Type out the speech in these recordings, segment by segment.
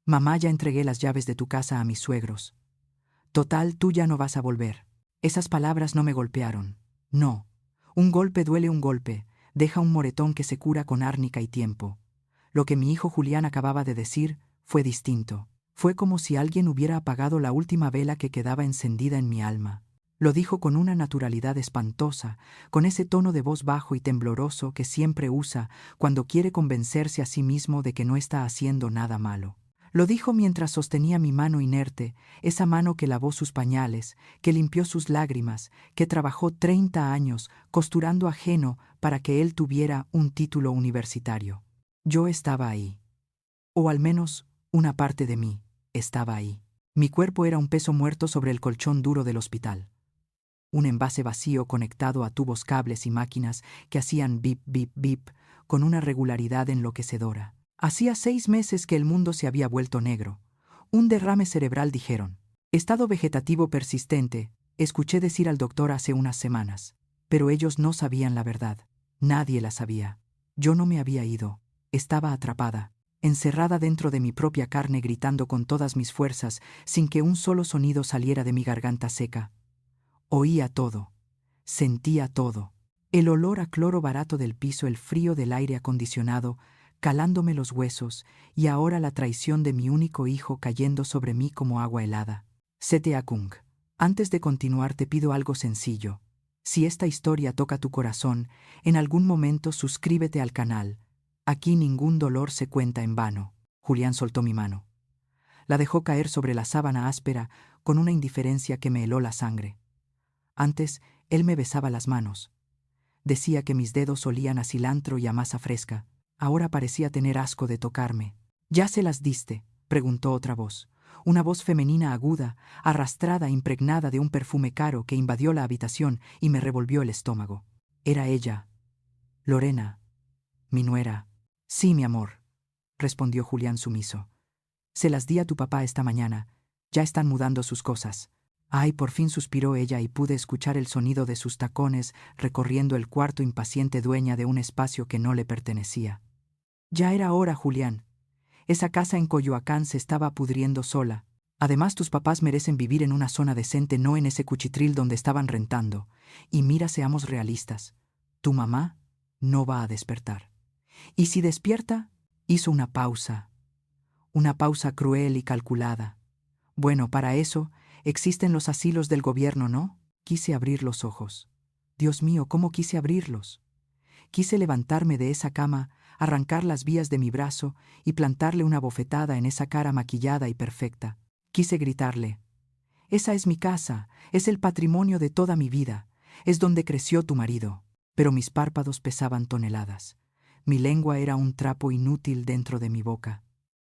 Mamá, ya entregué las llaves de tu casa a mis suegros. Total, tú ya no vas a volver. Esas palabras no me golpearon. No. Un golpe duele un golpe, deja un moretón que se cura con árnica y tiempo. Lo que mi hijo Julián acababa de decir fue distinto. Fue como si alguien hubiera apagado la última vela que quedaba encendida en mi alma. Lo dijo con una naturalidad espantosa, con ese tono de voz bajo y tembloroso que siempre usa cuando quiere convencerse a sí mismo de que no está haciendo nada malo. Lo dijo mientras sostenía mi mano inerte, esa mano que lavó sus pañales, que limpió sus lágrimas, que trabajó 30 años costurando ajeno para que él tuviera un título universitario. Yo estaba ahí. O al menos, una parte de mí estaba ahí. Mi cuerpo era un peso muerto sobre el colchón duro del hospital. Un envase vacío conectado a tubos, cables y máquinas que hacían bip, bip, bip, con una regularidad enloquecedora. Hacía 6 meses que el mundo se había vuelto negro. Un derrame cerebral, dijeron. Estado vegetativo persistente, escuché decir al doctor hace unas semanas. Pero ellos no sabían la verdad. Nadie la sabía. Yo no me había ido. Estaba atrapada, encerrada dentro de mi propia carne, gritando con todas mis fuerzas, sin que un solo sonido saliera de mi garganta seca. Oía todo. Sentía todo. El olor a cloro barato del piso, el frío del aire acondicionado, calándome los huesos, y ahora la traición de mi único hijo cayendo sobre mí como agua helada. Sete Akung. Antes de continuar te pido algo sencillo. Si esta historia toca tu corazón, en algún momento suscríbete al canal. Aquí ningún dolor se cuenta en vano. Julián soltó mi mano. La dejó caer sobre la sábana áspera con una indiferencia que me heló la sangre. Antes, él me besaba las manos. Decía que mis dedos olían a cilantro y a masa fresca. Ahora parecía tener asco de tocarme. ¿Ya se las diste?, preguntó otra voz. Una voz femenina aguda, arrastrada, impregnada de un perfume caro que invadió la habitación y me revolvió el estómago. Era ella. Lorena. Mi nuera. Sí, mi amor, respondió Julián sumiso. Se las di a tu papá esta mañana. Ya están mudando sus cosas. Ay, por fin, suspiró ella, y pude escuchar el sonido de sus tacones recorriendo el cuarto, impaciente dueña de un espacio que no le pertenecía. Ya era hora, Julián. Esa casa en Coyoacán se estaba pudriendo sola. Además, tus papás merecen vivir en una zona decente, no en ese cuchitril donde estaban rentando. Y mira, seamos realistas. Tu mamá no va a despertar. Y si despierta, hizo una pausa cruel y calculada. Bueno, para eso existen los asilos del gobierno, ¿no? Quise abrir los ojos. Dios mío, ¿cómo quise abrirlos? Quise levantarme de esa cama, arrancar las vías de mi brazo y plantarle una bofetada en esa cara maquillada y perfecta. Quise gritarle: esa es mi casa, es el patrimonio de toda mi vida, es donde creció tu marido. Pero mis párpados pesaban toneladas. Mi lengua era un trapo inútil dentro de mi boca.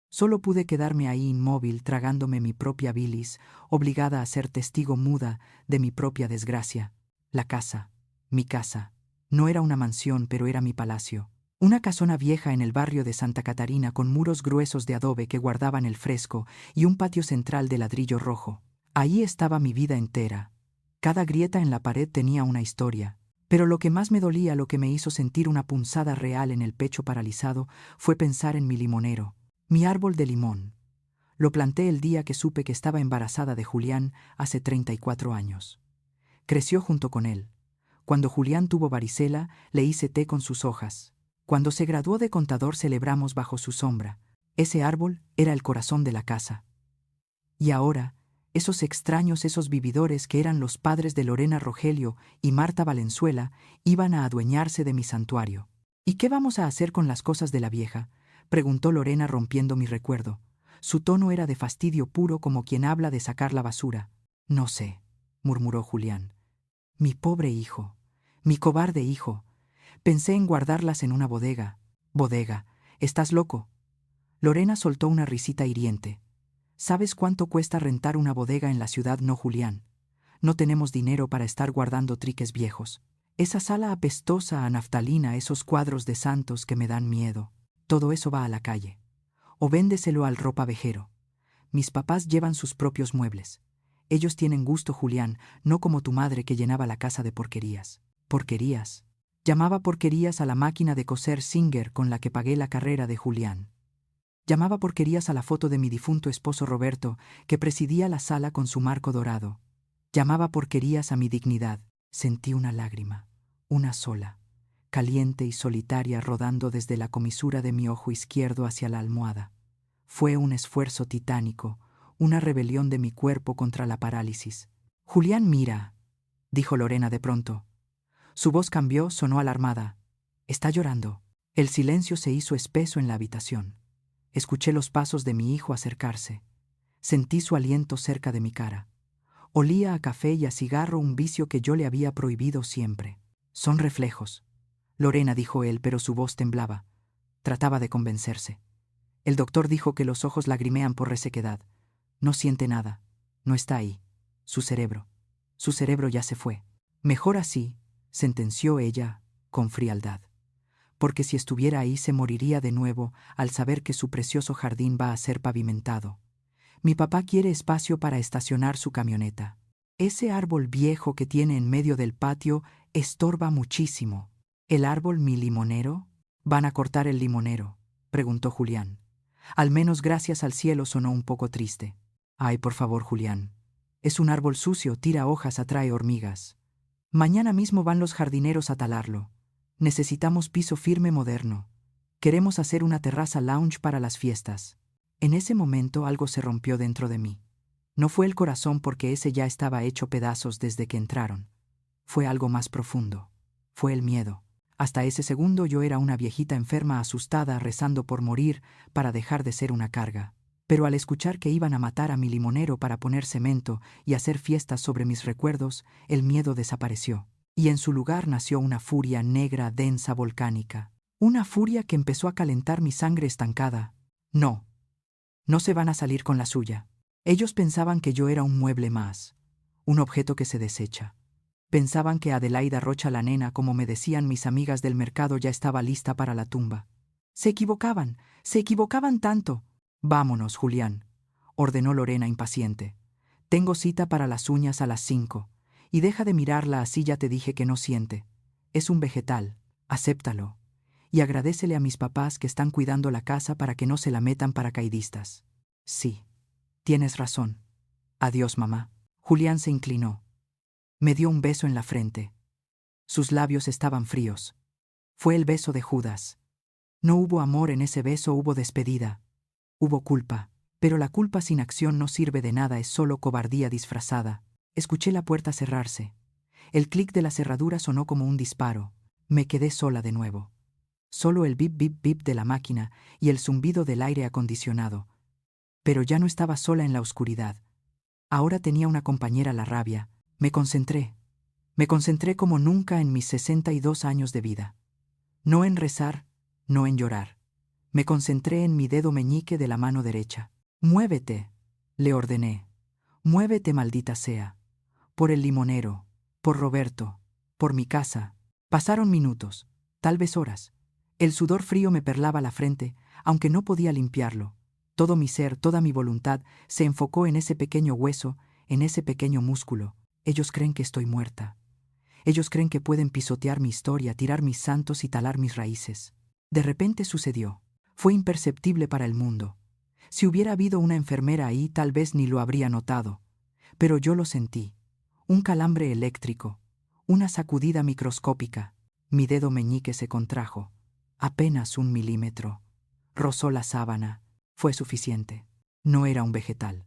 Solo pude quedarme ahí inmóvil, tragándome mi propia bilis, obligada a ser testigo muda de mi propia desgracia. La casa, mi casa, no era una mansión, pero era mi palacio. Una casona vieja en el barrio de Santa Catarina, con muros gruesos de adobe que guardaban el fresco y un patio central de ladrillo rojo. Ahí estaba mi vida entera. Cada grieta en la pared tenía una historia. Pero lo que más me dolía, lo que me hizo sentir una punzada real en el pecho paralizado, fue pensar en mi limonero. Mi árbol de limón. Lo planté el día que supe que estaba embarazada de Julián hace 34 años. Creció junto con él. Cuando Julián tuvo varicela, le hice té con sus hojas. Cuando se graduó de contador, celebramos bajo su sombra. Ese árbol era el corazón de la casa. Y ahora, esos extraños, esos vividores que eran los padres de Lorena Rogelio y Marta Valenzuela, iban a adueñarse de mi santuario. ¿Y qué vamos a hacer con las cosas de la vieja?, preguntó Lorena, rompiendo mi recuerdo. Su tono era de fastidio puro, como quien habla de sacar la basura. No sé, murmuró Julián. Mi pobre hijo, mi cobarde hijo. Pensé en guardarlas en una bodega. ¿Bodega? ¿Estás loco? Lorena soltó una risita hiriente. ¿Sabes cuánto cuesta rentar una bodega en la ciudad? No, Julián. No tenemos dinero para estar guardando triques viejos. Esa sala apestosa a naftalina, esos cuadros de santos que me dan miedo. Todo eso va a la calle. O véndeselo al ropavejero. Mis papás llevan sus propios muebles. Ellos tienen gusto, Julián, no como tu madre, que llenaba la casa de porquerías. ¿Porquerías? Llamaba porquerías a la máquina de coser Singer con la que pagué la carrera de Julián. Llamaba porquerías a la foto de mi difunto esposo Roberto, que presidía la sala con su marco dorado. Llamaba porquerías a mi dignidad. Sentí una lágrima, una sola, caliente y solitaria, rodando desde la comisura de mi ojo izquierdo hacia la almohada. Fue un esfuerzo titánico, una rebelión de mi cuerpo contra la parálisis. «Julián, mira», dijo Lorena de pronto. Su voz cambió, sonó alarmada. «Está llorando». El silencio se hizo espeso en la habitación. Escuché los pasos de mi hijo acercarse. Sentí su aliento cerca de mi cara. Olía a café y a cigarro, un vicio que yo le había prohibido siempre. «Son reflejos», Lorena, dijo él, pero su voz temblaba. Trataba de convencerse. «El doctor dijo que los ojos lagrimean por resequedad. No siente nada. No está ahí. Su cerebro ya se fue. Mejor así», sentenció ella con frialdad. «Porque si estuviera ahí se moriría de nuevo al saber que su precioso jardín va a ser pavimentado. Mi papá quiere espacio para estacionar su camioneta. Ese árbol viejo que tiene en medio del patio estorba muchísimo». «¿El árbol, mi limonero?» «Van a cortar el limonero», preguntó Julián. Al menos, gracias al cielo, sonó un poco triste. «Ay, por favor, Julián. Es un árbol sucio, tira hojas, atrae hormigas. Mañana mismo van los jardineros a talarlo. Necesitamos piso firme moderno. Queremos hacer una terraza lounge para las fiestas». En ese momento algo se rompió dentro de mí. No fue el corazón, porque ese ya estaba hecho pedazos desde que entraron. Fue algo más profundo. Fue el miedo. Hasta ese segundo yo era una viejita enferma, asustada, rezando por morir para dejar de ser una carga. Pero al escuchar que iban a matar a mi limonero para poner cemento y hacer fiestas sobre mis recuerdos, el miedo desapareció. Y en su lugar nació una furia negra, densa, volcánica. Una furia que empezó a calentar mi sangre estancada. No se van a salir con la suya. Ellos pensaban que yo era un mueble más, un objeto que se desecha. Pensaban que Adelaida Rocha, la nena, como me decían mis amigas del mercado, ya estaba lista para la tumba. Se equivocaban tanto. «Vámonos, Julián», ordenó Lorena impaciente. «Tengo cita para las uñas a las 5. Y deja de mirarla así, ya te dije que no siente. Es un vegetal, acéptalo. Y agradécele a mis papás que están cuidando la casa para que no se la metan paracaidistas». «Sí, tienes razón. Adiós, mamá». Julián se inclinó. Me dio un beso en la frente. Sus labios estaban fríos. Fue el beso de Judas. No hubo amor en ese beso, hubo despedida. Hubo culpa, pero la culpa sin acción no sirve de nada, es solo cobardía disfrazada. Escuché la puerta cerrarse. El clic de la cerradura sonó como un disparo. Me quedé sola de nuevo. Solo el bip, bip, bip de la máquina y el zumbido del aire acondicionado. Pero ya no estaba sola en la oscuridad. Ahora tenía una compañera, la rabia. Me concentré como nunca en mis 62 años de vida. No en rezar, no en llorar. Me concentré en mi dedo meñique de la mano derecha. «Muévete», le ordené. «Muévete, maldita sea. Por el limonero, por Roberto, por mi casa». Pasaron minutos, tal vez horas. El sudor frío me perlaba la frente, aunque no podía limpiarlo. Todo mi ser, toda mi voluntad se enfocó en ese pequeño hueso, en ese pequeño músculo. Ellos creen que estoy muerta. Ellos creen que pueden pisotear mi historia, tirar mis santos y talar mis raíces. De repente sucedió. Fue imperceptible para el mundo. Si hubiera habido una enfermera ahí, tal vez ni lo habría notado. Pero yo lo sentí. Un calambre eléctrico. Una sacudida microscópica. Mi dedo meñique se contrajo. Apenas 1 milímetro. Rozó la sábana. Fue suficiente. No era un vegetal.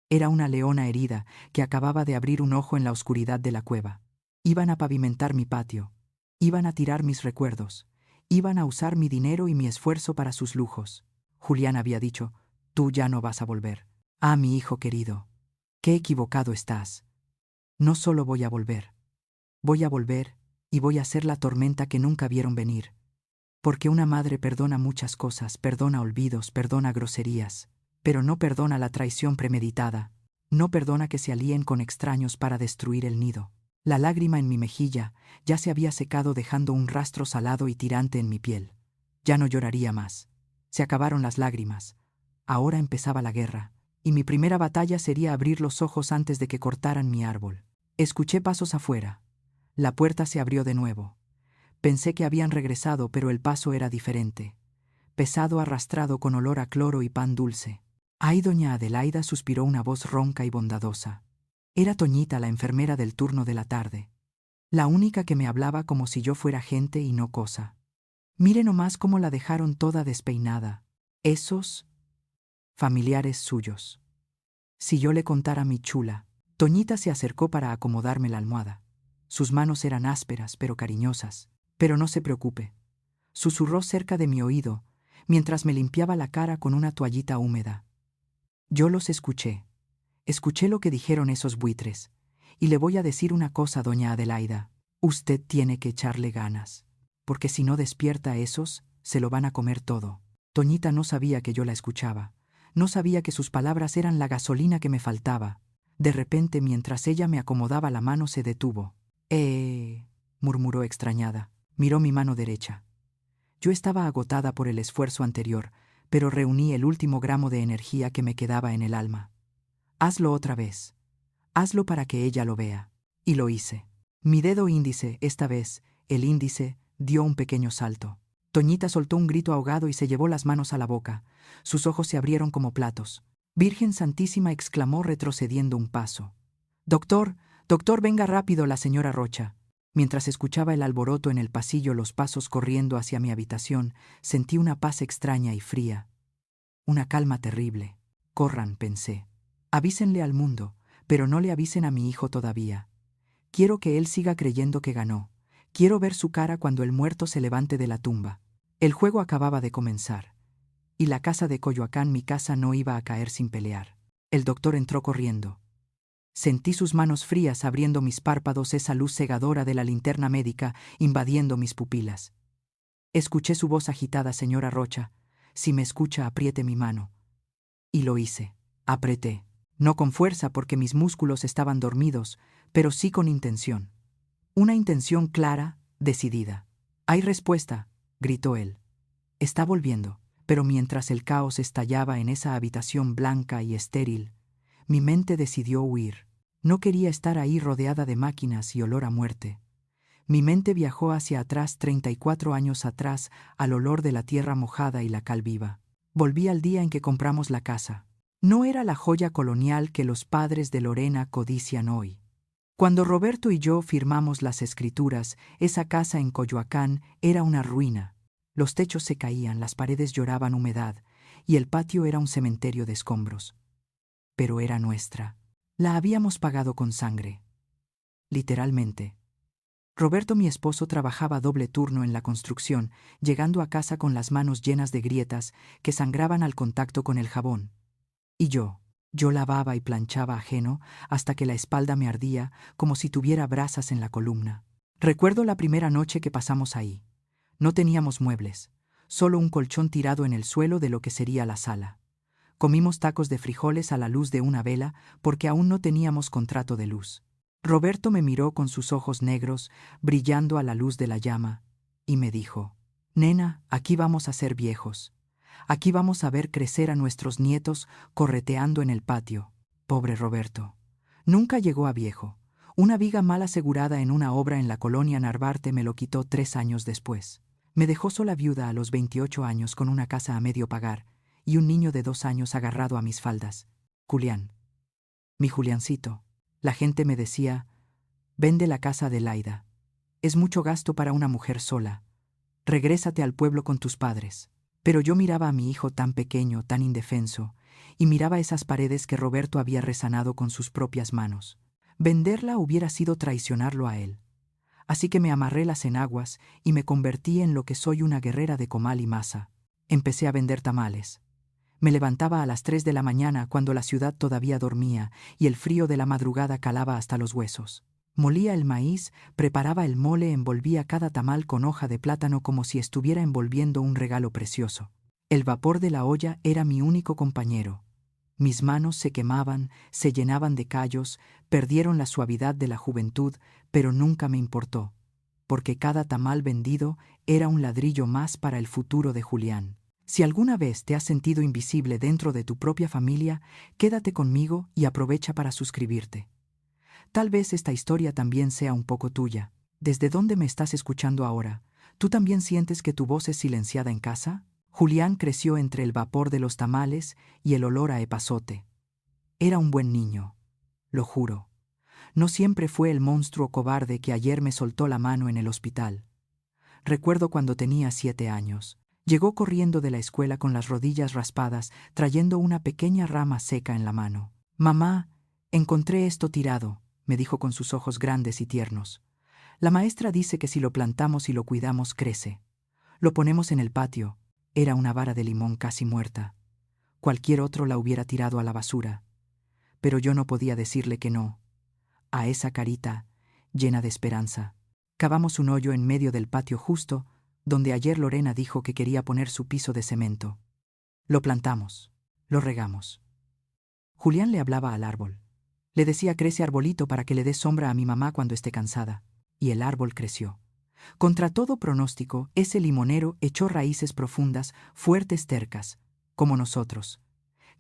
Era una leona herida que acababa de abrir un ojo en la oscuridad de la cueva. Iban a pavimentar mi patio. Iban a tirar mis recuerdos. Iban a usar mi dinero y mi esfuerzo para sus lujos. Julián había dicho: «Tú ya no vas a volver». Ah, mi hijo querido, qué equivocado estás. No solo voy a volver y voy a ser la tormenta que nunca vieron venir. Porque una madre perdona muchas cosas, perdona olvidos, perdona groserías, pero no perdona la traición premeditada, no perdona que se alíen con extraños para destruir el nido. La lágrima en mi mejilla ya se había secado, dejando un rastro salado y tirante en mi piel. Ya no lloraría más. Se acabaron las lágrimas. Ahora empezaba la guerra, y mi primera batalla sería abrir los ojos antes de que cortaran mi árbol. Escuché pasos afuera. La puerta se abrió de nuevo. Pensé que habían regresado, pero el paso era diferente. pesado arrastrado con olor a cloro y pan dulce. Ay, doña Adelaida, suspiró una voz ronca y bondadosa. Era Toñita, la enfermera del turno de la tarde. La única que me hablaba como si yo fuera gente y no cosa. Mire nomás cómo la dejaron toda despeinada. Esos familiares suyos. Si yo le contara mi chula. Toñita se acercó para acomodarme la almohada. Sus manos eran ásperas pero cariñosas. Pero no se preocupe, susurró cerca de mi oído, mientras me limpiaba la cara con una toallita húmeda. Yo los escuché. Escuché lo que dijeron esos buitres. Y le voy a decir una cosa, doña Adelaida. Usted tiene que echarle ganas. Porque si no despierta a esos, se lo van a comer todo. Toñita no sabía que yo la escuchaba. No sabía que sus palabras eran la gasolina que me faltaba. De repente, mientras ella me acomodaba la mano, se detuvo. Murmuró extrañada. Miró mi mano derecha. Yo estaba agotada por el esfuerzo anterior, pero reuní el último gramo de energía que me quedaba en el alma. Hazlo otra vez. Hazlo para que ella lo vea. Y lo hice. Mi dedo índice, esta vez, el índice, dio un pequeño salto. Toñita soltó un grito ahogado y se llevó las manos a la boca. Sus ojos se abrieron como platos. Virgen Santísima, exclamó retrocediendo un paso. Doctor, doctor, venga rápido, la señora Rocha. Mientras escuchaba el alboroto en el pasillo, los pasos corriendo hacia mi habitación, sentí una paz extraña y fría. Una calma terrible. Corran, pensé. Avísenle al mundo, pero no le avisen a mi hijo todavía. Quiero que él siga creyendo que ganó. Quiero ver su cara cuando el muerto se levante de la tumba. El juego acababa de comenzar. Y la casa de Coyoacán, mi casa, no iba a caer sin pelear. El doctor entró corriendo. Sentí sus manos frías abriendo mis párpados, esa luz cegadora de la linterna médica invadiendo mis pupilas. Escuché su voz agitada: señora Rocha, si me escucha, apriete mi mano. Y lo hice. Apreté. No con fuerza porque mis músculos estaban dormidos, pero sí con intención. Una intención clara, decidida. «Hay respuesta», gritó él. Está volviendo. Pero mientras el caos estallaba en esa habitación blanca y estéril, mi mente decidió huir. No quería estar ahí rodeada de máquinas y olor a muerte. Mi mente viajó hacia atrás, 34 años atrás, al olor de la tierra mojada y la cal viva. Volví al día en que compramos la casa. No era la joya colonial que los padres de Lorena codician hoy. Cuando Roberto y yo firmamos las escrituras, esa casa en Coyoacán era una ruina. Los techos se caían, las paredes lloraban humedad, y el patio era un cementerio de escombros. Pero era nuestra. La habíamos pagado con sangre. Literalmente. Roberto, mi esposo, trabajaba doble turno en la construcción, llegando a casa con las manos llenas de grietas que sangraban al contacto con el jabón. Y yo lavaba y planchaba ajeno hasta que la espalda me ardía como si tuviera brasas en la columna. Recuerdo la primera noche que pasamos ahí. No teníamos muebles, solo un colchón tirado en el suelo de lo que sería la sala. Comimos tacos de frijoles a la luz de una vela porque aún no teníamos contrato de luz. Roberto me miró con sus ojos negros, brillando a la luz de la llama, y me dijo: «Nena, aquí vamos a ser viejos. Aquí vamos a ver crecer a nuestros nietos correteando en el patio». Pobre Roberto. Nunca llegó a viejo. Una viga mal asegurada en una obra en la colonia Narvarte me lo quitó 3 años después. Me dejó sola viuda a los 28 años con una casa a medio pagar y un niño de 2 años agarrado a mis faldas. Julián. Mi Juliancito. La gente me decía: «Vende la casa de Laida. Es mucho gasto para una mujer sola. Regrésate al pueblo con tus padres». Pero yo miraba a mi hijo tan pequeño, tan indefenso, y miraba esas paredes que Roberto había resanado con sus propias manos. Venderla hubiera sido traicionarlo a él. Así que me amarré las enaguas y me convertí en lo que soy, una guerrera de comal y masa. Empecé a vender tamales. Me levantaba a las 3 de la mañana cuando la ciudad todavía dormía y el frío de la madrugada calaba hasta los huesos. Molía el maíz, preparaba el mole, envolvía cada tamal con hoja de plátano como si estuviera envolviendo un regalo precioso. El vapor de la olla era mi único compañero. Mis manos se quemaban, se llenaban de callos, perdieron la suavidad de la juventud, pero nunca me importó, porque cada tamal vendido era un ladrillo más para el futuro de Julián. Si alguna vez te has sentido invisible dentro de tu propia familia, quédate conmigo y aprovecha para suscribirte. Tal vez esta historia también sea un poco tuya. ¿Desde dónde me estás escuchando ahora? ¿Tú también sientes que tu voz es silenciada en casa? Julián creció entre el vapor de los tamales y el olor a epazote. Era un buen niño, lo juro. No siempre fue el monstruo cobarde que ayer me soltó la mano en el hospital. Recuerdo cuando tenía 7 años. Llegó corriendo de la escuela con las rodillas raspadas, trayendo una pequeña rama seca en la mano. «Mamá, encontré esto tirado», me dijo con sus ojos grandes y tiernos. «La maestra dice que si lo plantamos y lo cuidamos, crece. Lo ponemos en el patio». Era una vara de limón casi muerta. Cualquier otro la hubiera tirado a la basura. Pero yo no podía decirle que no. A esa carita, llena de esperanza. Cavamos un hoyo en medio del patio justo donde ayer Lorena dijo que quería poner su piso de cemento. Lo plantamos, lo regamos. Julián le hablaba al árbol. Le decía: «Crece, arbolito, para que le des sombra a mi mamá cuando esté cansada». Y el árbol creció. Contra todo pronóstico, ese limonero echó raíces profundas, fuertes, tercas, como nosotros.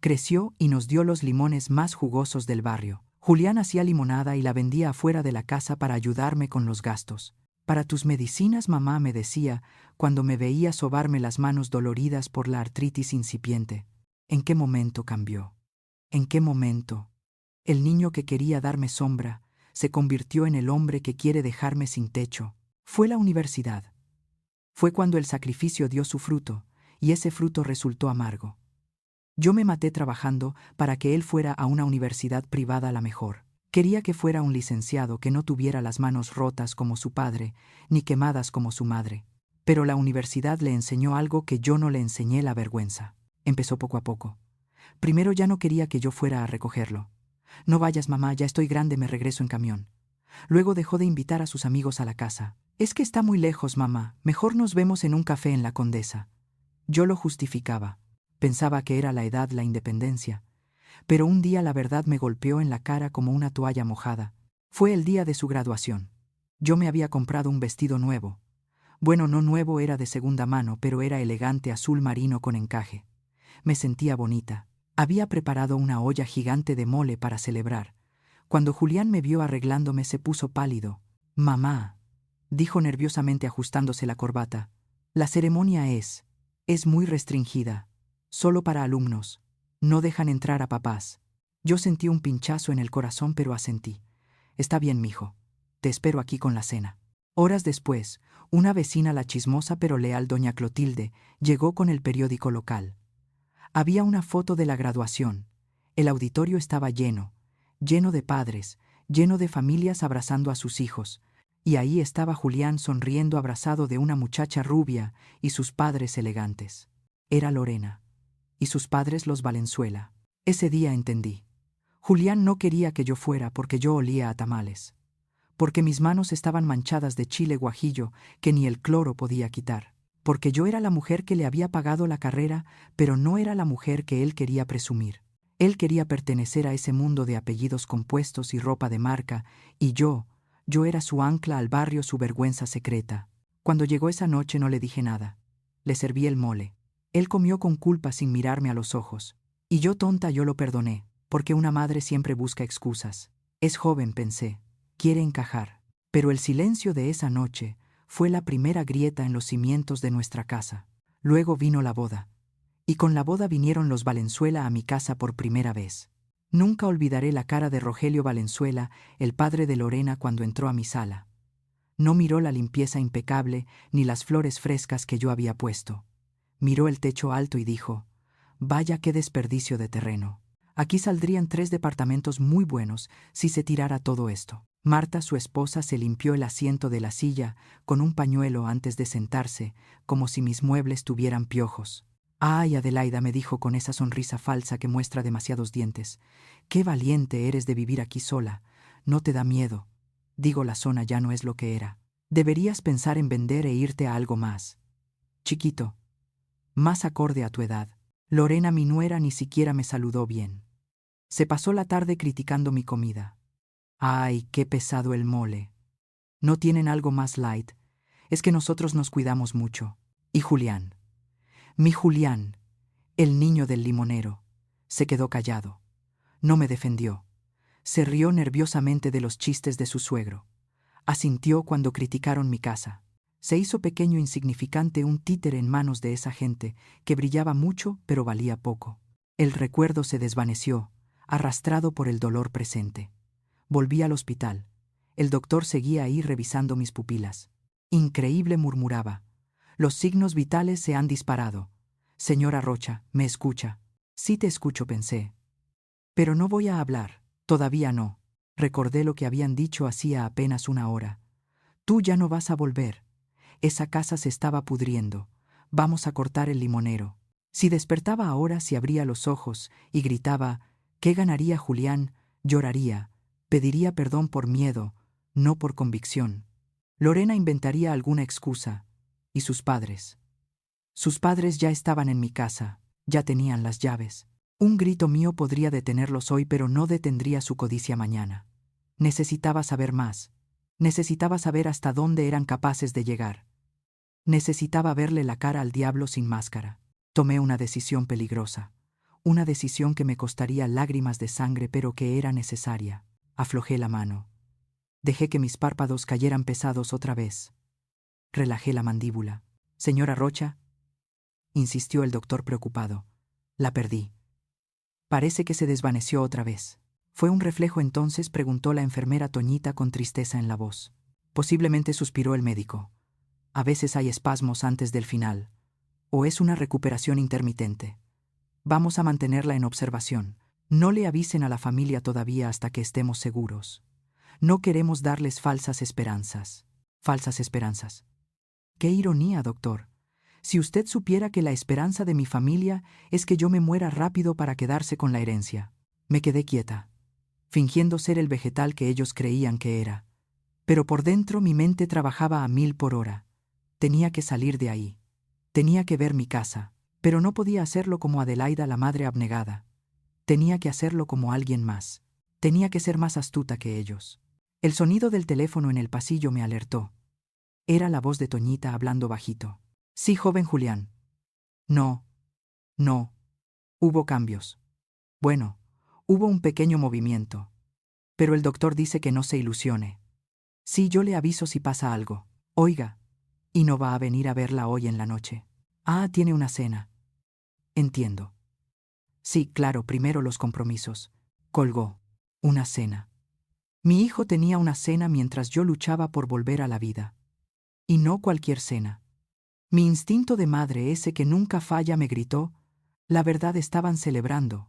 Creció y nos dio los limones más jugosos del barrio. Julián hacía limonada y la vendía afuera de la casa para ayudarme con los gastos. «Para tus medicinas, mamá», me decía, cuando me veía sobarme las manos doloridas por la artritis incipiente. ¿En qué momento cambió? ¿En qué momento? El niño que quería darme sombra se convirtió en el hombre que quiere dejarme sin techo. Fue la universidad. Fue cuando el sacrificio dio su fruto, y ese fruto resultó amargo. Yo me maté trabajando para que él fuera a una universidad privada la mejor. Quería que fuera un licenciado que no tuviera las manos rotas como su padre, ni quemadas como su madre. Pero la universidad le enseñó algo que yo no le enseñé: la vergüenza. Empezó poco a poco. Primero ya no quería que yo fuera a recogerlo. «No vayas, mamá, ya estoy grande, me regreso en camión». Luego dejó de invitar a sus amigos a la casa. «Es que está muy lejos, mamá, mejor nos vemos en un café en la Condesa». Yo lo justificaba. Pensaba que era la edad, la independencia. Pero un día la verdad me golpeó en la cara como una toalla mojada. Fue el día de su graduación. Yo me había comprado un vestido nuevo. Bueno, no nuevo, era de segunda mano, pero era elegante, azul marino con encaje. Me sentía bonita. Había preparado una olla gigante de mole para celebrar. Cuando Julián me vio arreglándome, se puso pálido. «Mamá», dijo nerviosamente ajustándose la corbata, «la ceremonia es muy restringida. Solo para alumnos. No dejan entrar a papás». Yo sentí un pinchazo en el corazón, pero asentí. «Está bien, mijo. Te espero aquí con la cena». Horas después, una vecina, la chismosa pero leal doña Clotilde, llegó con el periódico local. Había una foto de la graduación. El auditorio estaba lleno de padres, lleno de familias abrazando a sus hijos. Y ahí estaba Julián sonriendo, abrazado de una muchacha rubia y sus padres elegantes. Era Lorena. Y sus padres los Valenzuela. Ese día entendí. Julián no quería que yo fuera porque yo olía a tamales. Porque mis manos estaban manchadas de chile guajillo que ni el cloro podía quitar. Porque yo era la mujer que le había pagado la carrera, pero no era la mujer que él quería presumir. Él quería pertenecer a ese mundo de apellidos compuestos y ropa de marca, y yo era su ancla al barrio, su vergüenza secreta. Cuando llegó esa noche no le dije nada. Le serví el mole. Él comió con culpa sin mirarme a los ojos. Y yo, tonta, yo lo perdoné, porque una madre siempre busca excusas. Es joven, pensé. Quiere encajar. Pero el silencio de esa noche fue la primera grieta en los cimientos de nuestra casa. Luego vino la boda. Y con la boda vinieron los Valenzuela a mi casa por primera vez. Nunca olvidaré la cara de Rogelio Valenzuela, el padre de Lorena, cuando entró a mi sala. No miró la limpieza impecable ni las flores frescas que yo había puesto. Miró el techo alto y dijo: «Vaya qué desperdicio de terreno. Aquí saldrían 3 departamentos muy buenos si se tirara todo esto». Marta, su esposa, se limpió el asiento de la silla con un pañuelo antes de sentarse, como si mis muebles tuvieran piojos. «Ay, Adelaida», me dijo con esa sonrisa falsa que muestra demasiados dientes, «qué valiente eres de vivir aquí sola. ¿No te da miedo? Digo, la zona ya no es lo que era. Deberías pensar en vender e irte a algo más chiquito, más acorde a tu edad». Lorena, mi nuera, ni siquiera me saludó bien. Se pasó la tarde criticando mi comida. «Ay, qué pesado el mole. ¿No tienen algo más light? Es que nosotros nos cuidamos mucho». Y Julián, mi Julián, el niño del limonero, se quedó callado. No me defendió. Se rió nerviosamente de los chistes de su suegro. Asintió cuando criticaron mi casa. Se hizo pequeño, insignificante, un títere en manos de esa gente, que brillaba mucho pero valía poco. El recuerdo se desvaneció, arrastrado por el dolor presente. Volví al hospital. El doctor seguía ahí revisando mis pupilas. Increíble, murmuraba. Los signos vitales se han disparado. Señora Rocha, ¿me escucha? Sí te escucho, pensé. Pero no voy a hablar, todavía no. Recordé lo que habían dicho hacía apenas una hora. Tú ya no vas a volver. Esa casa se estaba pudriendo. Vamos a cortar el limonero. Si despertaba ahora, si abría los ojos y gritaba, ¿qué ganaría Julián? Lloraría, pediría perdón por miedo, no por convicción. Lorena inventaría alguna excusa. ¿Y sus padres? Sus padres ya estaban en mi casa, ya tenían las llaves. Un grito mío podría detenerlos hoy, pero no detendría su codicia mañana. Necesitaba saber más. Necesitaba saber hasta dónde eran capaces de llegar. Necesitaba verle la cara al diablo sin máscara. Tomé una decisión peligrosa. Una decisión que me costaría lágrimas de sangre, pero que era necesaria. Aflojé la mano. Dejé que mis párpados cayeran pesados otra vez. Relajé la mandíbula. Señora Rocha, insistió el doctor preocupado. La perdí. Parece que se desvaneció otra vez. ¿Fue un reflejo entonces?, preguntó la enfermera Toñita con tristeza en la voz. Posiblemente, suspiró el médico. A veces hay espasmos antes del final. O es una recuperación intermitente. Vamos a mantenerla en observación. No le avisen a la familia todavía hasta que estemos seguros. No queremos darles falsas esperanzas. Falsas esperanzas. ¡Qué ironía, doctor! Si usted supiera que la esperanza de mi familia es que yo me muera rápido para quedarse con la herencia. Me quedé quieta, fingiendo ser el vegetal que ellos creían que era. Pero por dentro mi mente trabajaba a 1000 por hora. Tenía que salir de ahí. Tenía que ver mi casa, pero no podía hacerlo como Adelaida, la madre abnegada. Tenía que hacerlo como alguien más. Tenía que ser más astuta que ellos. El sonido del teléfono en el pasillo me alertó. Era la voz de Toñita hablando bajito. Sí, joven Julián. No. Hubo cambios. Bueno, hubo un pequeño movimiento. Pero el doctor dice que no se ilusione. Sí, yo le aviso si pasa algo. Oiga, ¿y no va a venir a verla hoy en la noche? Ah, tiene una cena. Entiendo. Sí, claro, primero los compromisos. Colgó. Una cena. Mi hijo tenía una cena mientras yo luchaba por volver a la vida. Y no cualquier cena. Mi instinto de madre, ese que nunca falla, me gritó, la verdad, estaban celebrando.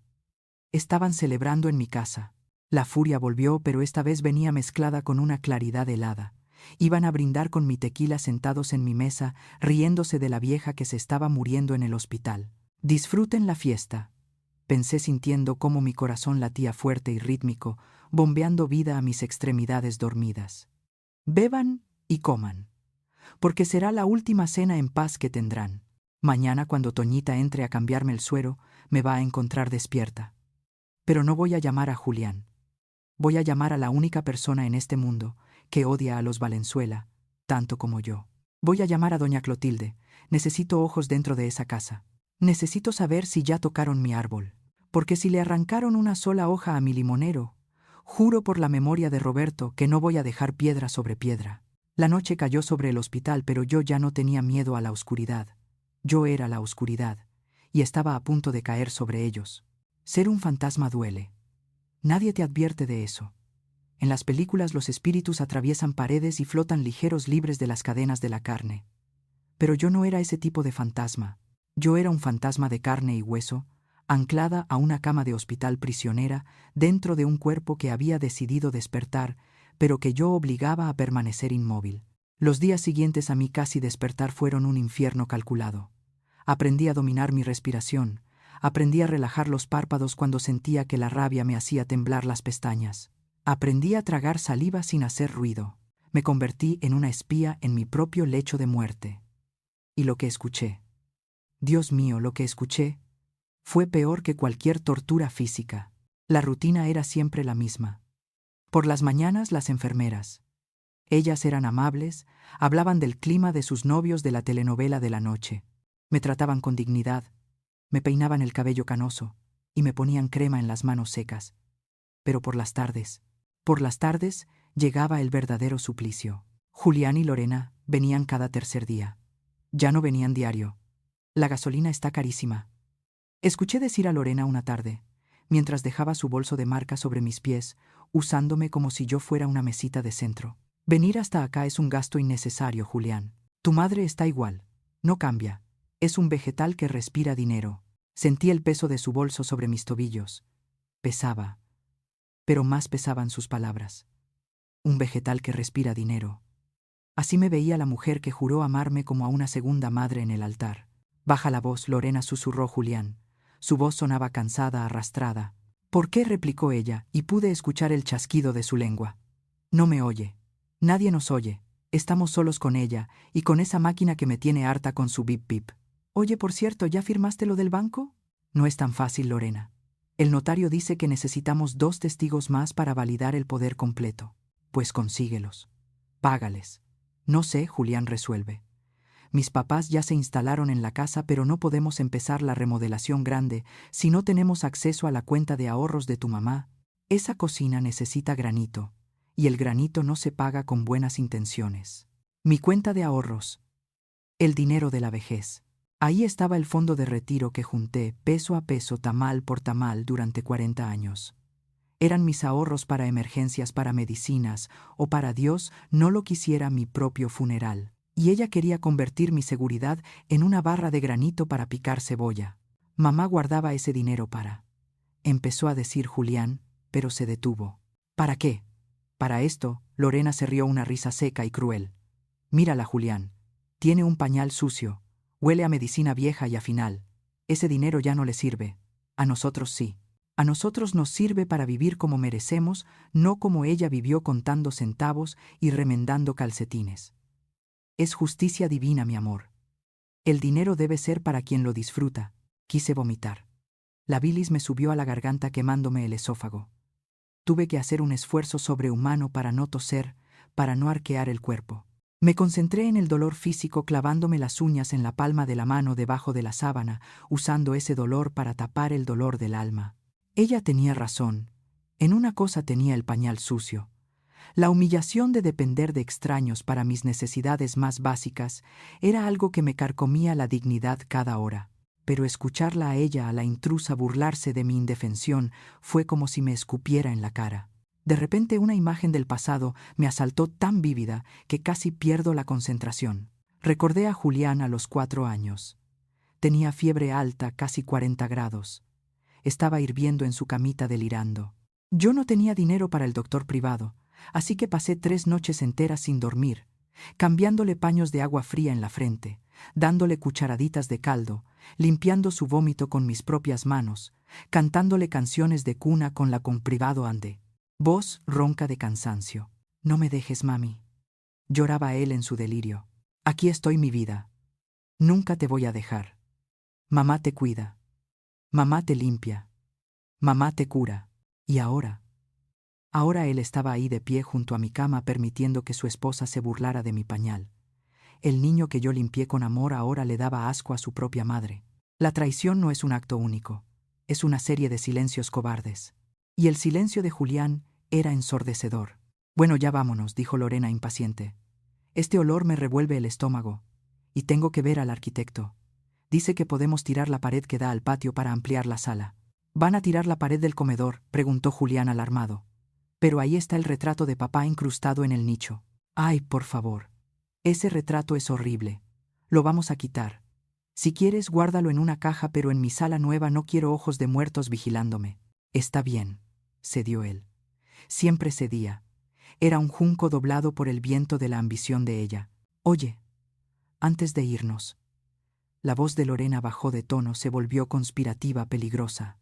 Estaban celebrando en mi casa. La furia volvió, pero esta vez venía mezclada con una claridad helada. Iban a brindar con mi tequila sentados en mi mesa, riéndose de la vieja que se estaba muriendo en el hospital. Disfruten la fiesta, pensé, sintiendo cómo mi corazón latía fuerte y rítmico, bombeando vida a mis extremidades dormidas. Beban y coman, porque será la última cena en paz que tendrán. Mañana, cuando Toñita entre a cambiarme el suero, me va a encontrar despierta. Pero no voy a llamar a Julián. Voy a llamar a la única persona en este mundo que odia a los Valenzuela, tanto como yo. Voy a llamar a doña Clotilde. Necesito ojos dentro de esa casa. Necesito saber si ya tocaron mi árbol. Porque si le arrancaron una sola hoja a mi limonero, juro por la memoria de Roberto que no voy a dejar piedra sobre piedra. La noche cayó sobre el hospital, pero yo ya no tenía miedo a la oscuridad. Yo era la oscuridad, y estaba a punto de caer sobre ellos. Ser un fantasma duele. Nadie te advierte de eso. En las películas los espíritus atraviesan paredes y flotan ligeros, libres de las cadenas de la carne. Pero yo no era ese tipo de fantasma. Yo era un fantasma de carne y hueso, anclada a una cama de hospital, prisionera, dentro de un cuerpo que había decidido despertar, pero que yo obligaba a permanecer inmóvil. Los días siguientes a mi casi despertar fueron un infierno calculado. Aprendí a dominar mi respiración. Aprendí a relajar los párpados cuando sentía que la rabia me hacía temblar las pestañas. Aprendí a tragar saliva sin hacer ruido. Me convertí en una espía en mi propio lecho de muerte. Y lo que escuché, Dios mío, lo que escuché, fue peor que cualquier tortura física. La rutina era siempre la misma. Por las mañanas, las enfermeras. Ellas eran amables, hablaban del clima, de sus novios, de la telenovela de la noche. Me trataban con dignidad. Me peinaban el cabello canoso y me ponían crema en las manos secas. Pero por las tardes llegaba el verdadero suplicio. Julián y Lorena Venían cada tercer día. Ya no venían diario. La gasolina está carísima. Escuché decir a Lorena una tarde, mientras dejaba su bolso de marca sobre mis pies, usándome como si yo fuera una mesita de centro. Venir hasta acá es un gasto innecesario, Julián. Tu madre está igual. No cambia. Es un vegetal que respira dinero. Sentí el peso de su bolso sobre mis tobillos. Pesaba. Pero más pesaban sus palabras. Un vegetal que respira dinero. Así me veía la mujer que juró amarme como a una segunda madre en el altar. Baja la voz, Lorena, susurró Julián. Su voz sonaba cansada, arrastrada. ¿Por qué?, replicó ella, y pude escuchar el chasquido de su lengua. No me oye. Nadie nos oye. Estamos solos con ella, y con esa máquina que me tiene harta con su bip bip. Oye, por cierto, ¿ya firmaste lo del banco? No es tan fácil, Lorena. El notario dice que necesitamos 2 testigos más para validar el poder completo. Pues consíguelos. Págales. No sé, Julián resuelve. Mis papás ya se instalaron en la casa, pero no podemos empezar la remodelación grande si no tenemos acceso a la cuenta de ahorros de tu mamá. Esa cocina necesita granito, y el granito no se paga con buenas intenciones. Mi cuenta de ahorros. El dinero de la vejez. Ahí estaba el fondo de retiro que junté peso a peso, tamal por tamal, durante 40 años. Eran mis ahorros para emergencias, para medicinas, o para Dios no lo quisiera, mi propio funeral. Y ella quería convertir mi seguridad en una barra de granito para picar cebolla. Mamá guardaba ese dinero para... Empezó a decir Julián, pero se detuvo. ¿Para qué? Para esto. Lorena se rió una risa seca y cruel. Mírala, Julián. Tiene un pañal sucio. Huele a medicina vieja y a final. Ese dinero ya no le sirve. A nosotros sí. A nosotros nos sirve para vivir como merecemos, no como ella vivió, contando centavos y remendando calcetines. Es justicia divina, mi amor. El dinero debe ser para quien lo disfruta. Quise vomitar. La bilis me subió a la garganta, quemándome el esófago. Tuve que hacer un esfuerzo sobrehumano para no toser, para no arquear el cuerpo. Me concentré en el dolor físico, clavándome las uñas en la palma de la mano debajo de la sábana, usando ese dolor para tapar el dolor del alma. Ella tenía razón. En una cosa tenía el pañal sucio. La humillación de depender de extraños para mis necesidades más básicas era algo que me carcomía la dignidad cada hora. Pero escucharla a ella, a la intrusa, burlarse de mi indefensión, fue como si me escupiera en la cara. De repente una imagen del pasado me asaltó tan vívida que casi pierdo la concentración. Recordé a Julián a los 4 años. Tenía fiebre alta, casi 40 grados. Estaba hirviendo en su camita, delirando. Yo no tenía dinero para el doctor privado, así que pasé 3 noches enteras sin dormir, cambiándole paños de agua fría en la frente, dándole cucharaditas de caldo, limpiando su vómito con mis propias manos, cantándole canciones de cuna con la con privado ande. Voz ronca de cansancio. No me dejes, mami. Lloraba él en su delirio. Aquí estoy, mi vida. Nunca te voy a dejar. Mamá te cuida. Mamá te limpia. Mamá te cura. Y ahora... Ahora él estaba ahí de pie junto a mi cama, permitiendo que su esposa se burlara de mi pañal. El niño que yo limpié con amor ahora le daba asco a su propia madre. La traición no es un acto único, es una serie de silencios cobardes. Y el silencio de Julián era ensordecedor. Bueno, ya vámonos, dijo Lorena impaciente. Este olor me revuelve el estómago. Y tengo que ver al arquitecto. Dice que podemos tirar la pared que da al patio para ampliar la sala. ¿Van a tirar la pared del comedor?, preguntó Julián alarmado. Pero ahí está el retrato de papá incrustado en el nicho. Ay, por favor. Ese retrato es horrible. Lo vamos a quitar. Si quieres, guárdalo en una caja, pero en mi sala nueva no quiero ojos de muertos vigilándome. Está bien, cedió él. Siempre cedía. Era un junco doblado por el viento de la ambición de ella. Oye, antes de irnos. La voz de Lorena bajó de tono, se volvió conspirativa, peligrosa.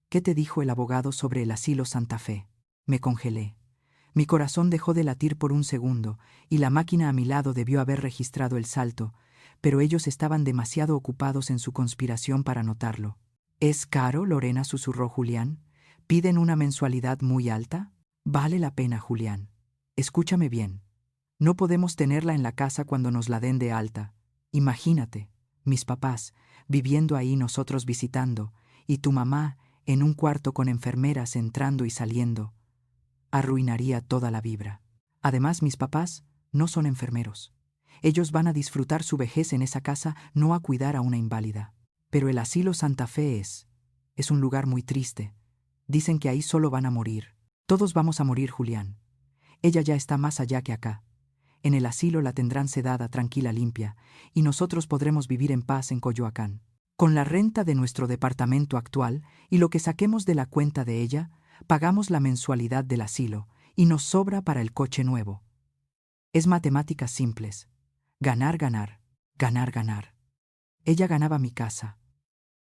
¿Qué te dijo el abogado sobre el asilo Santa Fe? Me congelé. Mi corazón dejó de latir por un segundo, y la máquina a mi lado debió haber registrado el salto, pero ellos estaban demasiado ocupados en su conspiración para notarlo. ¿Es caro, Lorena?, susurró Julián. ¿Piden una mensualidad muy alta? Vale la pena, Julián. Escúchame bien. No podemos tenerla en la casa cuando nos la den de alta. Imagínate, mis papás, viviendo ahí, nosotros visitando, y tu mamá en un cuarto con enfermeras entrando y saliendo. Arruinaría toda la vibra. Además, mis papás no son enfermeros. Ellos van a disfrutar su vejez en esa casa, no a cuidar a una inválida. Pero el asilo Santa Fe es un lugar muy triste. Dicen que ahí solo van a morir. Todos vamos a morir, Julián. Ella ya está más allá que acá. En el asilo la tendrán sedada, tranquila, limpia, y nosotros podremos vivir en paz en Coyoacán. Con la renta de nuestro departamento actual y lo que saquemos de la cuenta de ella, pagamos la mensualidad del asilo y nos sobra para el coche nuevo. Es matemáticas simples. Ganar, ganar, ganar, ganar. Ella ganaba mi casa.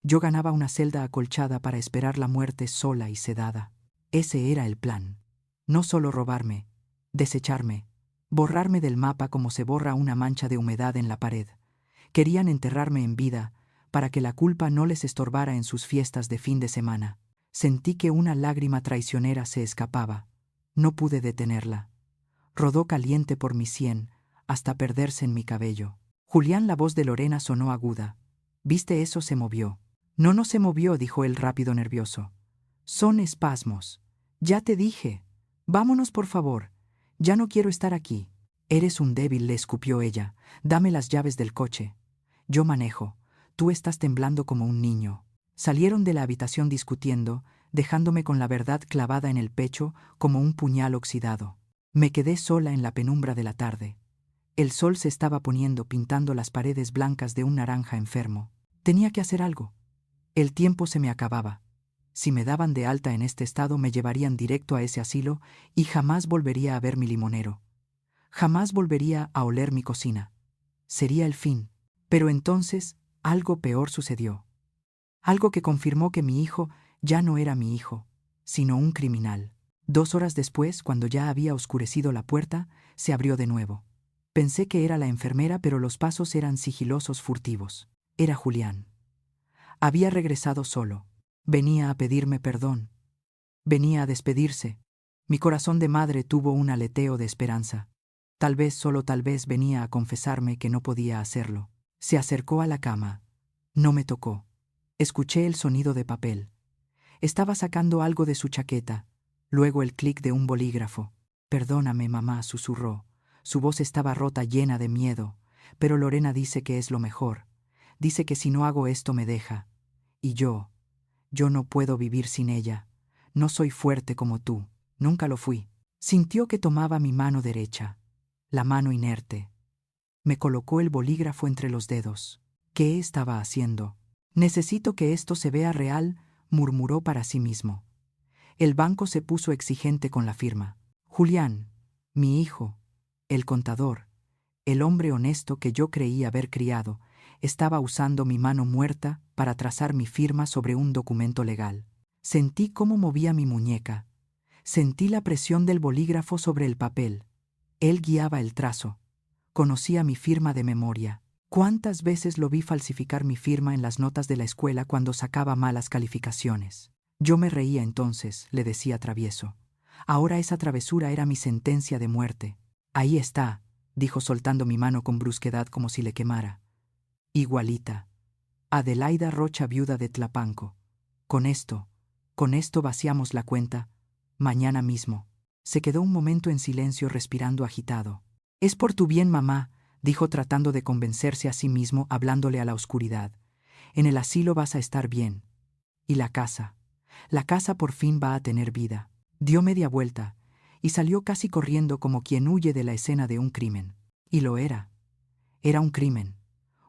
Yo ganaba una celda acolchada para esperar la muerte sola y sedada. Ese era el plan. No solo robarme, desecharme, borrarme del mapa como se borra una mancha de humedad en la pared. Querían enterrarme en vida para que la culpa no les estorbara en sus fiestas de fin de semana. Sentí que una lágrima traicionera se escapaba. No pude detenerla. Rodó caliente por mi sien hasta perderse en mi cabello. Julián, la voz de Lorena sonó aguda. ¿Viste eso? Se movió. No se movió, dijo él rápido, nervioso. Son espasmos. Ya te dije. Vámonos, por favor. Ya no quiero estar aquí. Eres un débil, le escupió ella. Dame las llaves del coche. Yo manejo. Tú estás temblando como un niño. Salieron de la habitación discutiendo, dejándome con la verdad clavada en el pecho como un puñal oxidado. Me quedé sola en la penumbra de la tarde. El sol se estaba poniendo, pintando las paredes blancas de un naranja enfermo. Tenía que hacer algo. El tiempo se me acababa. Si me daban de alta en este estado, me llevarían directo a ese asilo y jamás volvería a ver mi limonero. Jamás volvería a oler mi cocina. Sería el fin. Pero entonces algo peor sucedió. Algo que confirmó que mi hijo ya no era mi hijo, sino un criminal. 2 horas después, cuando ya había oscurecido la puerta, se abrió de nuevo. Pensé que era la enfermera, pero los pasos eran sigilosos, furtivos. Era Julián. Había regresado solo. Venía a pedirme perdón. Venía a despedirse. Mi corazón de madre tuvo un aleteo de esperanza. Tal vez, solo tal vez, venía a confesarme que no podía hacerlo. Se acercó a la cama. No me tocó. Escuché el sonido de papel. Estaba sacando algo de su chaqueta. Luego el clic de un bolígrafo. Perdóname, mamá, susurró. Su voz estaba rota, llena de miedo. Pero Lorena dice que es lo mejor. Dice que si no hago esto me deja. Y yo no puedo vivir sin ella. No soy fuerte como tú. Nunca lo fui. Sintió que tomaba mi mano derecha, la mano inerte. Me colocó el bolígrafo entre los dedos. ¿Qué estaba haciendo? Necesito que esto se vea real, murmuró para sí mismo. El banco se puso exigente con la firma. Julián, mi hijo, el contador, el hombre honesto que yo creí haber criado, estaba usando mi mano muerta para trazar mi firma sobre un documento legal. Sentí cómo movía mi muñeca. Sentí la presión del bolígrafo sobre el papel. Él guiaba el trazo. Conocía mi firma de memoria. ¿Cuántas veces lo vi falsificar mi firma en las notas de la escuela cuando sacaba malas calificaciones? Yo me reía entonces, le decía travieso. Ahora esa travesura era mi sentencia de muerte. Ahí está, dijo soltando mi mano con brusquedad como si le quemara. Igualita. Adelaida Rocha, viuda de Tlapanco. Con esto vaciamos la cuenta. Mañana mismo. Se quedó un momento en silencio, respirando agitado. Es por tu bien, mamá, dijo tratando de convencerse a sí mismo, hablándole a la oscuridad. En el asilo vas a estar bien. Y la casa por fin va a tener vida. Dio media vuelta y salió casi corriendo como quien huye de la escena de un crimen. Y lo era. Era un crimen.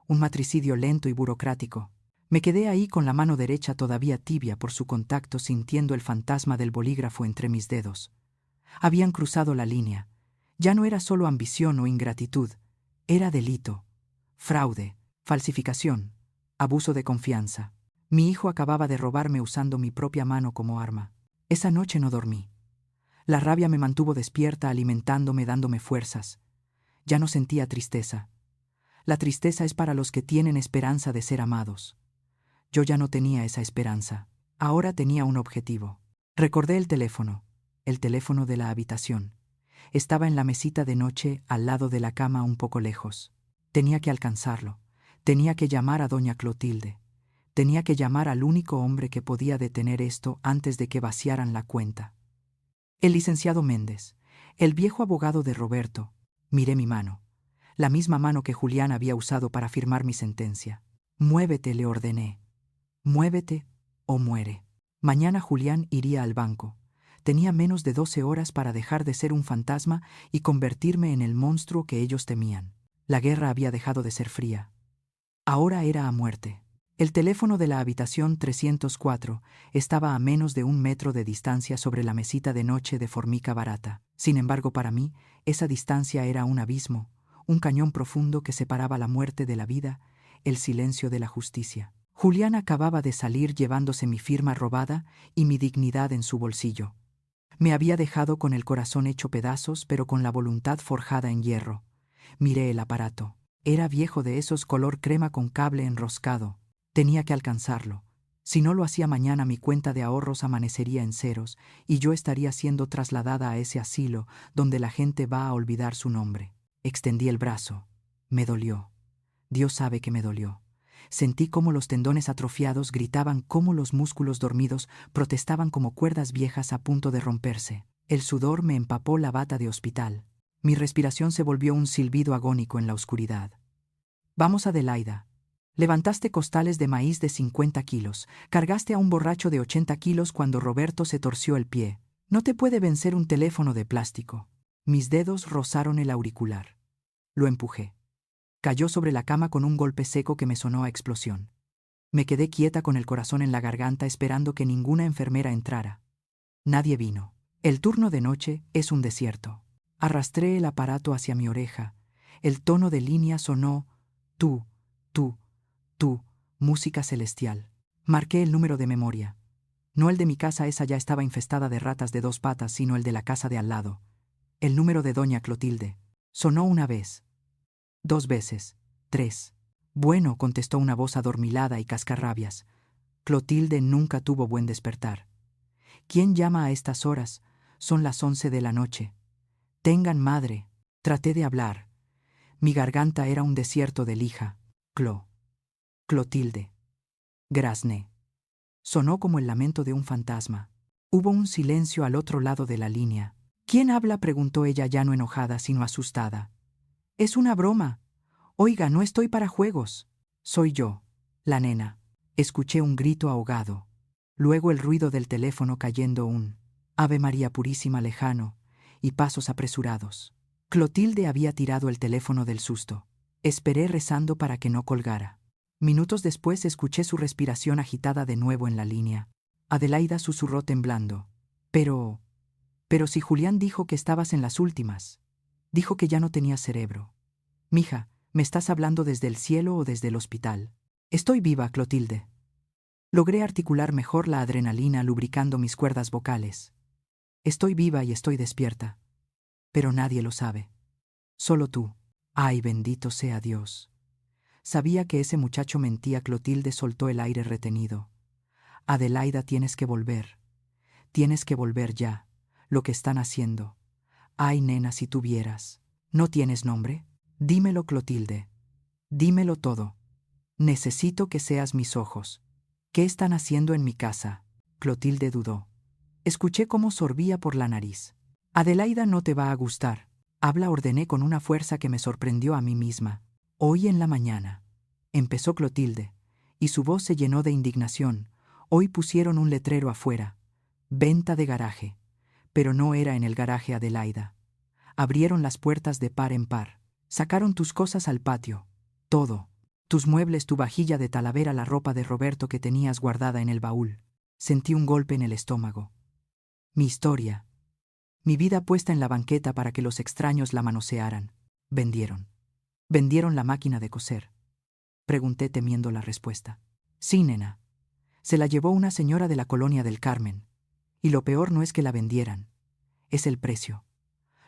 Un matricidio lento y burocrático. Me quedé ahí con la mano derecha todavía tibia por su contacto, sintiendo el fantasma del bolígrafo entre mis dedos. Habían cruzado la línea. Ya no era solo ambición o ingratitud. Era delito. Fraude, falsificación, abuso de confianza. Mi hijo acababa de robarme usando mi propia mano como arma. Esa noche no dormí. La rabia me mantuvo despierta, alimentándome, dándome fuerzas. Ya no sentía tristeza. La tristeza es para los que tienen esperanza de ser amados. Yo ya no tenía esa esperanza. Ahora tenía un objetivo. Recordé el teléfono de la habitación. Estaba en la mesita de noche, al lado de la cama, un poco lejos. Tenía que alcanzarlo. Tenía que llamar a doña Clotilde. Tenía que llamar al único hombre que podía detener esto antes de que vaciaran la cuenta. El licenciado Méndez, el viejo abogado de Roberto. Miré mi mano. la misma mano que Julián había usado para firmar mi sentencia. Muévete, le ordené. Muévete o muere. Mañana Julián iría al banco. Tenía menos de 12 horas para dejar de ser un fantasma y convertirme en el monstruo que ellos temían. La guerra había dejado de ser fría. Ahora era a muerte. El teléfono de la habitación 304 estaba a menos de 1 metro de distancia sobre la mesita de noche de formica barata. Sin embargo, para mí, esa distancia era un abismo, un cañón profundo que separaba la muerte de la vida, el silencio de la justicia. Julián acababa de salir llevándose mi firma robada y mi dignidad en su bolsillo. Me había dejado con el corazón hecho pedazos, pero con la voluntad forjada en hierro. Miré el aparato. Era viejo, de esos color crema con cable enroscado. Tenía que alcanzarlo. Si no lo hacía mañana, mi cuenta de ahorros amanecería en ceros y yo estaría siendo trasladada a ese asilo donde la gente va a olvidar su nombre. Extendí el brazo. Me dolió. Dios sabe que me dolió. Sentí cómo los tendones atrofiados gritaban, cómo los músculos dormidos protestaban como cuerdas viejas a punto de romperse. El sudor me empapó la bata de hospital. Mi respiración se volvió un silbido agónico en la oscuridad. Vamos, Adelaida. Levantaste costales de maíz de 50 kilos. Cargaste a un borracho de 80 kilos cuando Roberto se torció el pie. No te puede vencer un teléfono de plástico. Mis dedos rozaron el auricular. Lo empujé. Cayó sobre la cama con un golpe seco que me sonó a explosión. Me quedé quieta con el corazón en la garganta esperando que ninguna enfermera entrara. Nadie vino. El turno de noche es un desierto. Arrastré el aparato hacia mi oreja. El tono de línea sonó: tú, tú, tú, música celestial. Marqué el número de memoria. No el de mi casa, esa ya estaba infestada de ratas de 2 patas, sino el de la casa de al lado. El número de doña Clotilde. Sonó una vez. 2 veces. 3. Bueno, contestó una voz adormilada y cascarrabias. Clotilde nunca tuvo buen despertar. ¿Quién llama a estas horas? Son las 11 de la noche. Tengan madre. Traté de hablar. Mi garganta era un desierto de lija. Clotilde. Grazné. Sonó como el lamento de un fantasma. Hubo un silencio al otro lado de la línea. ¿Quién habla?, preguntó ella, ya no enojada, sino asustada. Es una broma. Oiga, no estoy para juegos. Soy yo, la nena. Escuché un grito ahogado. Luego el ruido del teléfono cayendo, un Ave María Purísima lejano, y pasos apresurados. Clotilde había tirado el teléfono del susto. Esperé rezando para que no colgara. Minutos después escuché su respiración agitada de nuevo en la línea. Adelaida susurró temblando. Pero si Julián dijo que estabas en las últimas. Dijo que ya no tenías cerebro. Mija, ¿me estás hablando desde el cielo o desde el hospital? Estoy viva, Clotilde. Logré articular mejor, la adrenalina lubricando mis cuerdas vocales. Estoy viva y estoy despierta. Pero nadie lo sabe. Solo tú. Ay, bendito sea Dios. Sabía que ese muchacho mentía. Clotilde soltó el aire retenido. Adelaida, tienes que volver. Tienes que volver ya. Lo que están haciendo. Ay, nena, si tú vieras. ¿No tienes nombre? Dímelo, Clotilde. Dímelo todo. Necesito que seas mis ojos. ¿Qué están haciendo en mi casa? Clotilde dudó. Escuché cómo sorbía por la nariz. Adelaida, no te va a gustar. Habla, ordené con una fuerza que me sorprendió a mí misma. Hoy en la mañana. Empezó Clotilde, y su voz se llenó de indignación. Hoy pusieron un letrero afuera. Venta de garaje. Pero no era en el garaje, Adelaida. Abrieron las puertas de par en par. Sacaron tus cosas al patio. Todo. Tus muebles, tu vajilla de Talavera, la ropa de Roberto que tenías guardada en el baúl. Sentí un golpe en el estómago. Mi historia. Mi vida puesta en la banqueta para que los extraños la manosearan. Vendieron. ¿Vendieron la máquina de coser? Pregunté temiendo la respuesta. Sí, nena. Se la llevó una señora de la colonia del Carmen. Y lo peor no es que la vendieran. Es el precio.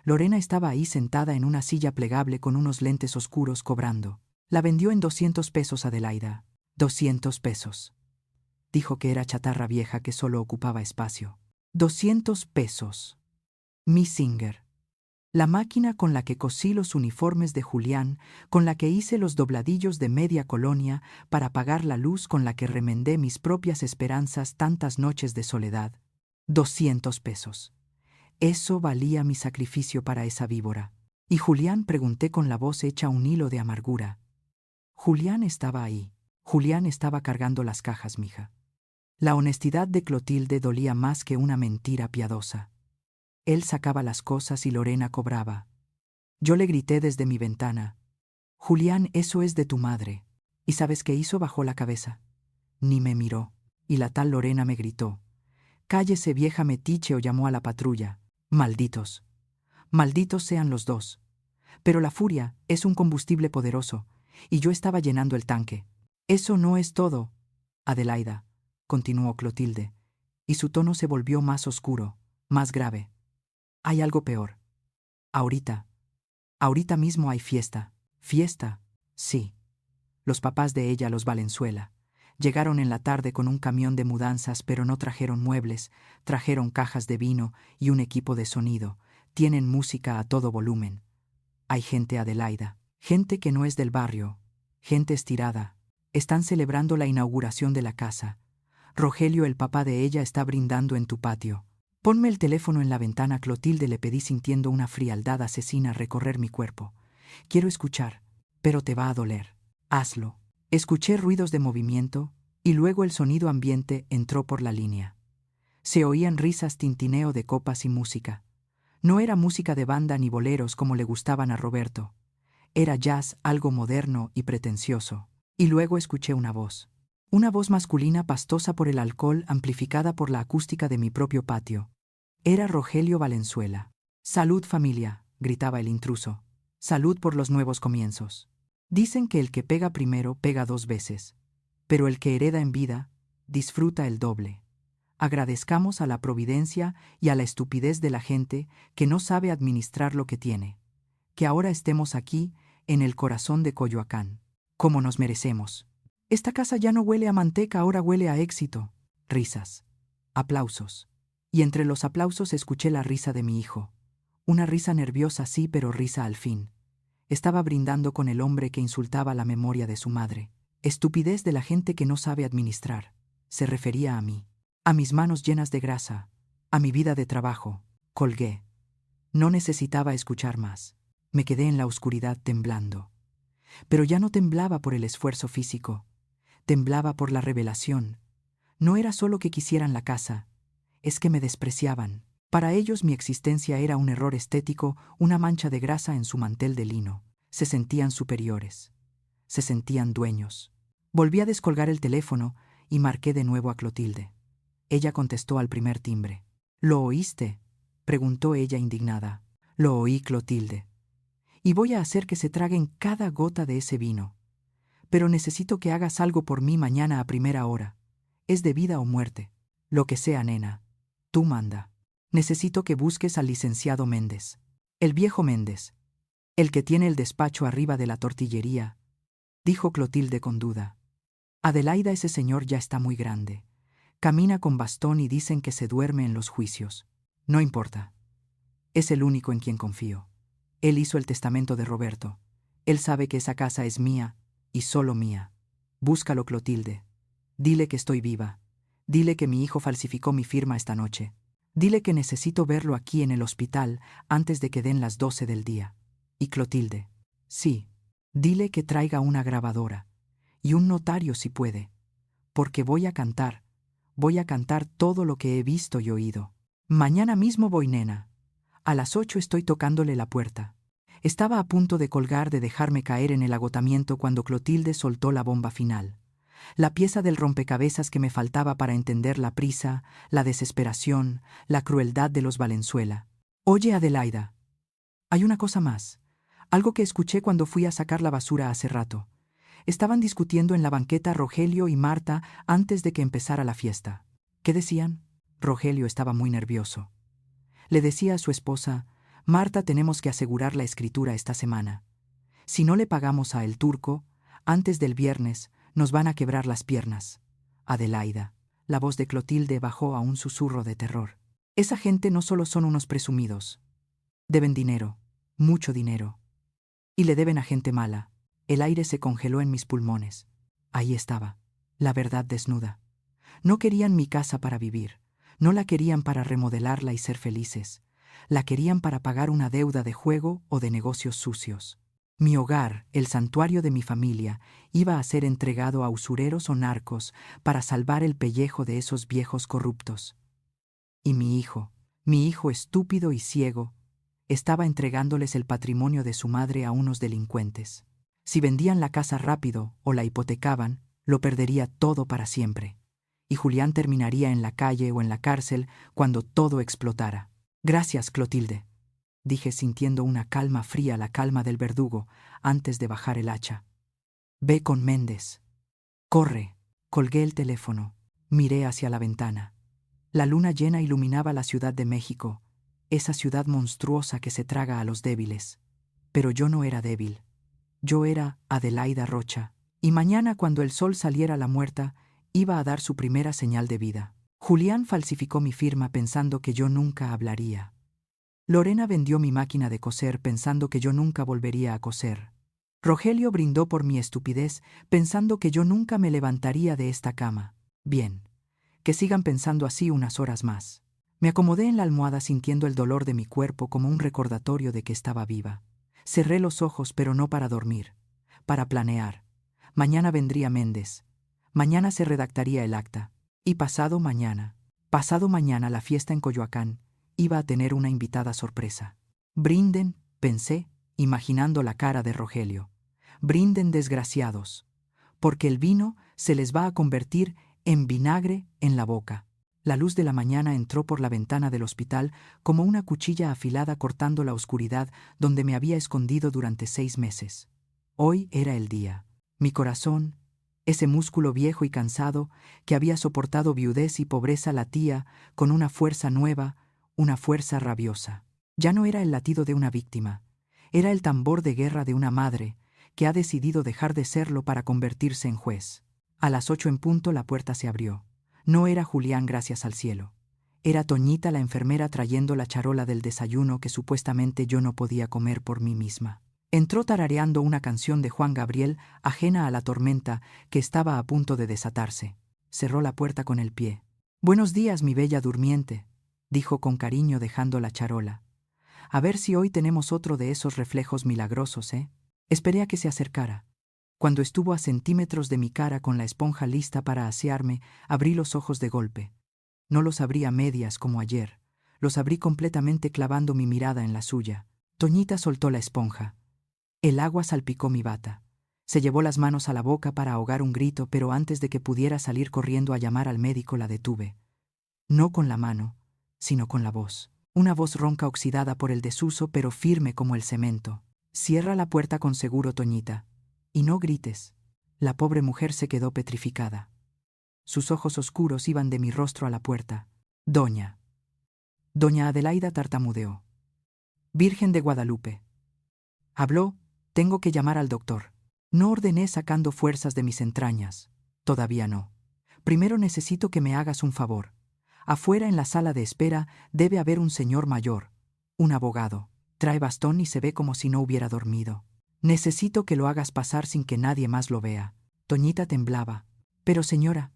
Lorena estaba ahí sentada en una silla plegable con unos lentes oscuros cobrando. La vendió en 200 pesos, Adelaida. 200 pesos. Dijo que era chatarra vieja que solo ocupaba espacio. 200 pesos. Miss Singer. La máquina con la que cosí los uniformes de Julián, con la que hice los dobladillos de media colonia para pagar la luz, con la que remendé mis propias esperanzas tantas noches de soledad. 200 pesos. Eso valía mi sacrificio para esa víbora. ¿Y Julián?, pregunté con la voz hecha un hilo de amargura. Julián estaba ahí. Julián estaba cargando las cajas, mija. La honestidad de Clotilde dolía más que una mentira piadosa. Él sacaba las cosas y Lorena cobraba. Yo le grité desde mi ventana: Julián, eso es de tu madre. ¿Y sabes qué hizo? Bajó la cabeza. Ni me miró. Y la tal Lorena me gritó: cállese, vieja metiche, o llamó a la patrulla. Malditos. Malditos sean los dos. Pero la furia es un combustible poderoso, y yo estaba llenando el tanque. Eso no es todo, Adelaida, continuó Clotilde, y su tono se volvió más oscuro, más grave. Hay algo peor. Ahorita mismo hay fiesta. ¿Fiesta? Sí. Los papás de ella, los Valenzuela, llegaron en la tarde con un camión de mudanzas, pero no trajeron muebles, trajeron cajas de vino y un equipo de sonido. Tienen música a todo volumen. Hay gente, Adelaida, gente que no es del barrio, gente estirada. Están celebrando la inauguración de la casa. Rogelio, el papá de ella, está brindando en tu patio. Ponme el teléfono en la ventana, Clotilde, le pedí, sintiendo una frialdad asesina recorrer mi cuerpo. Quiero escuchar, pero te va a doler. Hazlo. Escuché ruidos de movimiento, y luego el sonido ambiente entró por la línea. Se oían risas, tintineo de copas y música. No era música de banda ni boleros como le gustaban a Roberto. Era jazz, algo moderno y pretencioso. Y luego escuché una voz. Una voz masculina, pastosa por el alcohol, amplificada por la acústica de mi propio patio. Era Rogelio Valenzuela. «Salud, familia», gritaba el intruso. «Salud por los nuevos comienzos. Dicen que el que pega primero pega 2 veces, pero el que hereda en vida disfruta el doble. Agradezcamos a la providencia y a la estupidez de la gente que no sabe administrar lo que tiene. Que ahora estemos aquí, en el corazón de Coyoacán, como nos merecemos. Esta casa ya no huele a manteca, ahora huele a éxito». Risas. Aplausos. Y entre los aplausos escuché la risa de mi hijo. Una risa nerviosa, sí, pero risa al fin. Estaba brindando con el hombre que insultaba la memoria de su madre. Estupidez de la gente que no sabe administrar. Se refería a mí. A mis manos llenas de grasa. A mi vida de trabajo. Colgué. No necesitaba escuchar más. Me quedé en la oscuridad temblando. Pero ya no temblaba por el esfuerzo físico. Temblaba por la revelación. No era solo que quisieran la casa, es que me despreciaban. Para ellos mi existencia era un error estético, una mancha de grasa en su mantel de lino. Se sentían superiores. Se sentían dueños. Volví a descolgar el teléfono y marqué de nuevo a Clotilde. Ella contestó al primer timbre. «¿Lo oíste?», preguntó ella indignada. «Lo oí, Clotilde. Y voy a hacer que se traguen cada gota de ese vino. Pero necesito que hagas algo por mí mañana a primera hora. Es de vida o muerte. Lo que sea, nena. Tú manda. Necesito que busques al licenciado Méndez. El viejo Méndez. El que tiene el despacho arriba de la tortillería», dijo Clotilde con duda. «Adelaida, ese señor ya está muy grande. Camina con bastón y dicen que se duerme en los juicios. No importa. Es el único en quien confío. Él hizo el testamento de Roberto. Él sabe que esa casa es mía y solo mía. Búscalo, Clotilde. Dile que estoy viva. Dile que mi hijo falsificó mi firma esta noche. Dile que necesito verlo aquí en el hospital antes de que den las 12 del día. Y Clotilde, sí, dile que traiga una grabadora y un notario si puede, porque voy a cantar todo lo que he visto y oído. Mañana mismo voy, nena. A las 8 estoy tocándole la puerta». Estaba a punto de colgar, de dejarme caer en el agotamiento, cuando Clotilde soltó la bomba final. La pieza del rompecabezas que me faltaba para entender la prisa, la desesperación, la crueldad de los Valenzuela. «Oye, Adelaida, hay una cosa más. Algo que escuché cuando fui a sacar la basura hace rato. Estaban discutiendo en la banqueta Rogelio y Marta antes de que empezara la fiesta. ¿Qué decían?» Rogelio estaba muy nervioso. Le decía a su esposa: «Marta, tenemos que asegurar la escritura esta semana. Si no le pagamos a El Turco, antes del viernes, nos van a quebrar las piernas». «Adelaida», la voz de Clotilde bajó a un susurro de terror. «Esa gente no solo son unos presumidos. Deben dinero, mucho dinero. Y le deben a gente mala». El aire se congeló en mis pulmones. Ahí estaba, la verdad desnuda. No querían mi casa para vivir. No la querían para remodelarla y ser felices. La querían para pagar una deuda de juego o de negocios sucios. Mi hogar, el santuario de mi familia, iba a ser entregado a usureros o narcos para salvar el pellejo de esos viejos corruptos. Y mi hijo estúpido y ciego, estaba entregándoles el patrimonio de su madre a unos delincuentes. Si vendían la casa rápido o la hipotecaban, lo perdería todo para siempre. Y Julián terminaría en la calle o en la cárcel cuando todo explotara. Gracias, Clotilde, dije sintiendo una calma fría, la calma del verdugo, antes de bajar el hacha. Ve con Méndez. Corre. Colgué el teléfono. Miré hacia la ventana. La luna llena iluminaba la Ciudad de México, esa ciudad monstruosa que se traga a los débiles. Pero yo no era débil. Yo era Adelaida Rocha, y mañana, cuando el sol saliera la muerta, iba a dar su primera señal de vida. Julián falsificó mi firma pensando que yo nunca hablaría. Lorena vendió mi máquina de coser pensando que yo nunca volvería a coser. Rogelio brindó por mi estupidez pensando que yo nunca me levantaría de esta cama. Bien, que sigan pensando así unas horas más. Me acomodé en la almohada sintiendo el dolor de mi cuerpo como un recordatorio de que estaba viva. Cerré los ojos, pero no para dormir, para planear. Mañana vendría Méndez. Mañana se redactaría el acta. Y pasado mañana la fiesta en Coyoacán iba a tener una invitada sorpresa. Brinden, pensé, imaginando la cara de Rogelio. Brinden, desgraciados, porque el vino se les va a convertir en vinagre en la boca. La luz de la mañana entró por la ventana del hospital como una cuchilla afilada cortando la oscuridad donde me había escondido durante 6 meses. Hoy era el día. Mi corazón, ese músculo viejo y cansado que había soportado viudez y pobreza, latía con una fuerza nueva, una fuerza rabiosa. Ya no era el latido de una víctima, era el tambor de guerra de una madre que ha decidido dejar de serlo para convertirse en juez. A las 8 en punto la puerta se abrió. No era Julián, gracias al cielo. Era Toñita, la enfermera, trayendo la charola del desayuno que supuestamente yo no podía comer por mí misma. Entró tarareando una canción de Juan Gabriel ajena a la tormenta que estaba a punto de desatarse. Cerró la puerta con el pie. «Buenos días, mi bella durmiente», dijo con cariño dejando la charola. «A ver si hoy tenemos otro de esos reflejos milagrosos, ¿eh?» Esperé a que se acercara. Cuando estuvo a centímetros de mi cara con la esponja lista para asearme, abrí los ojos de golpe. No los abrí a medias como ayer. Los abrí completamente, clavando mi mirada en la suya. Toñita soltó la esponja. El agua salpicó mi bata. Se llevó las manos a la boca para ahogar un grito, pero antes de que pudiera salir corriendo a llamar al médico la detuve. No con la mano, sino con la voz. Una voz ronca, oxidada por el desuso, pero firme como el cemento. «Cierra la puerta con seguro, Toñita. Y no grites». La pobre mujer se quedó petrificada. Sus ojos oscuros iban de mi rostro a la puerta. «Doña Adelaida», tartamudeó. «Virgen de Guadalupe». Habló. «Tengo que llamar al doctor». No, ordené sacando fuerzas de mis entrañas. «Todavía no. Primero necesito que me hagas un favor. Afuera, en la sala de espera, debe haber un señor mayor, un abogado. Trae bastón y se ve como si no hubiera dormido. Necesito que lo hagas pasar sin que nadie más lo vea». Toñita temblaba. «Pero señora,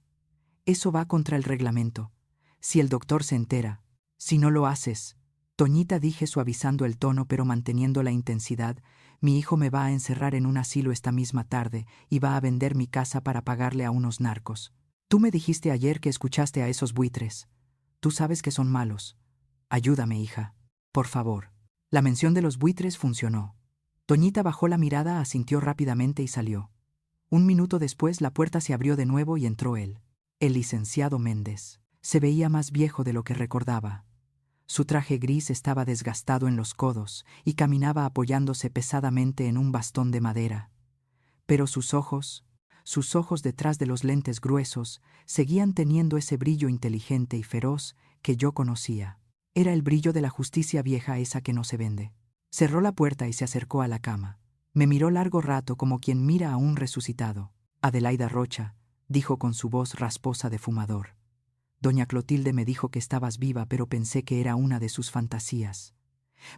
eso va contra el reglamento. Si el doctor se entera, si no lo haces». «Toñita», dije suavizando el tono pero manteniendo la intensidad, «mi hijo me va a encerrar en un asilo esta misma tarde y va a vender mi casa para pagarle a unos narcos. Tú me dijiste ayer que escuchaste a esos buitres. Tú sabes que son malos. Ayúdame, hija. Por favor». La mención de los buitres funcionó. Toñita bajó la mirada, asintió rápidamente y salió. Un minuto después la puerta se abrió de nuevo y entró él. El licenciado Méndez. Se veía más viejo de lo que recordaba. Su traje gris estaba desgastado en los codos y caminaba apoyándose pesadamente en un bastón de madera. Pero sus ojos detrás de los lentes gruesos, seguían teniendo ese brillo inteligente y feroz que yo conocía. Era el brillo de la justicia vieja, esa que no se vende. Cerró la puerta y se acercó a la cama. Me miró largo rato como quien mira a un resucitado. «Adelaida Rocha», dijo con su voz rasposa de fumador. «Doña Clotilde me dijo que estabas viva, pero pensé que era una de sus fantasías.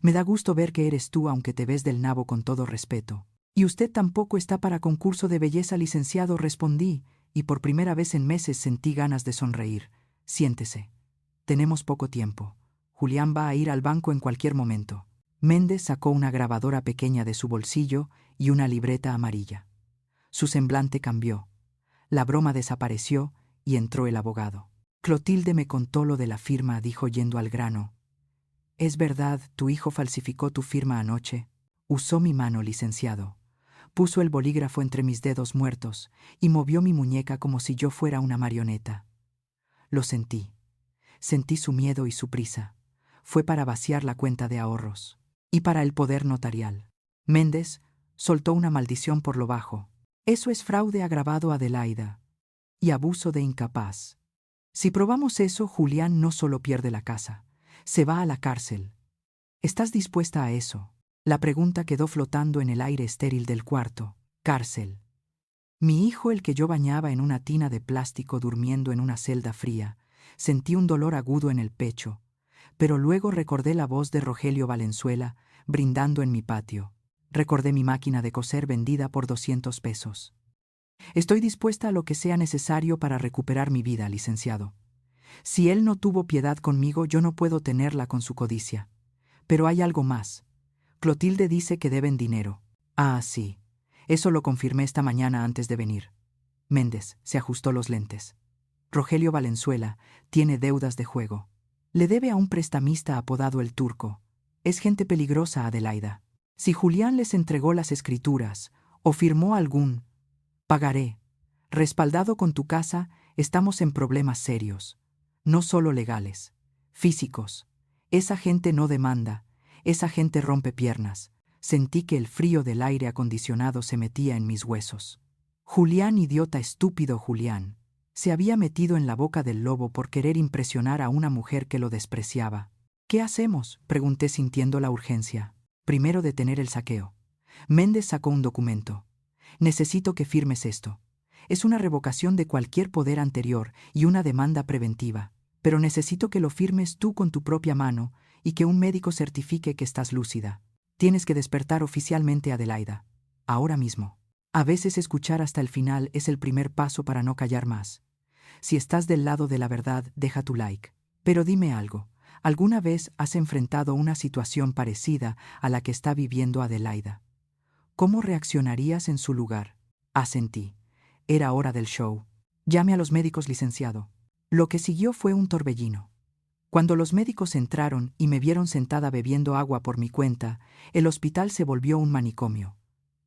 Me da gusto ver que eres tú, aunque te ves del nabo, con todo respeto». «Y usted tampoco está para concurso de belleza, licenciado», respondí, y por primera vez en meses sentí ganas de sonreír. «Siéntese. Tenemos poco tiempo». Julián va a ir al banco en cualquier momento. Méndez sacó una grabadora pequeña de su bolsillo y una libreta amarilla. Su semblante cambió. La broma desapareció y entró el abogado. Clotilde me contó lo de la firma, dijo yendo al grano. ¿Es verdad, tu hijo falsificó tu firma anoche? Usó mi mano, licenciado. Puso el bolígrafo entre mis dedos muertos y movió mi muñeca como si yo fuera una marioneta. Lo sentí. Sentí su miedo y su prisa. Fue para vaciar la cuenta de ahorros. Y para el poder notarial. Méndez soltó una maldición por lo bajo. Eso es fraude agravado, Adelaida. Y abuso de incapaz. Si probamos eso, Julián no solo pierde la casa, se va a la cárcel. ¿Estás dispuesta a eso? La pregunta quedó flotando en el aire estéril del cuarto. Cárcel. Mi hijo, el que yo bañaba en una tina de plástico durmiendo en una celda fría, sentí un dolor agudo en el pecho, pero luego recordé la voz de Rogelio Valenzuela brindando en mi patio. Recordé mi máquina de coser vendida por 200 pesos. Estoy dispuesta a lo que sea necesario para recuperar mi vida, licenciado. Si él no tuvo piedad conmigo, yo no puedo tenerla con su codicia. Pero hay algo más. Clotilde dice que deben dinero. Ah, sí. Eso lo confirmé esta mañana antes de venir. Méndez se ajustó los lentes. Rogelio Valenzuela tiene deudas de juego. Le debe a un prestamista apodado el Turco. Es gente peligrosa, Adelaida. Si Julián les entregó las escrituras o firmó algún pagaré respaldado con tu casa, estamos en problemas serios. No solo legales, físicos. Esa gente no demanda, esa gente rompe piernas. Sentí que el frío del aire acondicionado se metía en mis huesos. Julián, idiota estúpido Julián, se había metido en la boca del lobo por querer impresionar a una mujer que lo despreciaba. ¿Qué hacemos?, pregunté sintiendo la urgencia. Primero detener el saqueo. Méndez sacó un documento. Necesito que firmes esto. Es una revocación de cualquier poder anterior y una demanda preventiva, pero necesito que lo firmes tú con tu propia mano y que un médico certifique que estás lúcida. Tienes que despertar oficialmente, Adelaida. Ahora mismo. A veces escuchar hasta el final es el primer paso para no callar más. Si estás del lado de la verdad, deja tu like. Pero dime algo. ¿Alguna vez has enfrentado una situación parecida a la que está viviendo Adelaida? ¿Cómo reaccionarías en su lugar? Asentí. Era hora del show. Llame a los médicos, licenciado. Lo que siguió fue un torbellino. Cuando los médicos entraron y me vieron sentada bebiendo agua por mi cuenta, el hospital se volvió un manicomio.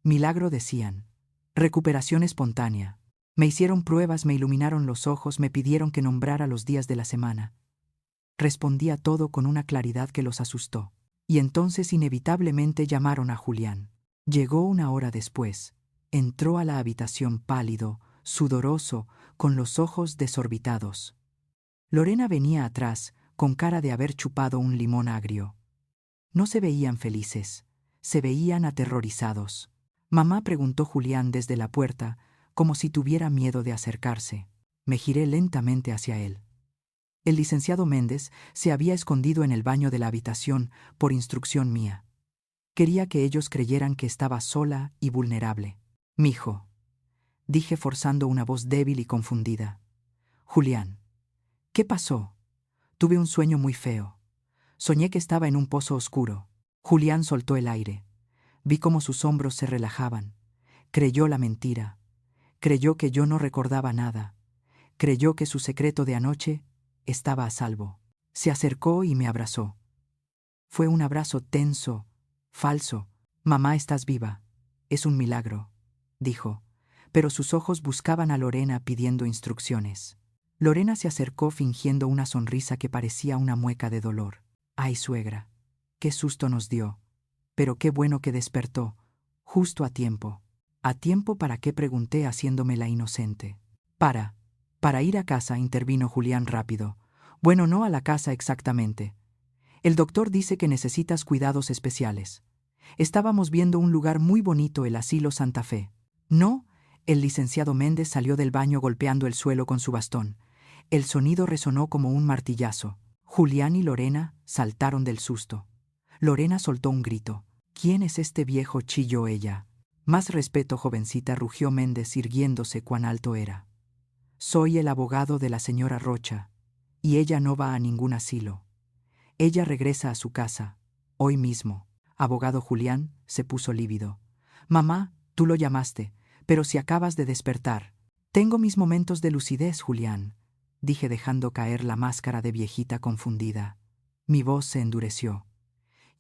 Milagro, decían. Recuperación espontánea. Me hicieron pruebas, me iluminaron los ojos, me pidieron que nombrara los días de la semana. Respondía todo con una claridad que los asustó. Y entonces inevitablemente llamaron a Julián. Llegó una hora después. Entró a la habitación pálido, sudoroso, con los ojos desorbitados. Lorena venía atrás, con cara de haber chupado un limón agrio. No se veían felices, se veían aterrorizados. Mamá, preguntó Julián desde la puerta, como si tuviera miedo de acercarse. Me giré lentamente hacia él. El licenciado Méndez se había escondido en el baño de la habitación por instrucción mía. Quería que ellos creyeran que estaba sola y vulnerable. «Mijo», dije forzando una voz débil y confundida. «Julián, ¿qué pasó?» Tuve un sueño muy feo. Soñé que estaba en un pozo oscuro. Julián soltó el aire. Vi cómo sus hombros se relajaban. Creyó la mentira. Creyó que yo no recordaba nada. Creyó que su secreto de anoche estaba a salvo. Se acercó y me abrazó. Fue un abrazo tenso, falso. «Mamá, estás viva. Es un milagro», dijo, pero sus ojos buscaban a Lorena pidiendo instrucciones. Lorena se acercó fingiendo una sonrisa que parecía una mueca de dolor. «Ay, suegra, qué susto nos dio. Pero qué bueno que despertó. Justo a tiempo». «¿A tiempo para qué?», pregunté haciéndome la inocente. Para ir a casa», intervino Julián rápido. «Bueno, no a la casa exactamente. El doctor dice que necesitas cuidados especiales. Estábamos viendo un lugar muy bonito, el Asilo Santa Fe». «No», el licenciado Méndez salió del baño golpeando el suelo con su bastón. El sonido resonó como un martillazo. Julián y Lorena saltaron del susto. Lorena soltó un grito. «¿Quién es este viejo?», chilló ella. «Más respeto, jovencita», rugió Méndez irguiéndose cuán alto era. «Soy el abogado de la señora Rocha, y ella no va a ningún asilo. Ella regresa a su casa, hoy mismo. Abogado Julián se puso lívido. Mamá, tú lo llamaste, pero si acabas de despertar. Tengo mis momentos de lucidez, Julián, dije dejando caer la máscara de viejita confundida. Mi voz se endureció.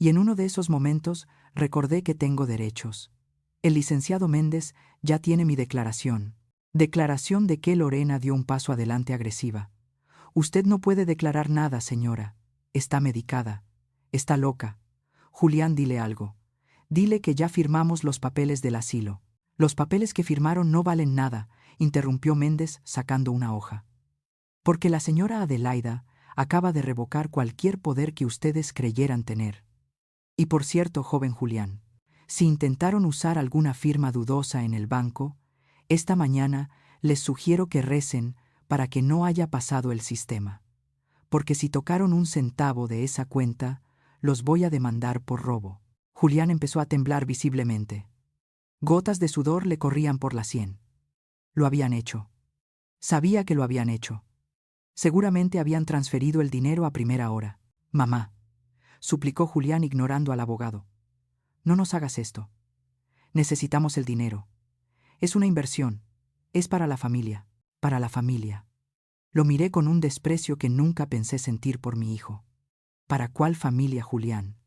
Y en uno de esos momentos recordé que tengo derechos. El licenciado Méndez ya tiene mi declaración. Declaración de que Lorena dio un paso adelante agresiva. Usted no puede declarar nada, señora. Está medicada. Está loca. Julián, dile algo. Dile que ya firmamos los papeles del asilo. Los papeles que firmaron no valen nada, interrumpió Méndez sacando una hoja. Porque la señora Adelaida acaba de revocar cualquier poder que ustedes creyeran tener. Y por cierto, joven Julián, si intentaron usar alguna firma dudosa en el banco, esta mañana les sugiero que recen para que no haya pasado el sistema. Porque si tocaron un centavo de esa cuenta, los voy a demandar por robo. Julián empezó a temblar visiblemente. Gotas de sudor le corrían por la sien. Lo habían hecho. Sabía que lo habían hecho. Seguramente habían transferido el dinero a primera hora. Mamá, suplicó Julián ignorando al abogado. No nos hagas esto. Necesitamos el dinero. Es una inversión. Es para la familia. Para la familia. Lo miré con un desprecio que nunca pensé sentir por mi hijo. ¿Para cuál familia, Julián?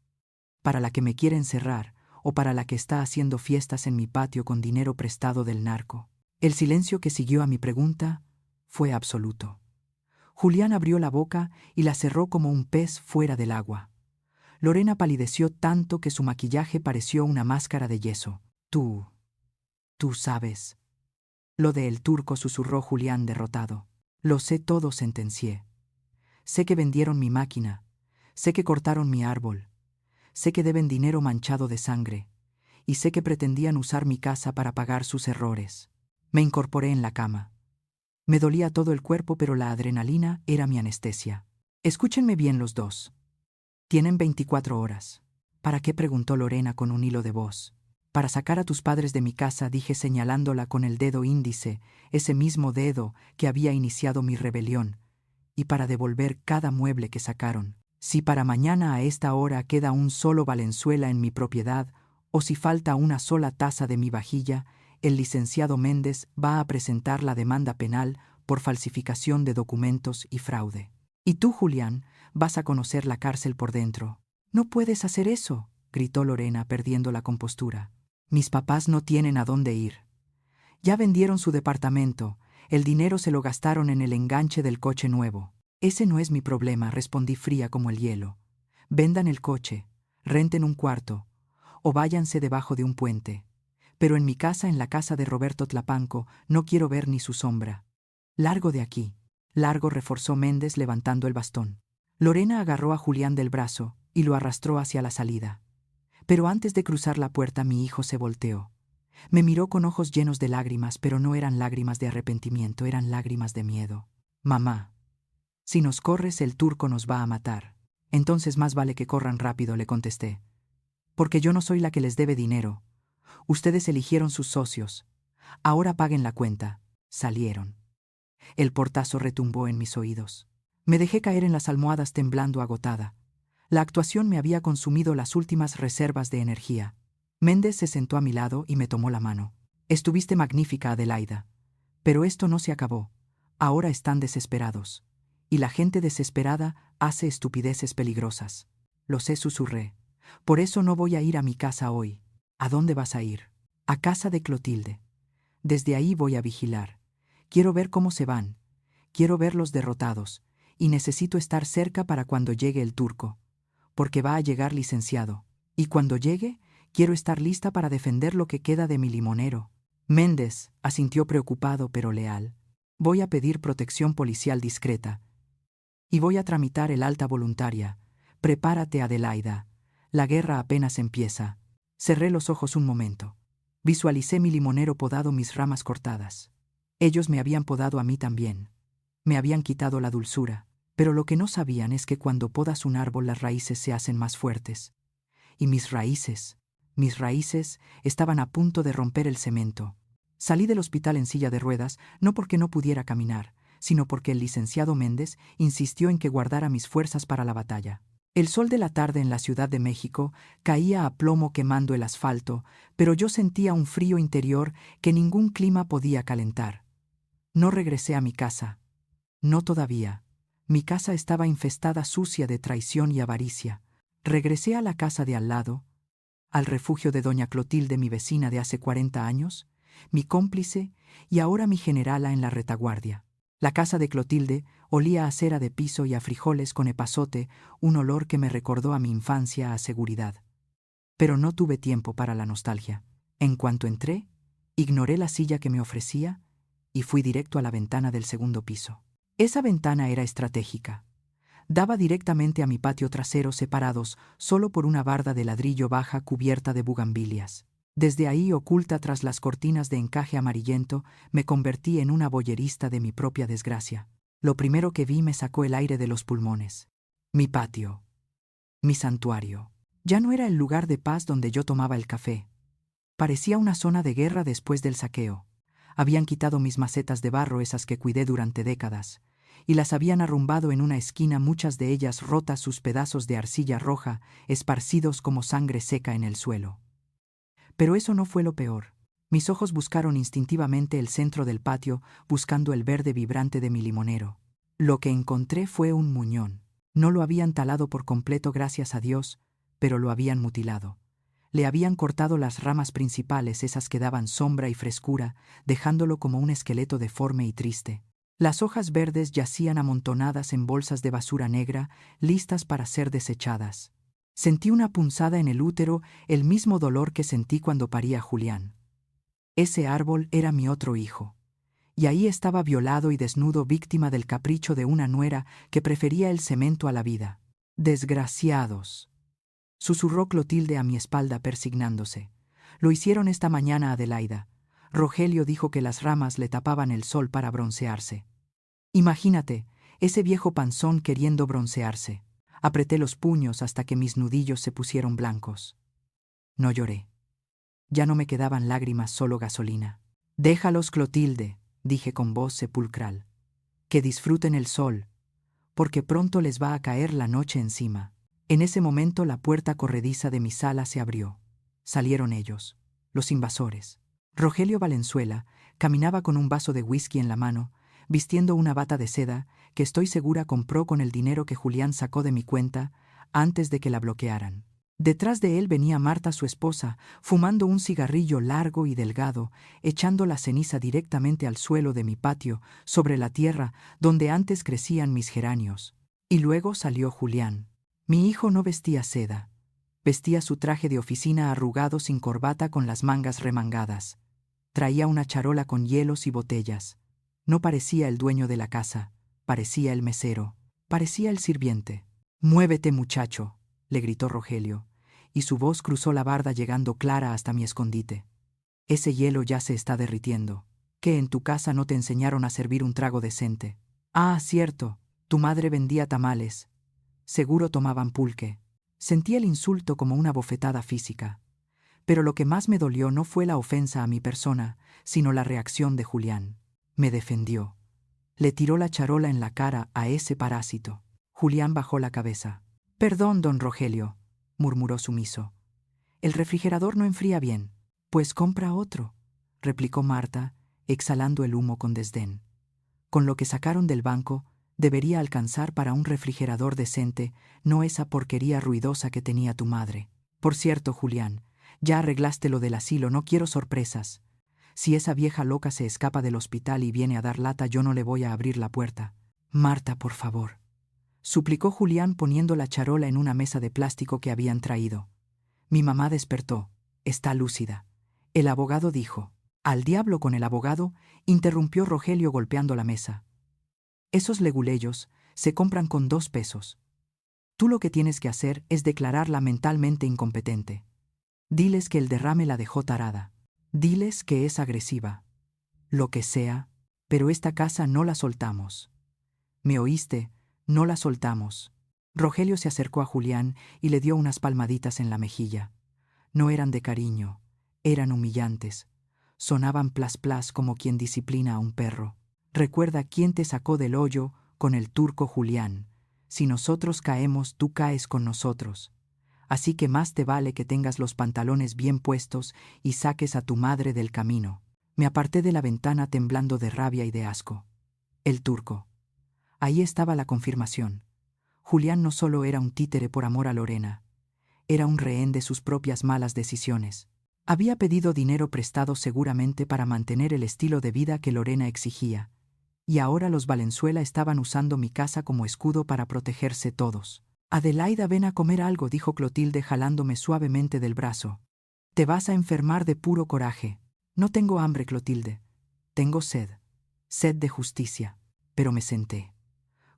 ¿Para la que me quiere encerrar o para la que está haciendo fiestas en mi patio con dinero prestado del narco? El silencio que siguió a mi pregunta fue absoluto. Julián abrió la boca y la cerró como un pez fuera del agua. Lorena palideció tanto que su maquillaje pareció una máscara de yeso. Tú sabes. Lo de el turco, susurró Julián derrotado. Lo sé todo, sentencié. Sé que vendieron mi máquina. Sé que cortaron mi árbol. Sé que deben dinero manchado de sangre. Y sé que pretendían usar mi casa para pagar sus errores. Me incorporé en la cama. Me dolía todo el cuerpo, pero la adrenalina era mi anestesia. Escúchenme bien los dos. Tienen 24 horas. ¿Para qué?, preguntó Lorena con un hilo de voz. Para sacar a tus padres de mi casa, dije señalándola con el dedo índice, ese mismo dedo que había iniciado mi rebelión, y para devolver cada mueble que sacaron. Si para mañana a esta hora queda un solo Valenzuela en mi propiedad, o si falta una sola taza de mi vajilla, el licenciado Méndez va a presentar la demanda penal por falsificación de documentos y fraude. Y tú, Julián, vas a conocer la cárcel por dentro. No puedes hacer eso, gritó Lorena, perdiendo la compostura. Mis papás no tienen a dónde ir. Ya vendieron su departamento, el dinero se lo gastaron en el enganche del coche nuevo. Ese no es mi problema, respondí fría como el hielo. Vendan el coche, renten un cuarto, o váyanse debajo de un puente. Pero en mi casa, en la casa de Roberto Tlapanco, no quiero ver ni su sombra. Largo de aquí. Largo, reforzó Méndez levantando el bastón. Lorena agarró a Julián del brazo y lo arrastró hacia la salida. Pero antes de cruzar la puerta mi hijo se volteó. Me miró con ojos llenos de lágrimas, pero no eran lágrimas de arrepentimiento, eran lágrimas de miedo. Mamá, si nos corres el turco nos va a matar. Entonces más vale que corran rápido, le contesté. Porque yo no soy la que les debe dinero. Ustedes eligieron sus socios. Ahora paguen la cuenta. Salieron. El portazo retumbó en mis oídos. Me dejé caer en las almohadas temblando agotada. La actuación me había consumido las últimas reservas de energía. Méndez se sentó a mi lado y me tomó la mano. Estuviste magnífica, Adelaida. Pero esto no se acabó. Ahora están desesperados. Y la gente desesperada hace estupideces peligrosas. Lo sé, susurré. Por eso no voy a ir a mi casa hoy. ¿A dónde vas a ir? A casa de Clotilde. Desde ahí voy a vigilar. Quiero ver cómo se van. Quiero verlos derrotados. Y necesito estar cerca para cuando llegue el turco. Porque va a llegar, licenciado. Y cuando llegue, quiero estar lista para defender lo que queda de mi limonero. Méndez asintió preocupado pero leal. Voy a pedir protección policial discreta. Y voy a tramitar el alta voluntaria. Prepárate, Adelaida. La guerra apenas empieza. Cerré los ojos un momento. Visualicé mi limonero podado, mis ramas cortadas. Ellos me habían podado a mí también. Me habían quitado la dulzura. Pero lo que no sabían es que cuando podas un árbol las raíces se hacen más fuertes. Y mis raíces estaban a punto de romper el cemento. Salí del hospital en silla de ruedas, no porque no pudiera caminar, sino porque el licenciado Méndez insistió en que guardara mis fuerzas para la batalla. El sol de la tarde en la Ciudad de México caía a plomo quemando el asfalto, pero yo sentía un frío interior que ningún clima podía calentar. No regresé a mi casa. No todavía. Mi casa estaba infestada, sucia de traición y avaricia. Regresé a la casa de al lado, al refugio de doña Clotilde, mi vecina de hace 40 años, mi cómplice y ahora mi generala en la retaguardia. La casa de Clotilde olía a cera de piso y a frijoles con epazote, un olor que me recordó a mi infancia, a seguridad. Pero no tuve tiempo para la nostalgia. En cuanto entré, ignoré la silla que me ofrecía y fui directo a la ventana del segundo piso. Esa ventana era estratégica. Daba directamente a mi patio trasero, separados solo por una barda de ladrillo baja cubierta de bugambilias. Desde ahí, oculta tras las cortinas de encaje amarillento, me convertí en una boyerista de mi propia desgracia. Lo primero que vi me sacó el aire de los pulmones. Mi patio. Mi santuario. Ya no era el lugar de paz donde yo tomaba el café. Parecía una zona de guerra después del saqueo. Habían quitado mis macetas de barro, esas que cuidé durante décadas, y las habían arrumbado en una esquina, muchas de ellas rotas, sus pedazos de arcilla roja, esparcidos como sangre seca en el suelo. Pero eso no fue lo peor. Mis ojos buscaron instintivamente el centro del patio, buscando el verde vibrante de mi limonero. Lo que encontré fue un muñón. No lo habían talado por completo, gracias a Dios, pero lo habían mutilado. Le habían cortado las ramas principales, esas que daban sombra y frescura, dejándolo como un esqueleto deforme y triste. Las hojas verdes yacían amontonadas en bolsas de basura negra, listas para ser desechadas. Sentí una punzada en el útero, el mismo dolor que sentí cuando parí a Julián. Ese árbol era mi otro hijo. Y ahí estaba, violado y desnudo, víctima del capricho de una nuera que prefería el cemento a la vida. «Desgraciados», susurró Clotilde a mi espalda, persignándose. «Lo hicieron esta mañana, Adelaida. Rogelio dijo que las ramas le tapaban el sol para broncearse». Imagínate, ese viejo panzón queriendo broncearse. Apreté los puños hasta que mis nudillos se pusieron blancos. No lloré. Ya no me quedaban lágrimas, solo gasolina. «Déjalos, Clotilde», dije con voz sepulcral. «Que disfruten el sol, porque pronto les va a caer la noche encima». En ese momento la puerta corrediza de mi sala se abrió. Salieron ellos, los invasores. Rogelio Valenzuela caminaba con un vaso de whisky en la mano, vistiendo una bata de seda que estoy segura compró con el dinero que Julián sacó de mi cuenta antes de que la bloquearan. Detrás de él venía Marta, su esposa, fumando un cigarrillo largo y delgado, echando la ceniza directamente al suelo de mi patio, sobre la tierra donde antes crecían mis geranios. Y luego salió Julián. Mi hijo no vestía seda. Vestía su traje de oficina arrugado, sin corbata, con las mangas remangadas. Traía una charola con hielos y botellas. No parecía el dueño de la casa, parecía el mesero, parecía el sirviente. «Muévete, muchacho», le gritó Rogelio, y su voz cruzó la barda llegando clara hasta mi escondite. «Ese hielo ya se está derritiendo. ¿Qué, en tu casa no te enseñaron a servir un trago decente? Ah, cierto, tu madre vendía tamales. Seguro tomaban pulque». Sentí el insulto como una bofetada física. Pero lo que más me dolió no fue la ofensa a mi persona, sino la reacción de Julián. Me defendió. Le tiró la charola en la cara a ese parásito. Julián bajó la cabeza. «Perdón, don Rogelio», murmuró sumiso. «El refrigerador no enfría bien». «Pues compra otro», replicó Marta, exhalando el humo con desdén. «Con lo que sacaron del banco, debería alcanzar para un refrigerador decente, no esa porquería ruidosa que tenía tu madre. Por cierto, Julián, ya arreglaste lo del asilo, no quiero sorpresas. Si esa vieja loca se escapa del hospital y viene a dar lata, yo no le voy a abrir la puerta». «Marta, por favor», suplicó Julián, poniendo la charola en una mesa de plástico que habían traído. Mi mamá despertó. Está lúcida. El abogado dijo. «Al diablo con el abogado», interrumpió Rogelio golpeando la mesa. «Esos leguleyos se compran con 2 pesos. Tú lo que tienes que hacer es declararla mentalmente incompetente. Diles que el derrame la dejó tarada. Diles que es agresiva. Lo que sea, pero esta casa no la soltamos. ¿Me oíste? No la soltamos». Rogelio se acercó a Julián y le dio unas palmaditas en la mejilla. No eran de cariño, eran humillantes. Sonaban plas plas como quien disciplina a un perro. «Recuerda quién te sacó del hoyo con el turco Julián. Si nosotros caemos, tú caes con nosotros. Así que más te vale que tengas los pantalones bien puestos y saques a tu madre del camino. Me aparté de la ventana temblando de rabia y de asco. El turco. Ahí estaba la confirmación. Julián no solo era un títere por amor a Lorena, era un rehén de sus propias malas decisiones. Había pedido dinero prestado seguramente para mantener el estilo de vida que Lorena exigía, y ahora los Valenzuela estaban usando mi casa como escudo para protegerse todos. Adelaida, ven a comer algo, dijo Clotilde jalándome suavemente del brazo. Te vas a enfermar de puro coraje. No tengo hambre, Clotilde. Tengo sed. Sed de justicia. Pero me senté.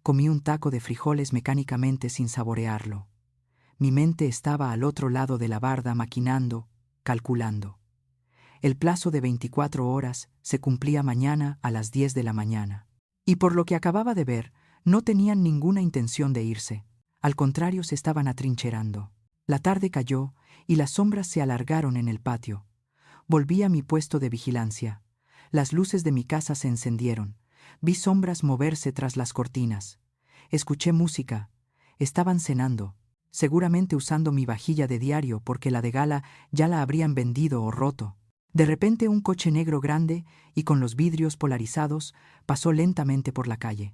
Comí un taco de frijoles mecánicamente sin saborearlo. Mi mente estaba al otro lado de la barda maquinando, calculando. El plazo de 24 horas se cumplía mañana a las 10 de la mañana. Y por lo que acababa de ver, no tenían ninguna intención de irse. Al contrario, se estaban atrincherando. La tarde cayó y las sombras se alargaron en el patio. Volví a mi puesto de vigilancia. Las luces de mi casa se encendieron. Vi sombras moverse tras las cortinas. Escuché música. Estaban cenando, seguramente usando mi vajilla de diario porque la de gala ya la habrían vendido o roto. De repente un coche negro grande y con los vidrios polarizados pasó lentamente por la calle.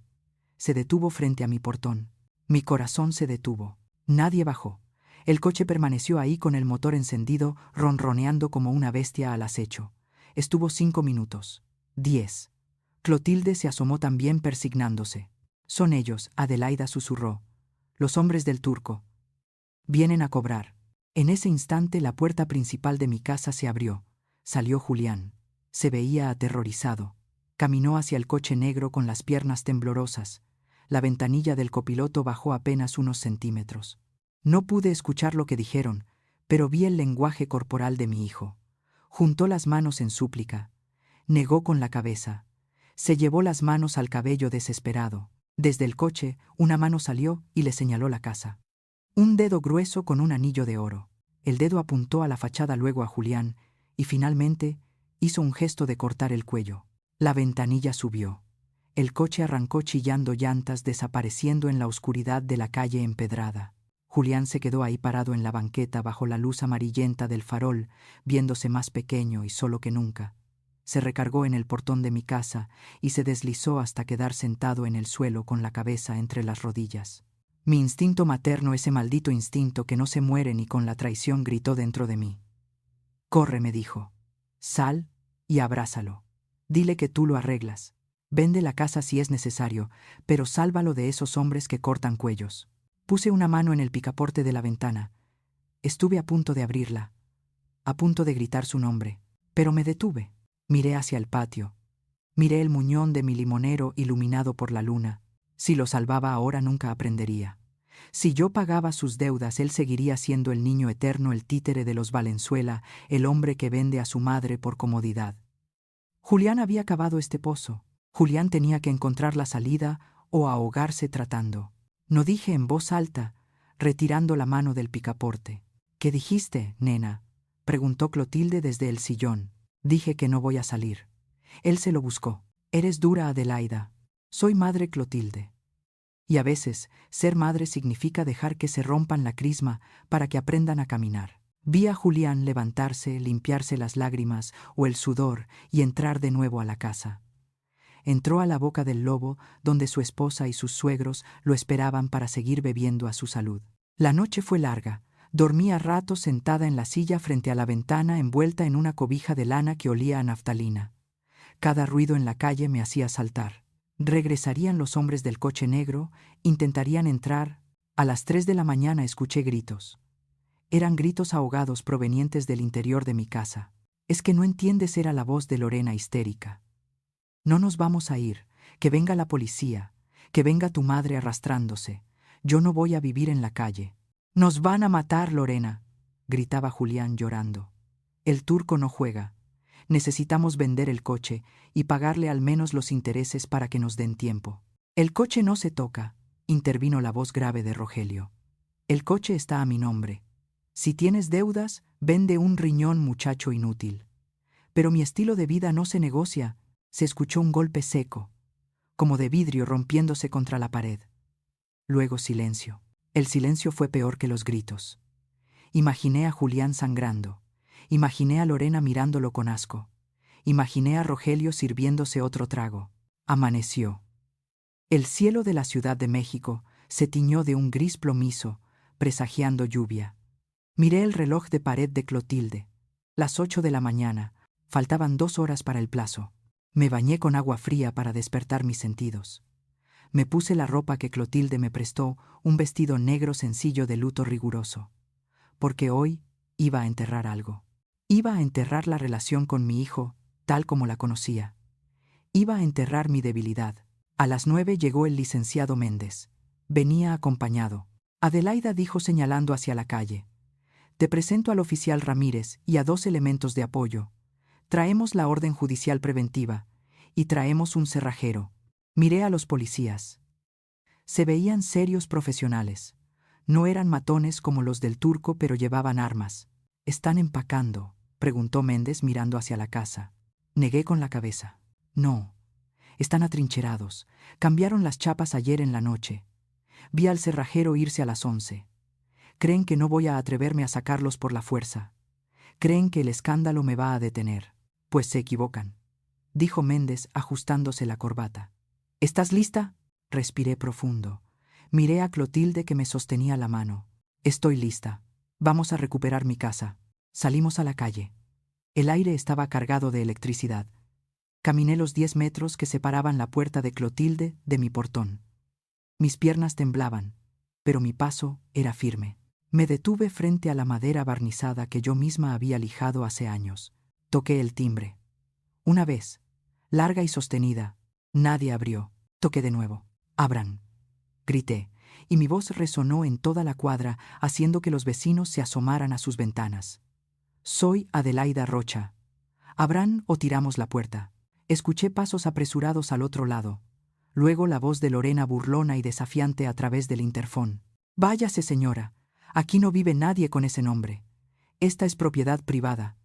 Se detuvo frente a mi portón. Mi corazón se detuvo. Nadie bajó. El coche permaneció ahí con el motor encendido, ronroneando como una bestia al acecho. Estuvo 5 minutos. 10. Clotilde se asomó también persignándose. Son ellos, Adelaida susurró. Los hombres del turco. Vienen a cobrar. En ese instante la puerta principal de mi casa se abrió. Salió Julián. Se veía aterrorizado. Caminó hacia el coche negro con las piernas temblorosas. La ventanilla del copiloto bajó apenas unos centímetros. No pude escuchar lo que dijeron, pero vi el lenguaje corporal de mi hijo. Juntó las manos en súplica. Negó con la cabeza. Se llevó las manos al cabello desesperado. Desde el coche, una mano salió y le señaló la casa. Un dedo grueso con un anillo de oro. El dedo apuntó a la fachada, luego a Julián, y finalmente hizo un gesto de cortar el cuello. La ventanilla subió. El coche arrancó chillando llantas, desapareciendo en la oscuridad de la calle empedrada. Julián se quedó ahí parado en la banqueta bajo la luz amarillenta del farol, viéndose más pequeño y solo que nunca. Se recargó en el portón de mi casa y se deslizó hasta quedar sentado en el suelo con la cabeza entre las rodillas. Mi instinto materno, ese maldito instinto que no se muere ni con la traición, gritó dentro de mí. «Corre», me dijo. «Sal y abrázalo. Dile que tú lo arreglas. Vende la casa si es necesario, pero sálvalo de esos hombres que cortan cuellos». Puse una mano en el picaporte de la ventana. Estuve a punto de abrirla, a punto de gritar su nombre, pero me detuve. Miré hacia el patio. Miré el muñón de mi limonero iluminado por la luna. Si lo salvaba ahora, nunca aprendería. Si yo pagaba sus deudas, él seguiría siendo el niño eterno, el títere de los Valenzuela, el hombre que vende a su madre por comodidad. Julián había cavado este pozo. Julián tenía que encontrar la salida o ahogarse tratando. No dije en voz alta, retirando la mano del picaporte. «¿Qué dijiste, nena?», preguntó Clotilde desde el sillón. Dije que no voy a salir. Él se lo buscó. «Eres dura, Adelaida». Soy madre, Clotilde. Y a veces, ser madre significa dejar que se rompan la crisma para que aprendan a caminar. Vi a Julián levantarse, limpiarse las lágrimas o el sudor y entrar de nuevo a la casa. Entró a la boca del lobo, donde su esposa y sus suegros lo esperaban para seguir bebiendo a su salud. La noche fue larga. Dormí a ratos sentada en la silla frente a la ventana, envuelta en una cobija de lana que olía a naftalina. Cada ruido en la calle me hacía saltar. Regresarían los hombres del coche negro, intentarían entrar. A las 3 de la mañana escuché gritos. Eran gritos ahogados provenientes del interior de mi casa. «Es que no entiendes», era la voz de Lorena histérica. «No nos vamos a ir, que venga la policía, que venga tu madre arrastrándose. Yo no voy a vivir en la calle». «Nos van a matar, Lorena», gritaba Julián llorando. «El turco no juega. Necesitamos vender el coche y pagarle al menos los intereses para que nos den tiempo». «El coche no se toca», intervino la voz grave de Rogelio. «El coche está a mi nombre. Si tienes deudas, vende un riñón, muchacho inútil». «Pero mi estilo de vida no se negocia». Se escuchó un golpe seco, como de vidrio rompiéndose contra la pared. Luego silencio. El silencio fue peor que los gritos. Imaginé a Julián sangrando. Imaginé a Lorena mirándolo con asco. Imaginé a Rogelio sirviéndose otro trago. Amaneció. El cielo de la Ciudad de México se tiñó de un gris plomizo, presagiando lluvia. Miré el reloj de pared de Clotilde. Las 8 de la mañana. Faltaban 2 horas para el plazo. Me bañé con agua fría para despertar mis sentidos. Me puse la ropa que Clotilde me prestó, un vestido negro sencillo de luto riguroso. Porque hoy iba a enterrar algo. Iba a enterrar la relación con mi hijo, tal como la conocía. Iba a enterrar mi debilidad. A las 9 llegó el licenciado Méndez. Venía acompañado. Adelaida dijo señalando hacia la calle: «Te presento al oficial Ramírez y a 2 elementos de apoyo. Traemos la orden judicial preventiva y traemos un cerrajero». Miré a los policías. Se veían serios profesionales. No eran matones como los del Turco, pero llevaban armas. «¿Están empacando?», preguntó Méndez mirando hacia la casa. Negué con la cabeza. «No. Están atrincherados. Cambiaron las chapas ayer en la noche. Vi al cerrajero irse a las 11. Creen que no voy a atreverme a sacarlos por la fuerza. Creen que el escándalo me va a detener. Pues se equivocan», dijo Méndez ajustándose la corbata. «¿Estás lista?». Respiré profundo. Miré a Clotilde que me sostenía la mano. «Estoy lista. Vamos a recuperar mi casa». Salimos a la calle. El aire estaba cargado de electricidad. Caminé los 10 metros que separaban la puerta de Clotilde de mi portón. Mis piernas temblaban, pero mi paso era firme. Me detuve frente a la madera barnizada que yo misma había lijado hace años. Toqué el timbre. Una vez, larga y sostenida, nadie abrió. Toqué de nuevo. «Abran», grité, y mi voz resonó en toda la cuadra, haciendo que los vecinos se asomaran a sus ventanas. «Soy Adelaida Rocha. ¿Abran o tiramos la puerta?». Escuché pasos apresurados al otro lado. Luego la voz de Lorena burlona y desafiante a través del interfón. «Váyase, señora. Aquí no vive nadie con ese nombre. Esta es propiedad privada.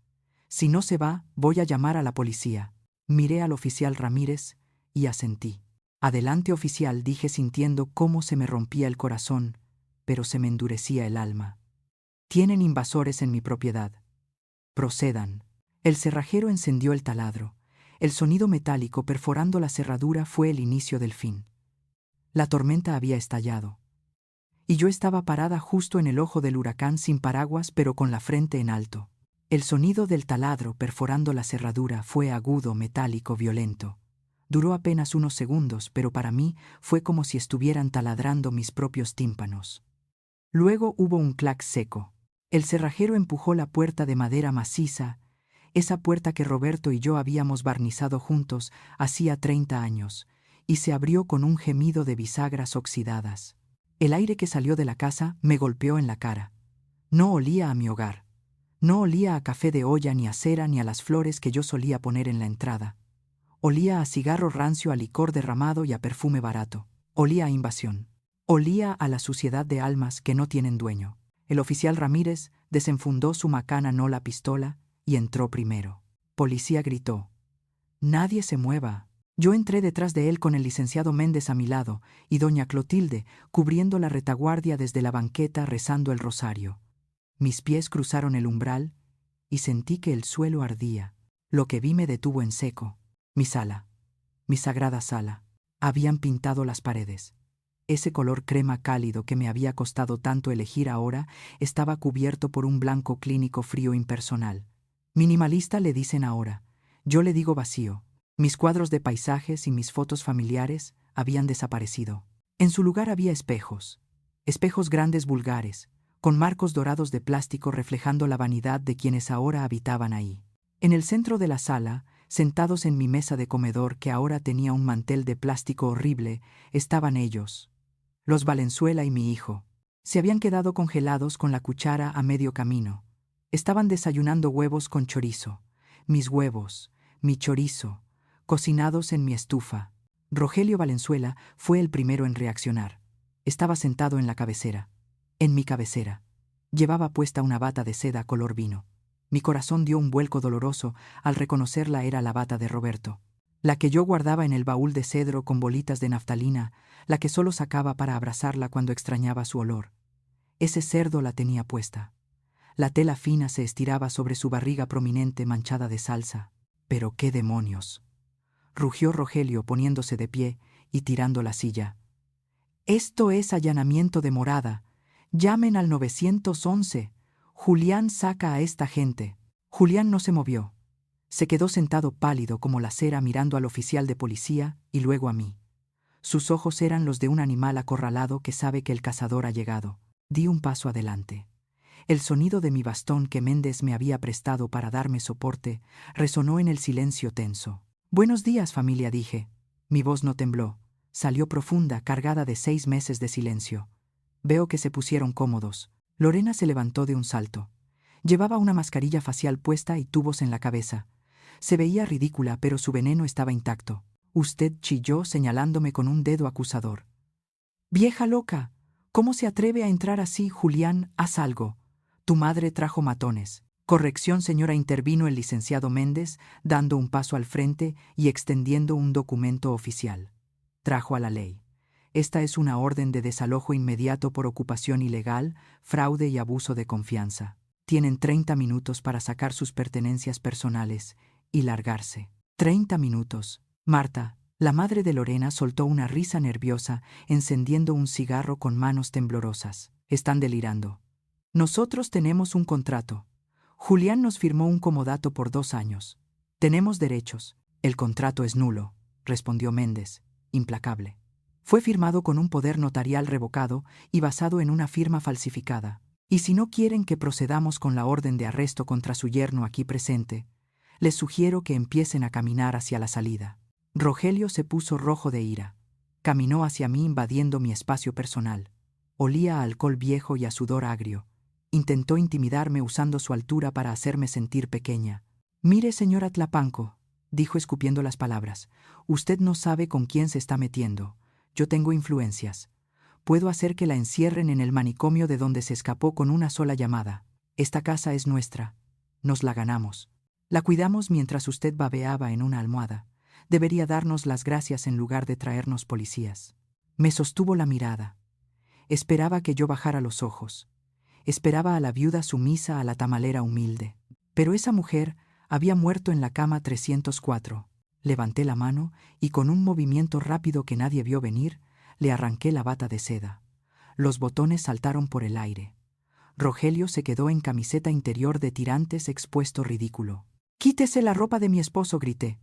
Si no se va, voy a llamar a la policía». Miré al oficial Ramírez y asentí. «Adelante, oficial», dije sintiendo cómo se me rompía el corazón, pero se me endurecía el alma. «Tienen invasores en mi propiedad. Procedan». El cerrajero encendió el taladro. El sonido metálico perforando la cerradura fue el inicio del fin. La tormenta había estallado. Y yo estaba parada justo en el ojo del huracán sin paraguas pero con la frente en alto. El sonido del taladro perforando la cerradura fue agudo, metálico, violento. Duró apenas unos segundos, pero para mí fue como si estuvieran taladrando mis propios tímpanos. Luego hubo un clac seco. El cerrajero empujó la puerta de madera maciza, esa puerta que Roberto y yo habíamos barnizado juntos hacía 30 años, y se abrió con un gemido de bisagras oxidadas. El aire que salió de la casa me golpeó en la cara. No olía a mi hogar. No olía a café de olla, ni a cera, ni a las flores que yo solía poner en la entrada. Olía a cigarro rancio, a licor derramado y a perfume barato. Olía a invasión. Olía a la suciedad de almas que no tienen dueño. El oficial Ramírez desenfundó su macana, no la pistola, y entró primero. «Policía», gritó. «Nadie se mueva». Yo entré detrás de él con el licenciado Méndez a mi lado y doña Clotilde cubriendo la retaguardia desde la banqueta rezando el rosario. Mis pies cruzaron el umbral y sentí que el suelo ardía. Lo que vi me detuvo en seco. Mi sala, mi sagrada sala. Habían pintado las paredes. Ese color crema cálido que me había costado tanto elegir ahora estaba cubierto por un blanco clínico frío impersonal. Minimalista le dicen ahora. Yo le digo vacío. Mis cuadros de paisajes y mis fotos familiares habían desaparecido. En su lugar había espejos. Espejos grandes vulgares, con marcos dorados de plástico reflejando la vanidad de quienes ahora habitaban ahí. En el centro de la sala, sentados en mi mesa de comedor que ahora tenía un mantel de plástico horrible, estaban ellos, los Valenzuela y mi hijo. Se habían quedado congelados con la cuchara a medio camino. Estaban desayunando huevos con chorizo. Mis huevos, mi chorizo, cocinados en mi estufa. Rogelio Valenzuela fue el primero en reaccionar. Estaba sentado en la cabecera. En mi cabecera. Llevaba puesta una bata de seda color vino. Mi corazón dio un vuelco doloroso al reconocerla, era la bata de Roberto. La que yo guardaba en el baúl de cedro con bolitas de naftalina, la que solo sacaba para abrazarla cuando extrañaba su olor. Ese cerdo la tenía puesta. La tela fina se estiraba sobre su barriga prominente manchada de salsa. «¡Pero qué demonios!», rugió Rogelio poniéndose de pie y tirando la silla. «Esto es allanamiento de morada. Llamen al 911. Julián, saca a esta gente». Julián no se movió. Se quedó sentado pálido como la cera mirando al oficial de policía y luego a mí. Sus ojos eran los de un animal acorralado que sabe que el cazador ha llegado. Di un paso adelante. El sonido de mi bastón que Méndez me había prestado para darme soporte resonó en el silencio tenso. «Buenos días, familia», dije. Mi voz no tembló. Salió profunda, cargada de 6 meses de silencio. Veo que se pusieron cómodos. Lorena se levantó de un salto. Llevaba una mascarilla facial puesta y tubos en la cabeza. Se veía ridícula, pero su veneno estaba intacto. «Usted», chilló señalándome con un dedo acusador. «¡Vieja loca! ¿Cómo se atreve a entrar así? Julián, haz algo. Tu madre trajo matones». «Corrección, señora», intervino el licenciado Méndez, dando un paso al frente y extendiendo un documento oficial. Trajo a la ley. Esta es una orden de desalojo inmediato por ocupación ilegal, fraude y abuso de confianza. Tienen 30 minutos para sacar sus pertenencias personales y largarse. 30 minutos. Marta, la madre de Lorena, soltó una risa nerviosa, encendiendo un cigarro con manos temblorosas. «Están delirando. Nosotros tenemos un contrato. Julián nos firmó un comodato por 2 años. Tenemos derechos». «El contrato es nulo», respondió Méndez, implacable. «Fue firmado con un poder notarial revocado y basado en una firma falsificada. Y si no quieren que procedamos con la orden de arresto contra su yerno aquí presente, les sugiero que empiecen a caminar hacia la salida». Rogelio se puso rojo de ira. Caminó hacia mí invadiendo mi espacio personal. Olía a alcohol viejo y a sudor agrio. Intentó intimidarme usando su altura para hacerme sentir pequeña. «Mire, señora Tlapanco», dijo escupiendo las palabras, «usted no sabe con quién se está metiendo. Yo tengo influencias. Puedo hacer que la encierren en el manicomio de donde se escapó con una sola llamada. Esta casa es nuestra. Nos la ganamos. La cuidamos mientras usted babeaba en una almohada. Debería darnos las gracias en lugar de traernos policías». Me sostuvo la mirada. Esperaba que yo bajara los ojos. Esperaba a la viuda sumisa, a la tamalera humilde. Pero esa mujer había muerto en la cama 304. Levanté la mano y con un movimiento rápido que nadie vio venir, le arranqué la bata de seda. Los botones saltaron por el aire. Rogelio se quedó en camiseta interior de tirantes expuesto ridículo. «¡Quítese la ropa de mi esposo!», grité.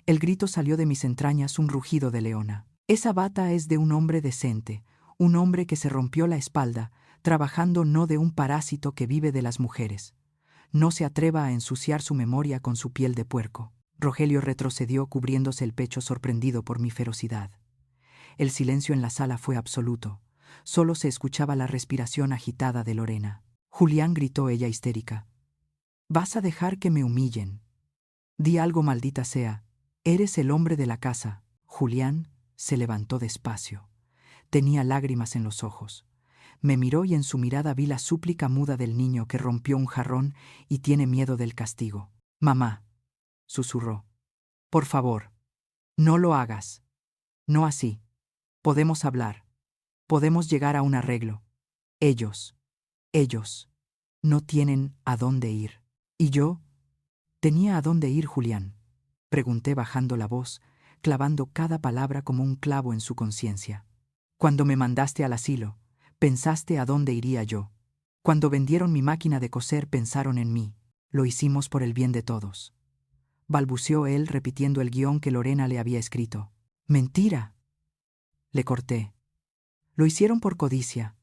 El grito salió de mis entrañas un rugido de leona. «Esa bata es de un hombre decente, un hombre que se rompió la espalda, trabajando, no de un parásito que vive de las mujeres. No se atreva a ensuciar su memoria con su piel de puerco». Rogelio retrocedió cubriéndose el pecho sorprendido por mi ferocidad. El silencio en la sala fue absoluto. Solo se escuchaba la respiración agitada de Lorena. «Julián», gritó ella histérica. «¿Vas a dejar que me humillen? Di algo, maldita sea. Eres el hombre de la casa». Julián se levantó despacio. Tenía lágrimas en los ojos. Me miró y en su mirada vi la súplica muda del niño que rompió un jarrón y tiene miedo del castigo. «Mamá», susurró. «Por favor, no lo hagas. No así. Podemos hablar. Podemos llegar a un arreglo. Ellos no tienen a dónde ir. ¿Y yo? ¿Tenía a dónde ir, Julián?», pregunté bajando la voz, clavando cada palabra como un clavo en su conciencia. «Cuando me mandaste al asilo, pensaste a dónde iría yo. Cuando vendieron mi máquina de coser, pensaron en mí. Lo hicimos por el bien de todos», balbuceó él repitiendo el guión que Lorena le había escrito. «Mentira», le corté. «Lo hicieron por codicia.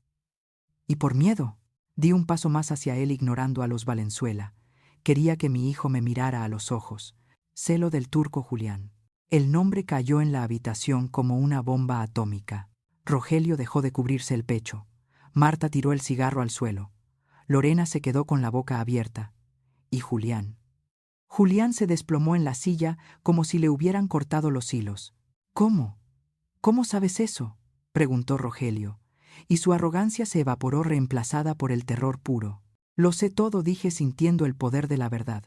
Y por miedo». Di un paso más hacia él ignorando a los Valenzuela. Quería que mi hijo me mirara a los ojos. Celo del turco Julián. El nombre cayó en la habitación como una bomba atómica. Rogelio dejó de cubrirse el pecho. Marta tiró el cigarro al suelo. Lorena se quedó con la boca abierta. Y Julián. Julián se desplomó en la silla como si le hubieran cortado los hilos. «¿Cómo? ¿Cómo sabes eso?», preguntó Rogelio, y su arrogancia se evaporó reemplazada por el terror puro. «Lo sé todo», dije sintiendo el poder de la verdad.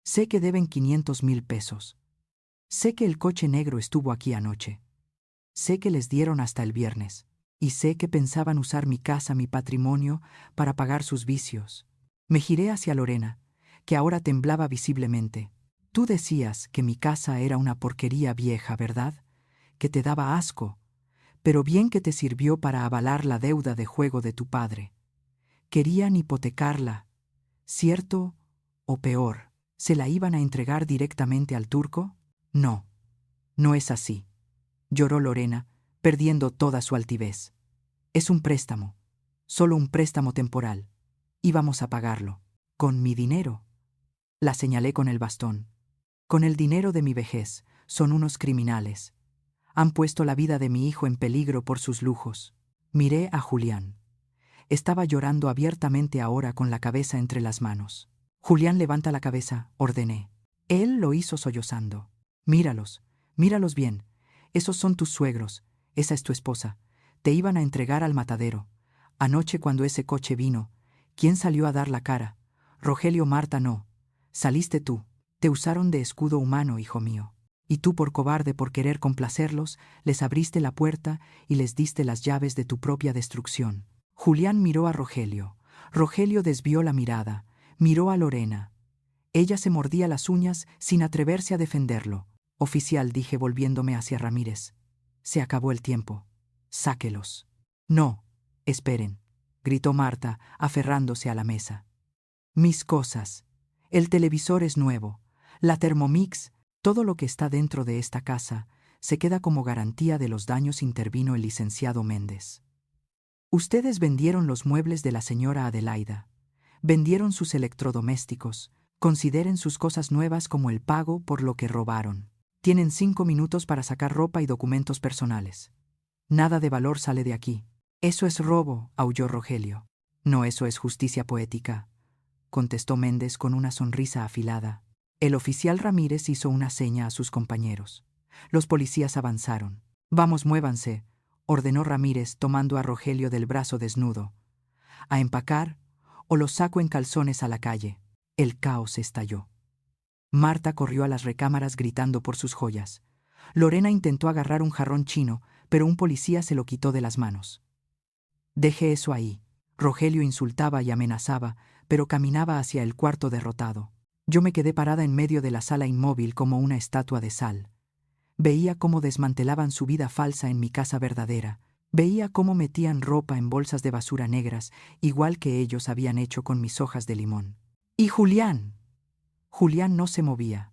«Sé que deben 500,000 pesos. Sé que el coche negro estuvo aquí anoche. Sé que les dieron hasta el viernes. Y sé que pensaban usar mi casa, mi patrimonio, para pagar sus vicios. Me giré hacia Lorena, que ahora temblaba visiblemente. Tú decías que mi casa era una porquería vieja, ¿verdad? Que te daba asco, pero bien que te sirvió para avalar la deuda de juego de tu padre. Querían hipotecarla, ¿cierto? O peor, ¿se la iban a entregar directamente al turco? No, no es así, lloró Lorena, perdiendo toda su altivez. Es un préstamo, solo un préstamo temporal. Íbamos a pagarlo. Con mi dinero. La señalé con el bastón. Con el dinero de mi vejez. Son unos criminales. Han puesto la vida de mi hijo en peligro por sus lujos. Miré a Julián. Estaba llorando abiertamente ahora con la cabeza entre las manos. Julián, levanta la cabeza, ordené. Él lo hizo sollozando. Míralos, míralos bien. Esos son tus suegros, esa es tu esposa. Te iban a entregar al matadero. Anoche cuando ese coche vino, ¿quién salió a dar la cara? Rogelio, Marta no. Saliste tú. Te usaron de escudo humano, hijo mío. Y tú, por cobarde, por querer complacerlos, les abriste la puerta y les diste las llaves de tu propia destrucción. Julián miró a Rogelio. Rogelio desvió la mirada. Miró a Lorena. Ella se mordía las uñas sin atreverse a defenderlo. Oficial, dije volviéndome hacia Ramírez. Se acabó el tiempo. Sáquelos. No, esperen, gritó Marta, aferrándose a la mesa. Mis cosas. El televisor es nuevo. La Thermomix, todo lo que está dentro de esta casa, se queda como garantía de los daños, intervino el licenciado Méndez. Ustedes vendieron los muebles de la señora Adelaida. Vendieron sus electrodomésticos. Consideren sus cosas nuevas como el pago por lo que robaron. Tienen 5 minutos para sacar ropa y documentos personales. Nada de valor sale de aquí. Eso es robo, aulló Rogelio. No, eso es justicia poética, contestó Méndez con una sonrisa afilada. El oficial Ramírez hizo una seña a sus compañeros. Los policías avanzaron. Vamos, muévanse, ordenó Ramírez tomando a Rogelio del brazo desnudo. A empacar o los saco en calzones a la calle. El caos estalló. Marta corrió a las recámaras gritando por sus joyas. Lorena intentó agarrar un jarrón chino, pero un policía se lo quitó de las manos. Deje eso ahí. Rogelio insultaba y amenazaba, pero caminaba hacia el cuarto derrotado. Yo me quedé parada en medio de la sala inmóvil como una estatua de sal. Veía cómo desmantelaban su vida falsa en mi casa verdadera. Veía cómo metían ropa en bolsas de basura negras, igual que ellos habían hecho con mis hojas de limón. ¿Y Julián? Julián no se movía.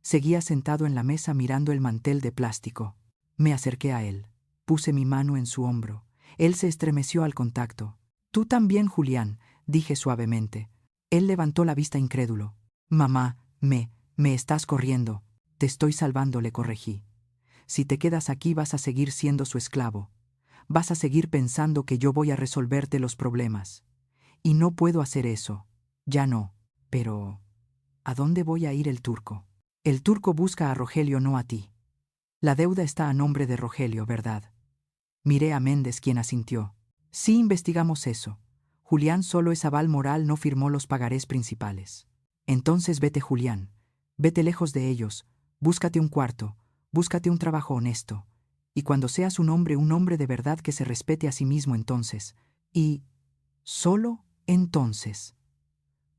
Seguía sentado en la mesa mirando el mantel de plástico. Me acerqué a él. Puse mi mano en su hombro. Él se estremeció al contacto. Tú también, Julián, dije suavemente. Él levantó la vista incrédulo. Mamá, me estás corriendo. Te estoy salvando, le corregí. Si te quedas aquí vas a seguir siendo su esclavo. Vas a seguir pensando que yo voy a resolverte los problemas. Y no puedo hacer eso. Ya no. Pero ¿a dónde voy a ir el turco? El turco busca a Rogelio, no a ti. La deuda está a nombre de Rogelio, ¿verdad? Miré a Méndez, quien asintió. Sí, investigamos eso. Julián solo es aval moral, no firmó los pagarés principales. Entonces vete, Julián. Vete lejos de ellos. Búscate un cuarto. Búscate un trabajo honesto. Y cuando seas un hombre de verdad que se respete a sí mismo, entonces. Y solo entonces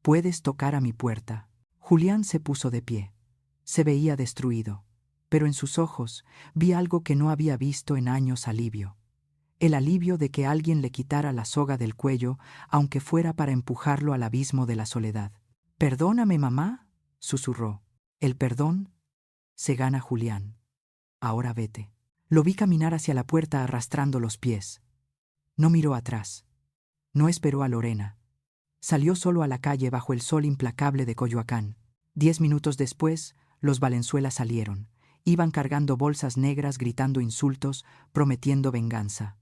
puedes tocar a mi puerta. Julián se puso de pie. Se veía destruido, pero en sus ojos vi algo que no había visto en años: alivio. El alivio de que alguien le quitara la soga del cuello, aunque fuera para empujarlo al abismo de la soledad. «Perdóname, mamá», susurró. «El perdón se gana, Julián. Ahora vete». Lo vi caminar hacia la puerta arrastrando los pies. No miró atrás. No esperó a Lorena. Salió solo a la calle bajo el sol implacable de Coyoacán. 10 minutos después, los Valenzuela salieron. Iban cargando bolsas negras, gritando insultos, prometiendo venganza.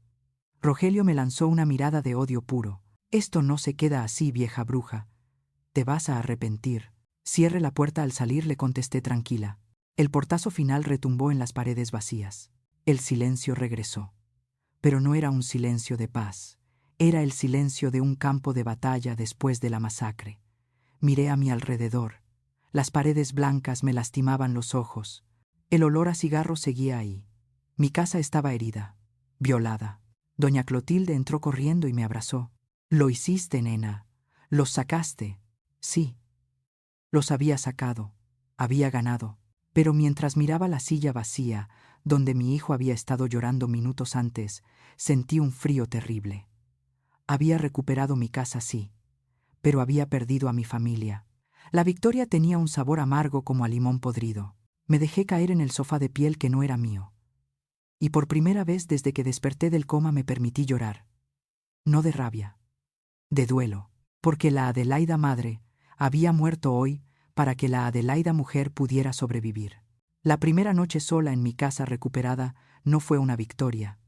Rogelio me lanzó una mirada de odio puro. «Esto no se queda así, vieja bruja. Te vas a arrepentir». «Cierre la puerta al salir», le contesté tranquila. El portazo final retumbó en las paredes vacías. El silencio regresó. Pero no era un silencio de paz. Era el silencio de un campo de batalla después de la masacre. Miré a mi alrededor. Las paredes blancas me lastimaban los ojos. El olor a cigarro seguía ahí. Mi casa estaba herida, violada. Doña Clotilde entró corriendo y me abrazó. «Lo hiciste, nena. Los sacaste». Sí, los había sacado. Había ganado. Pero mientras miraba la silla vacía, donde mi hijo había estado llorando minutos antes, sentí un frío terrible. Había recuperado mi casa, sí, pero había perdido a mi familia. La victoria tenía un sabor amargo como a limón podrido. Me dejé caer en el sofá de piel que no era mío. Y por primera vez desde que desperté del coma me permití llorar. No de rabia, de duelo, porque la Adelaida madre había muerto hoy para que la Adelaida mujer pudiera sobrevivir. La primera noche sola en mi casa recuperada no fue una victoria,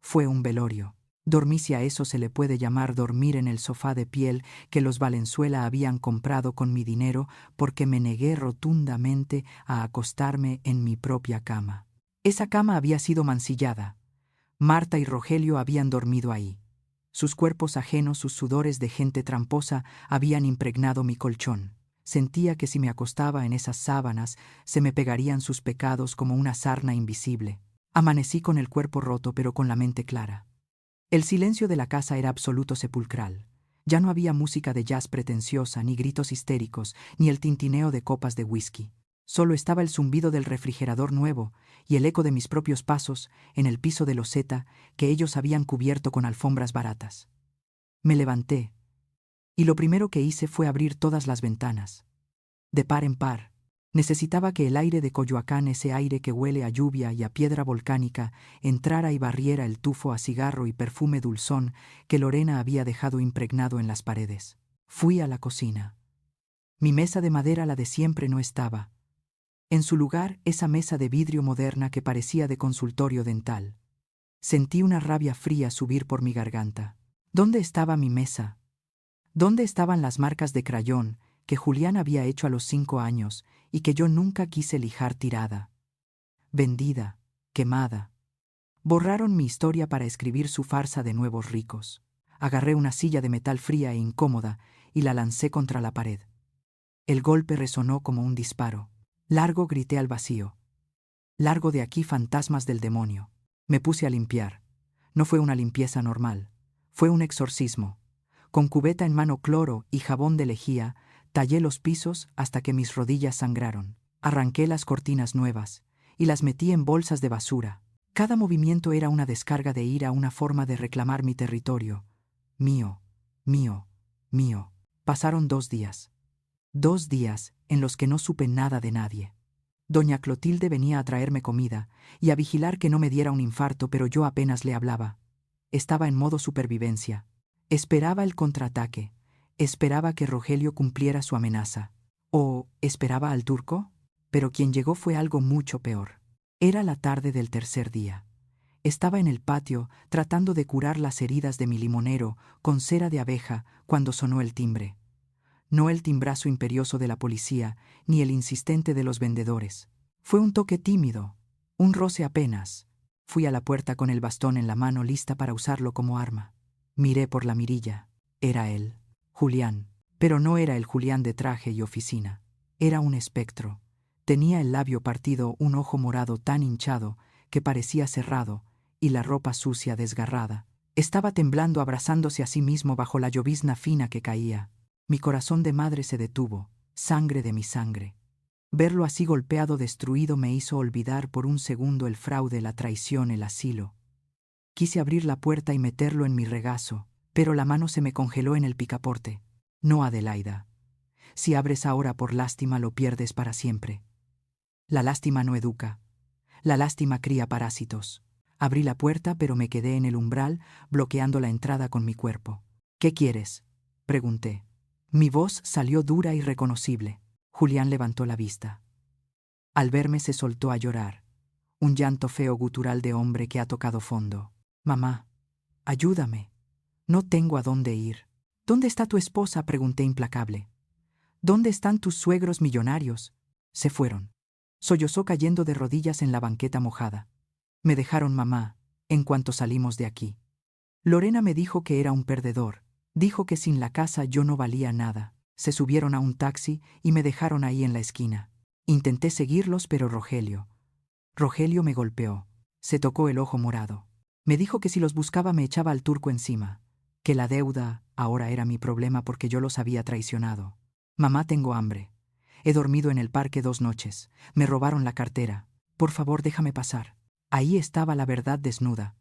fue un velorio. Dormí, si a eso se le puede llamar dormir, en el sofá de piel que los Valenzuela habían comprado con mi dinero, porque me negué rotundamente a acostarme en mi propia cama. Esa cama había sido mancillada. Marta y Rogelio habían dormido ahí. Sus cuerpos ajenos, sus sudores de gente tramposa, habían impregnado mi colchón. Sentía que si me acostaba en esas sábanas, se me pegarían sus pecados como una sarna invisible. Amanecí con el cuerpo roto, pero con la mente clara. El silencio de la casa era absoluto, sepulcral. Ya no había música de jazz pretenciosa, ni gritos histéricos, ni el tintineo de copas de whisky. Solo estaba el zumbido del refrigerador nuevo y el eco de mis propios pasos en el piso de loseta que ellos habían cubierto con alfombras baratas. Me levanté, y lo primero que hice fue abrir todas las ventanas. De par en par. Necesitaba que el aire de Coyoacán, ese aire que huele a lluvia y a piedra volcánica, entrara y barriera el tufo a cigarro y perfume dulzón que Lorena había dejado impregnado en las paredes. Fui a la cocina. Mi mesa de madera, la de siempre, no estaba. En su lugar, esa mesa de vidrio moderna que parecía de consultorio dental. Sentí una rabia fría subir por mi garganta. ¿Dónde estaba mi mesa? ¿Dónde estaban las marcas de crayón que Julián había hecho a los 5 años y que yo nunca quise lijar? Tirada, vendida, quemada. Borraron mi historia para escribir su farsa de nuevos ricos. Agarré una silla de metal fría e incómoda y la lancé contra la pared. El golpe resonó como un disparo. Largo, grité al vacío. Largo de aquí, fantasmas del demonio. Me puse a limpiar. No fue una limpieza normal. Fue un exorcismo. Con cubeta en mano, cloro y jabón de lejía, tallé los pisos hasta que mis rodillas sangraron. Arranqué las cortinas nuevas y las metí en bolsas de basura. Cada movimiento era una descarga de ira, una forma de reclamar mi territorio. Mío, mío, mío. Pasaron 2 días. 2 días en los que no supe nada de nadie. Doña Clotilde venía a traerme comida y a vigilar que no me diera un infarto, pero yo apenas le hablaba. Estaba en modo supervivencia. Esperaba el contraataque. Esperaba que Rogelio cumpliera su amenaza. ¿O esperaba al turco? Pero quien llegó fue algo mucho peor. Era la tarde del tercer día. Estaba en el patio tratando de curar las heridas de mi limonero con cera de abeja cuando sonó el timbre. No el timbrazo imperioso de la policía, ni el insistente de los vendedores. Fue un toque tímido, un roce apenas. Fui a la puerta con el bastón en la mano, lista para usarlo como arma. Miré por la mirilla. Era él, Julián. Pero no era el Julián de traje y oficina. Era un espectro. Tenía el labio partido, un ojo morado tan hinchado que parecía cerrado, y la ropa sucia, desgarrada. Estaba temblando, abrazándose a sí mismo bajo la llovizna fina que caía. Mi corazón de madre se detuvo, sangre de mi sangre. Verlo así golpeado, destruido, me hizo olvidar por un segundo el fraude, la traición, el asilo. Quise abrir la puerta y meterlo en mi regazo, pero la mano se me congeló en el picaporte. No, Adelaida. Si abres ahora por lástima, lo pierdes para siempre. La lástima no educa. La lástima cría parásitos. Abrí la puerta, pero me quedé en el umbral, bloqueando la entrada con mi cuerpo. ¿Qué quieres?, pregunté. Mi voz salió dura y reconocible. Julián levantó la vista. Al verme se soltó a llorar. Un llanto feo, gutural de hombre que ha tocado fondo. Mamá, ayúdame. No tengo a dónde ir. ¿Dónde está tu esposa?, pregunté implacable. ¿Dónde están tus suegros millonarios? Se fueron. Sollozó cayendo de rodillas en la banqueta mojada. Me dejaron, mamá, en cuanto salimos de aquí. Lorena me dijo que era un perdedor. Dijo que sin la casa yo no valía nada. Se subieron a un taxi y me dejaron ahí en la esquina. Intenté seguirlos, pero Rogelio Rogelio me golpeó. Se tocó el ojo morado. Me dijo que si los buscaba me echaba al turco encima. Que la deuda ahora era mi problema porque yo los había traicionado. Mamá, tengo hambre. He dormido en el parque 2 noches. Me robaron la cartera. Por favor, déjame pasar. Ahí estaba la verdad desnuda.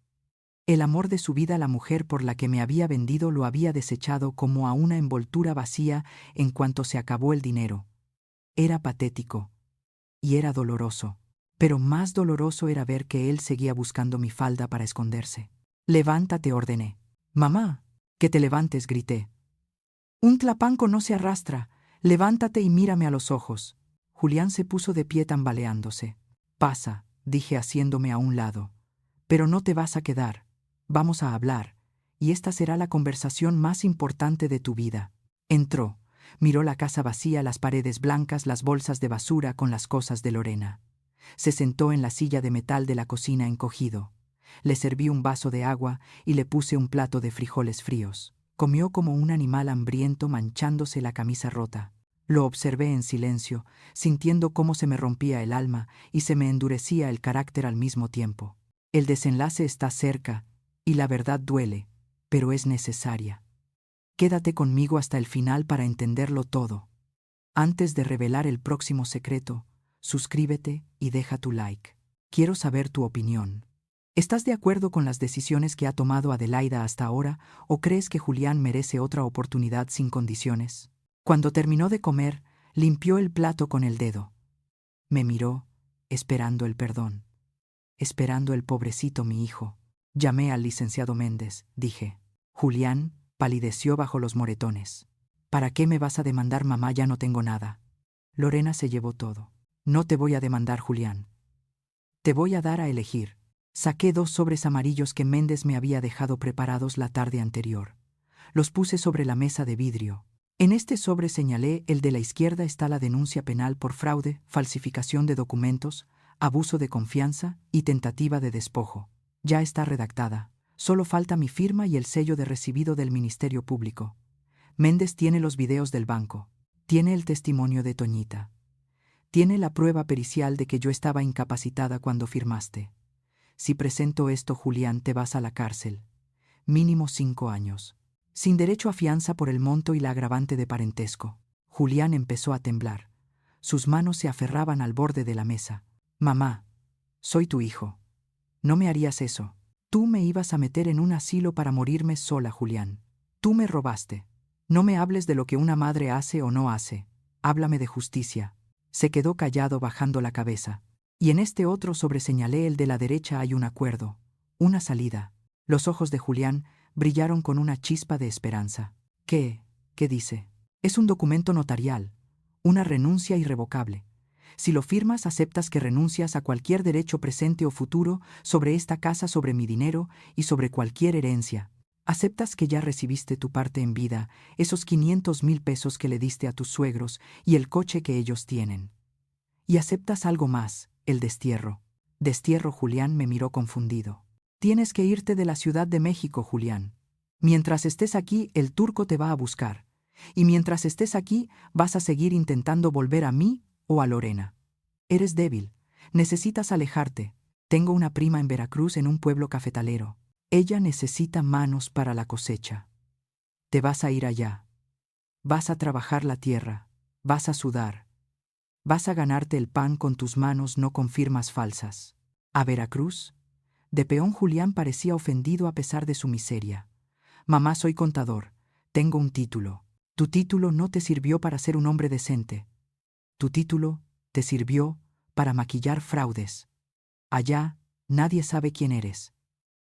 El amor de su vida, la mujer por la que me había vendido, lo había desechado como a una envoltura vacía en cuanto se acabó el dinero. Era patético. Y era doloroso. Pero más doloroso era ver que él seguía buscando mi falda para esconderse. Levántate, ordené. Mamá, que te levantes, grité. Un tlapanco no se arrastra. Levántate y mírame a los ojos. Julián se puso de pie tambaleándose. Pasa, dije haciéndome a un lado. Pero no te vas a quedar. Vamos a hablar, y esta será la conversación más importante de tu vida. Entró, miró la casa vacía, las paredes blancas, las bolsas de basura con las cosas de Lorena. Se sentó en la silla de metal de la cocina encogido. Le serví un vaso de agua y le puse un plato de frijoles fríos. Comió como un animal hambriento, manchándose la camisa rota. Lo observé en silencio, sintiendo cómo se me rompía el alma y se me endurecía el carácter al mismo tiempo. El desenlace está cerca, y la verdad duele, pero es necesaria. Quédate conmigo hasta el final para entenderlo todo. Antes de revelar el próximo secreto, suscríbete y deja tu like. Quiero saber tu opinión. ¿Estás de acuerdo con las decisiones que ha tomado Adelaida hasta ahora o crees que Julián merece otra oportunidad sin condiciones? Cuando terminó de comer, limpió el plato con el dedo. Me miró, esperando el perdón. Esperando el pobrecito mi hijo. Llamé al licenciado Méndez, dije. Julián palideció bajo los moretones. ¿Para qué me vas a demandar, mamá? Ya no tengo nada. Lorena se llevó todo. No te voy a demandar, Julián. Te voy a dar a elegir. Saqué 2 sobres amarillos que Méndez me había dejado preparados la tarde anterior. Los puse sobre la mesa de vidrio. En este sobre señalé: el de la izquierda está la denuncia penal por fraude, falsificación de documentos, abuso de confianza y tentativa de despojo. Ya está redactada. Solo falta mi firma y el sello de recibido del Ministerio Público. Méndez tiene los videos del banco. Tiene el testimonio de Toñita. Tiene la prueba pericial de que yo estaba incapacitada cuando firmaste. Si presento esto, Julián, te vas a la cárcel. Mínimo 5 años. Sin derecho a fianza por el monto y la agravante de parentesco. Julián empezó a temblar. Sus manos se aferraban al borde de la mesa. Mamá, soy tu hijo. No me harías eso. Tú me ibas a meter en un asilo para morirme sola, Julián. Tú me robaste. No me hables de lo que una madre hace o no hace. Háblame de justicia. Se quedó callado, bajando la cabeza. Y en este otro sobre señalé: el de la derecha hay un acuerdo, una salida. Los ojos de Julián brillaron con una chispa de esperanza. ¿Qué dice? Es un documento notarial, una renuncia irrevocable. Si lo firmas, aceptas que renuncias a cualquier derecho presente o futuro sobre esta casa, sobre mi dinero y sobre cualquier herencia. Aceptas que ya recibiste tu parte en vida, esos 500,000 pesos que le diste a tus suegros y el coche que ellos tienen. Y aceptas algo más: el destierro. Destierro. Julián me miró confundido. Tienes que irte de la Ciudad de México, Julián. Mientras estés aquí, el turco te va a buscar. Y mientras estés aquí, vas a seguir intentando volver a mí o a Lorena. Eres débil. Necesitas alejarte. Tengo una prima en Veracruz, en un pueblo cafetalero. Ella necesita manos para la cosecha. Te vas a ir allá. Vas a trabajar la tierra. Vas a sudar. Vas a ganarte el pan con tus manos, no con firmas falsas. ¿A Veracruz? De peón. Julián parecía ofendido a pesar de su miseria. Mamá, soy contador. Tengo un título. Tu título no te sirvió para ser un hombre decente. Tu título te sirvió para maquillar fraudes. Allá nadie sabe quién eres.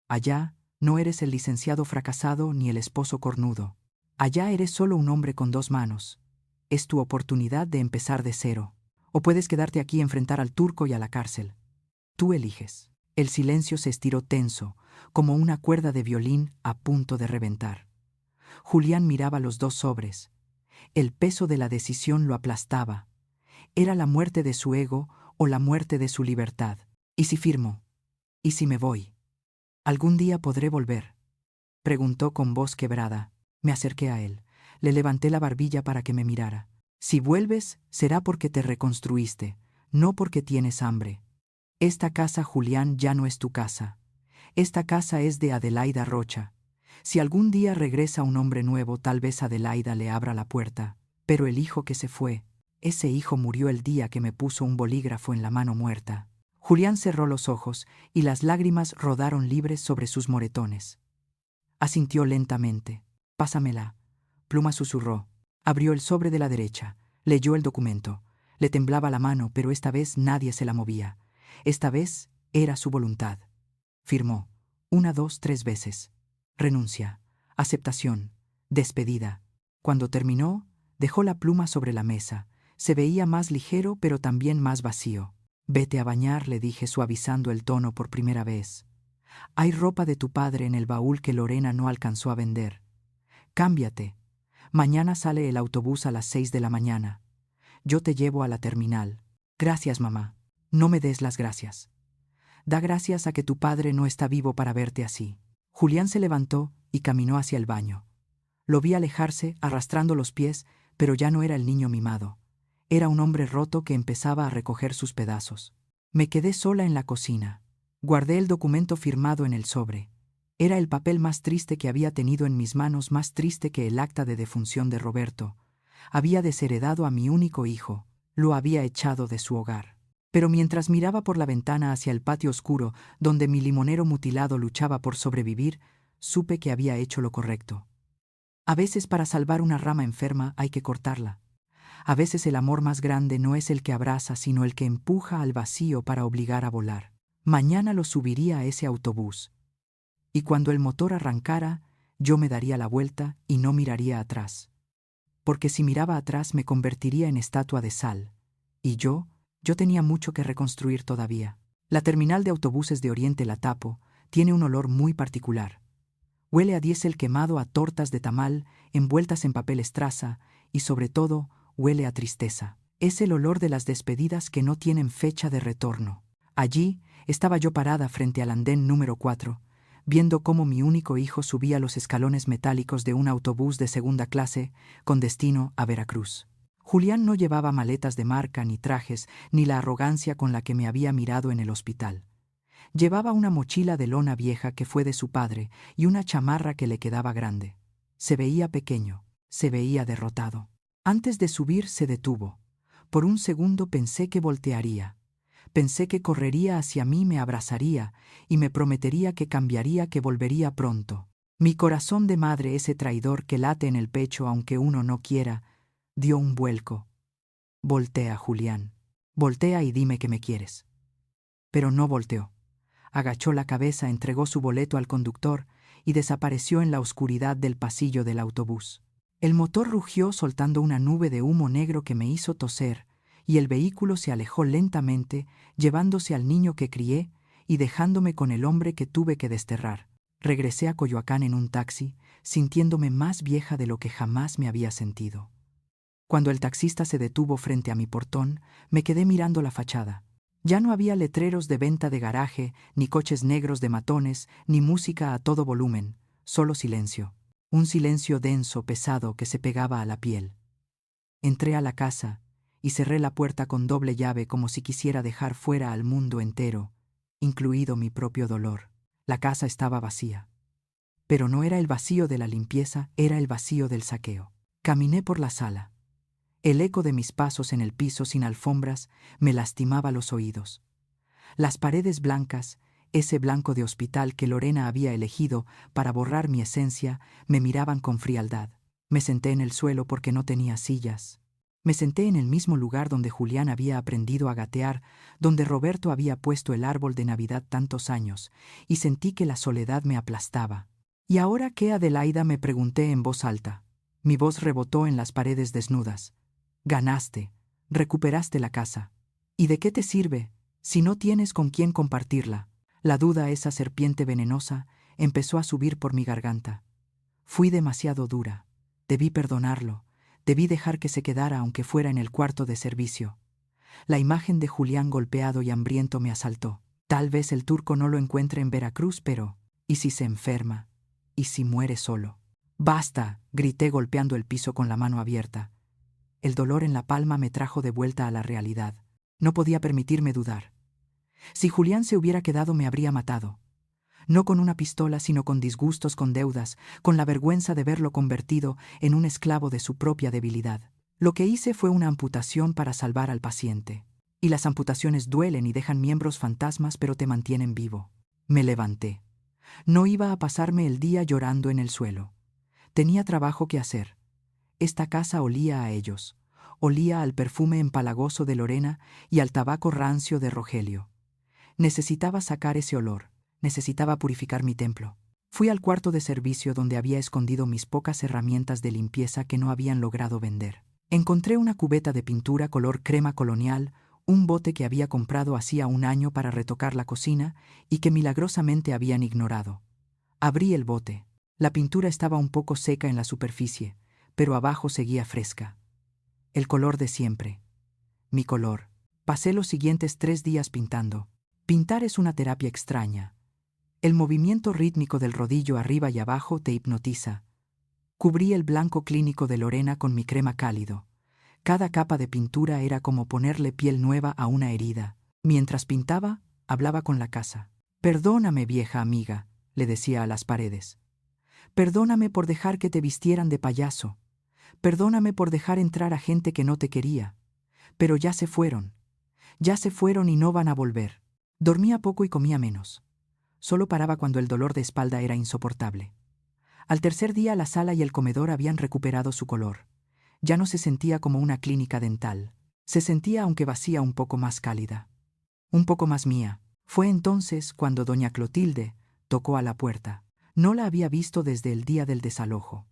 Allá no eres el licenciado fracasado ni el esposo cornudo. Allá eres solo un hombre con 2 manos. Es tu oportunidad de empezar de cero. O puedes quedarte aquí, enfrentar al turco y a la cárcel. Tú eliges. El silencio se estiró tenso, como una cuerda de violín a punto de reventar. Julián miraba los 2 sobres. El peso de la decisión lo aplastaba. Era la muerte de su ego o la muerte de su libertad. ¿Y si firmo? ¿Y si me voy? ¿Algún día podré volver?, preguntó con voz quebrada. Me acerqué a él. Le levanté la barbilla para que me mirara. Si vuelves, será porque te reconstruiste, no porque tienes hambre. Esta casa, Julián, ya no es tu casa. Esta casa es de Adelaida Rocha. Si algún día regresa un hombre nuevo, tal vez Adelaida le abra la puerta. Pero el hijo que se fue, ese hijo murió el día que me puso un bolígrafo en la mano muerta. Julián cerró los ojos y las lágrimas rodaron libres sobre sus moretones. Asintió lentamente. Pásamela. Pluma susurró. Abrió el sobre de la derecha. Leyó el documento. Le temblaba la mano, pero esta vez nadie se la movía. Esta vez era su voluntad. Firmó. 1, 2, 3 veces. Renuncia. Aceptación. Despedida. Cuando terminó, dejó la pluma sobre la mesa. Se veía más ligero, pero también más vacío. Vete a bañar, le dije suavizando el tono por primera vez. Hay ropa de tu padre en el baúl que Lorena no alcanzó a vender. Cámbiate. Mañana sale el autobús a las 6 de la mañana. Yo te llevo a la terminal. Gracias, mamá. No me des las gracias. Da gracias a que tu padre no está vivo para verte así. Julián se levantó y caminó hacia el baño. Lo vi alejarse, arrastrando los pies, pero ya no era el niño mimado. Era un hombre roto que empezaba a recoger sus pedazos. Me quedé sola en la cocina. Guardé el documento firmado en el sobre. Era el papel más triste que había tenido en mis manos, más triste que el acta de defunción de Roberto. Había desheredado a mi único hijo, lo había echado de su hogar. Pero mientras miraba por la ventana hacia el patio oscuro, donde mi limonero mutilado luchaba por sobrevivir, supe que había hecho lo correcto. A veces para salvar una rama enferma hay que cortarla. A veces el amor más grande no es el que abraza, sino el que empuja al vacío para obligar a volar. Mañana lo subiría a ese autobús. Y cuando el motor arrancara, yo me daría la vuelta y no miraría atrás. Porque si miraba atrás me convertiría en estatua de sal. Y yo tenía mucho que reconstruir todavía. La terminal de autobuses de Oriente La Tapo tiene un olor muy particular. Huele a diésel quemado, a tortas de tamal envueltas en papel estraza y sobre todo huele a tristeza. Es el olor de las despedidas que no tienen fecha de retorno. Allí estaba yo parada frente al andén número 4, viendo cómo mi único hijo subía los escalones metálicos de un autobús de segunda clase con destino a Veracruz. Julián no llevaba maletas de marca, ni trajes, ni la arrogancia con la que me había mirado en el hospital. Llevaba una mochila de lona vieja que fue de su padre y una chamarra que le quedaba grande. Se veía pequeño, se veía derrotado. Antes de subir se detuvo. Por un segundo pensé que voltearía. Pensé que correría hacia mí, me abrazaría y me prometería que cambiaría, que volvería pronto. Mi corazón de madre, ese traidor que late en el pecho aunque uno no quiera, dio un vuelco. Voltea, Julián. Voltea y dime que me quieres. Pero no volteó. Agachó la cabeza, entregó su boleto al conductor y desapareció en la oscuridad del pasillo del autobús. El motor rugió soltando una nube de humo negro que me hizo toser, y el vehículo se alejó lentamente, llevándose al niño que crié y dejándome con el hombre que tuve que desterrar. Regresé a Coyoacán en un taxi, sintiéndome más vieja de lo que jamás me había sentido. Cuando el taxista se detuvo frente a mi portón, me quedé mirando la fachada. Ya no había letreros de venta de garaje, ni coches negros de matones, ni música a todo volumen, solo silencio. Un silencio denso, pesado, que se pegaba a la piel. Entré a la casa y cerré la puerta con doble llave como si quisiera dejar fuera al mundo entero, incluido mi propio dolor. La casa estaba vacía. Pero no era el vacío de la limpieza, era el vacío del saqueo. Caminé por la sala. El eco de mis pasos en el piso sin alfombras me lastimaba los oídos. Las paredes blancas, ese blanco de hospital que Lorena había elegido para borrar mi esencia, me miraban con frialdad. Me senté en el suelo porque no tenía sillas. Me senté en el mismo lugar donde Julián había aprendido a gatear, donde Roberto había puesto el árbol de Navidad tantos años, y sentí que la soledad me aplastaba. ¿Y ahora qué, Adelaida?, me pregunté en voz alta. Mi voz rebotó en las paredes desnudas. Ganaste, recuperaste la casa. ¿Y de qué te sirve si no tienes con quién compartirla? La duda, esa serpiente venenosa, empezó a subir por mi garganta. Fui demasiado dura. Debí perdonarlo. Debí dejar que se quedara aunque fuera en el cuarto de servicio. La imagen de Julián golpeado y hambriento me asaltó. Tal vez el turco no lo encuentre en Veracruz, pero ¿y si se enferma? ¿Y si muere solo? ¡Basta!, grité golpeando el piso con la mano abierta. El dolor en la palma me trajo de vuelta a la realidad. No podía permitirme dudar. Si Julián se hubiera quedado me habría matado. No con una pistola, sino con disgustos, con deudas, con la vergüenza de verlo convertido en un esclavo de su propia debilidad. Lo que hice fue una amputación para salvar al paciente. Y las amputaciones duelen y dejan miembros fantasmas, pero te mantienen vivo. Me levanté. No iba a pasarme el día llorando en el suelo. Tenía trabajo que hacer. Esta casa olía a ellos. Olía al perfume empalagoso de Lorena y al tabaco rancio de Rogelio. Necesitaba sacar ese olor. Necesitaba purificar mi templo. Fui al cuarto de servicio donde había escondido mis pocas herramientas de limpieza que no habían logrado vender. Encontré una cubeta de pintura color crema colonial, un bote que había comprado hacía un año para retocar la cocina y que milagrosamente habían ignorado. Abrí el bote. La pintura estaba un poco seca en la superficie, pero abajo seguía fresca. El color de siempre. Mi color. Pasé los siguientes 3 días pintando. Pintar es una terapia extraña. El movimiento rítmico del rodillo arriba y abajo te hipnotiza. Cubrí el blanco clínico de Lorena con mi crema cálido. Cada capa de pintura era como ponerle piel nueva a una herida. Mientras pintaba, hablaba con la casa. «Perdóname, vieja amiga», le decía a las paredes. «Perdóname por dejar que te vistieran de payaso. Perdóname por dejar entrar a gente que no te quería. Pero ya se fueron. Ya se fueron y no van a volver». Dormía poco y comía menos. Solo paraba cuando el dolor de espalda era insoportable. Al tercer día la sala y el comedor habían recuperado su color. Ya no se sentía como una clínica dental. Se sentía, aunque vacía, un poco más cálida. Un poco más mía. Fue entonces cuando doña Clotilde tocó a la puerta. No la había visto desde el día del desalojo.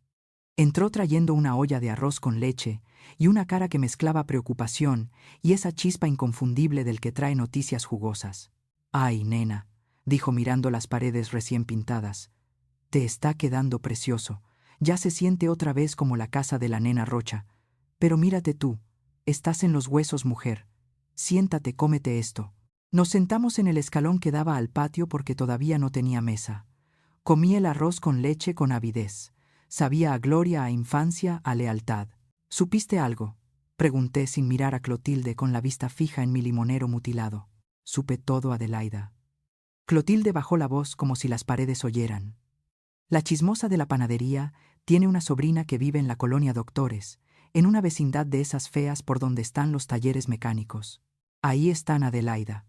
Entró trayendo una olla de arroz con leche y una cara que mezclaba preocupación y esa chispa inconfundible del que trae noticias jugosas. «Ay, nena», dijo mirando las paredes recién pintadas, «te está quedando precioso. Ya se siente otra vez como la casa de la nena Rocha. Pero mírate tú, estás en los huesos, mujer. Siéntate, cómete esto». Nos sentamos en el escalón que daba al patio porque todavía no tenía mesa. Comí el arroz con leche con avidez. Sabía a gloria, a infancia, a lealtad. «¿Supiste algo?», pregunté sin mirar a Clotilde con la vista fija en mi limonero mutilado. «Supe todo, Adelaida». Clotilde bajó la voz como si las paredes oyeran. La chismosa de la panadería tiene una sobrina que vive en la colonia Doctores, en una vecindad de esas feas por donde están los talleres mecánicos. Ahí están, Adelaida.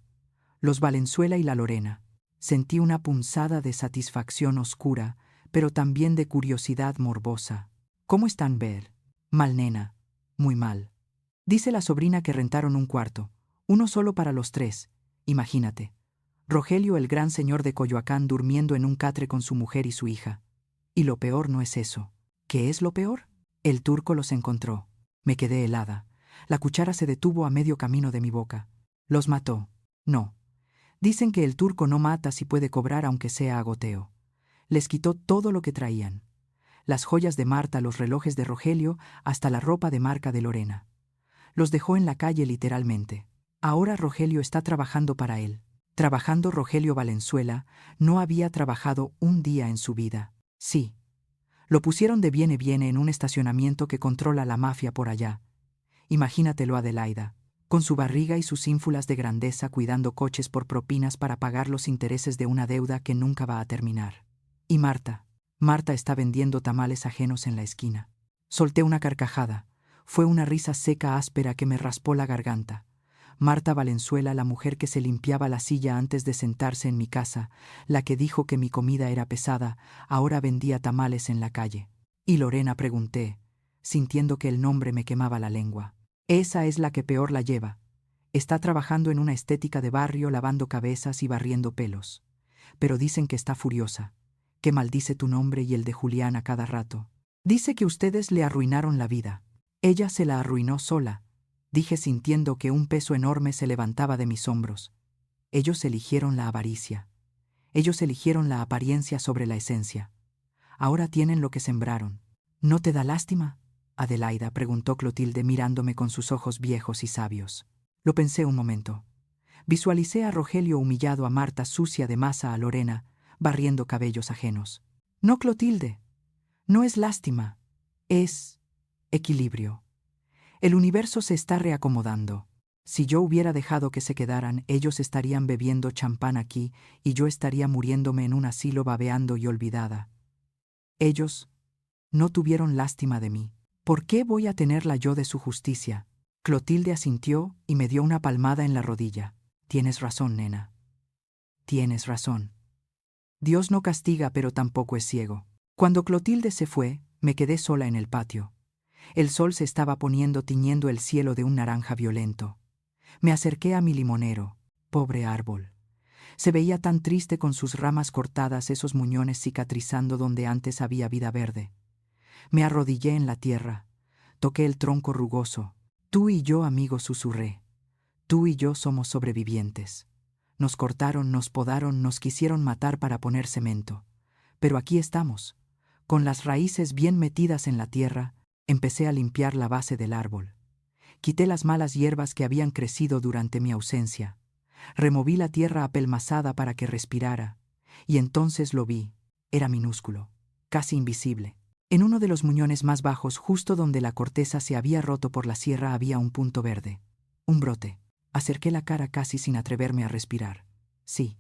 Los Valenzuela y la Lorena. Sentí una punzada de satisfacción oscura, pero también de curiosidad morbosa. «¿Cómo están, Ver?» «Mal, nena. Muy mal». Dice la sobrina que rentaron un cuarto, uno solo para los 3. Imagínate. Rogelio, el gran señor de Coyoacán, durmiendo en un catre con su mujer y su hija. Y lo peor no es eso. ¿Qué es lo peor? El turco los encontró. Me quedé helada. La cuchara se detuvo a medio camino de mi boca. ¿Los mató? No. Dicen que el turco no mata si puede cobrar aunque sea a goteo. Les quitó todo lo que traían. Las joyas de Marta, los relojes de Rogelio, hasta la ropa de marca de Lorena. Los dejó en la calle literalmente. Ahora Rogelio está trabajando para él. Trabajando. Rogelio Valenzuela no había trabajado un día en su vida. Sí. Lo pusieron de viene en un estacionamiento que controla la mafia por allá. Imagínatelo, Adelaida, con su barriga y sus ínfulas de grandeza cuidando coches por propinas para pagar los intereses de una deuda que nunca va a terminar. Y Marta está vendiendo tamales ajenos en la esquina. Solté una carcajada. Fue una risa seca áspera que me raspó la garganta. Marta Valenzuela, la mujer que se limpiaba la silla antes de sentarse en mi casa, la que dijo que mi comida era pesada, ahora vendía tamales en la calle. ¿Y Lorena?, pregunté, sintiendo que el nombre me quemaba la lengua. Esa es la que peor la lleva. Está trabajando en una estética de barrio, lavando cabezas y barriendo pelos. Pero dicen que está furiosa, que maldice tu nombre y el de Julián a cada rato. Dice que ustedes le arruinaron la vida. Ella se la arruinó sola, dije sintiendo que un peso enorme se levantaba de mis hombros. Ellos eligieron la avaricia. Ellos eligieron la apariencia sobre la esencia. Ahora tienen lo que sembraron. ¿No te da lástima, Adelaida?, preguntó Clotilde mirándome con sus ojos viejos y sabios. Lo pensé un momento. Visualicé a Rogelio humillado, a Marta sucia de masa, a Lorena barriendo cabellos ajenos. No, Clotilde. No es lástima. Es equilibrio. El universo se está reacomodando. Si yo hubiera dejado que se quedaran, ellos estarían bebiendo champán aquí y yo estaría muriéndome en un asilo babeando y olvidada. Ellos no tuvieron lástima de mí. ¿Por qué voy a tenerla yo de su justicia? Clotilde asintió y me dio una palmada en la rodilla. Tienes razón, nena. Tienes razón. Dios no castiga, pero tampoco es ciego. Cuando Clotilde se fue, me quedé sola en el patio. El sol se estaba poniendo tiñendo el cielo de un naranja violento. Me acerqué a mi limonero. Pobre árbol. Se veía tan triste con sus ramas cortadas, esos muñones cicatrizando donde antes había vida verde. Me arrodillé en la tierra. Toqué el tronco rugoso. Tú y yo, amigo, susurré. Tú y yo somos sobrevivientes. Nos cortaron, nos podaron, nos quisieron matar para poner cemento. Pero aquí estamos. Con las raíces bien metidas en la tierra, empecé a limpiar la base del árbol. Quité las malas hierbas que habían crecido durante mi ausencia. Removí la tierra apelmazada para que respirara. Y entonces lo vi. Era minúsculo, casi invisible. En uno de los muñones más bajos, justo donde la corteza se había roto por la sierra, había un punto verde. Un brote. Acerqué la cara casi sin atreverme a respirar. Sí,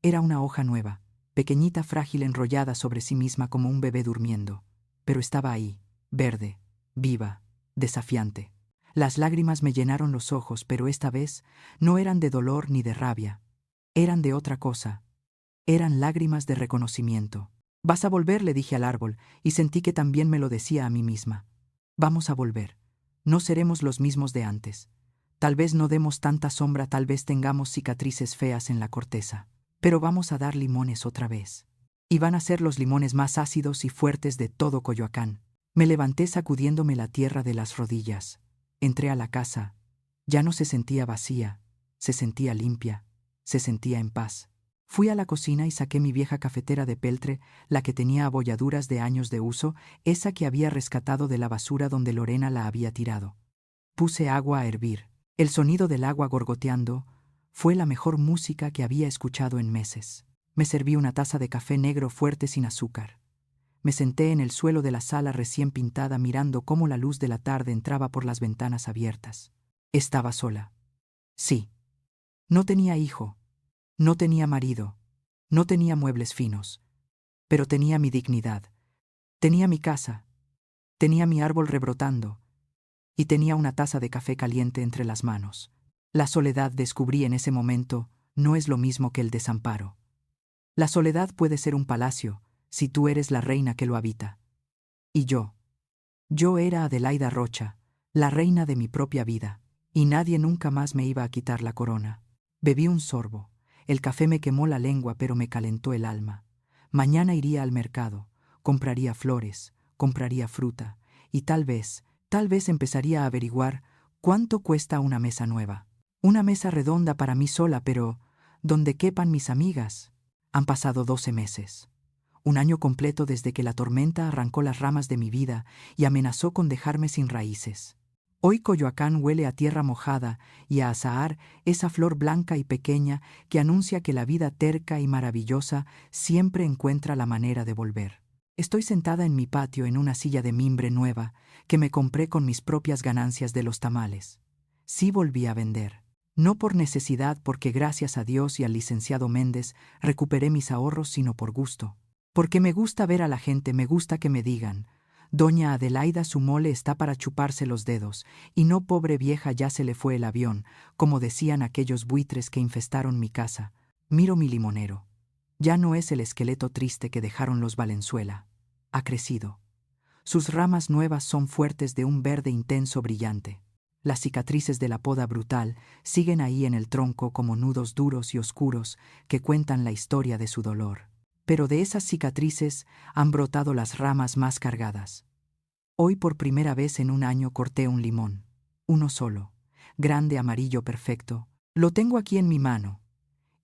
era una hoja nueva, pequeñita, frágil, enrollada sobre sí misma como un bebé durmiendo. Pero estaba ahí, verde, viva, desafiante. Las lágrimas me llenaron los ojos, pero esta vez no eran de dolor ni de rabia. Eran de otra cosa. Eran lágrimas de reconocimiento. Vas a volver, le dije al árbol, y sentí que también me lo decía a mí misma. Vamos a volver. No seremos los mismos de antes. Tal vez no demos tanta sombra, tal vez tengamos cicatrices feas en la corteza. Pero vamos a dar limones otra vez. Y van a ser los limones más ácidos y fuertes de todo Coyoacán. Me levanté sacudiéndome la tierra de las rodillas. Entré a la casa. Ya no se sentía vacía, se sentía limpia, se sentía en paz. Fui a la cocina y saqué mi vieja cafetera de peltre, la que tenía abolladuras de años de uso, esa que había rescatado de la basura donde Lorena la había tirado. Puse agua a hervir. El sonido del agua gorgoteando fue la mejor música que había escuchado en meses. Me serví una taza de café negro fuerte sin azúcar. Me senté en el suelo de la sala recién pintada mirando cómo la luz de la tarde entraba por las ventanas abiertas. Estaba sola. Sí. No tenía hijo. No tenía marido. No tenía muebles finos. Pero tenía mi dignidad. Tenía mi casa. Tenía mi árbol rebrotando. Y tenía una taza de café caliente entre las manos. La soledad, descubrí en ese momento, no es lo mismo que el desamparo. La soledad puede ser un palacio, si tú eres la reina que lo habita. Y yo era Adelaida Rocha, la reina de mi propia vida, y nadie nunca más me iba a quitar la corona. Bebí un sorbo. El café me quemó la lengua, pero me calentó el alma. Mañana iría al mercado, compraría flores, compraría fruta, y tal vez empezaría a averiguar cuánto cuesta una mesa nueva. Una mesa redonda para mí sola, pero donde quepan mis amigas. Han pasado 12 meses. Un año completo desde que la tormenta arrancó las ramas de mi vida y amenazó con dejarme sin raíces. Hoy Coyoacán huele a tierra mojada y a azahar, esa flor blanca y pequeña que anuncia que la vida terca y maravillosa siempre encuentra la manera de volver. Estoy sentada en mi patio en una silla de mimbre nueva que me compré con mis propias ganancias de los tamales. Sí volví a vender. No por necesidad, porque gracias a Dios y al licenciado Méndez recuperé mis ahorros, sino por gusto. Porque me gusta ver a la gente, me gusta que me digan: Doña Adelaida, su mole está para chuparse los dedos, y no, pobre vieja, ya se le fue el avión, como decían aquellos buitres que infestaron mi casa. Miro mi limonero. Ya no es el esqueleto triste que dejaron los Valenzuela. Ha crecido. Sus ramas nuevas son fuertes, de un verde intenso brillante. Las cicatrices de la poda brutal siguen ahí en el tronco como nudos duros y oscuros que cuentan la historia de su dolor. Pero de esas cicatrices han brotado las ramas más cargadas. Hoy por primera vez en un año corté un limón. Uno solo, grande, amarillo, perfecto. Lo tengo aquí en mi mano.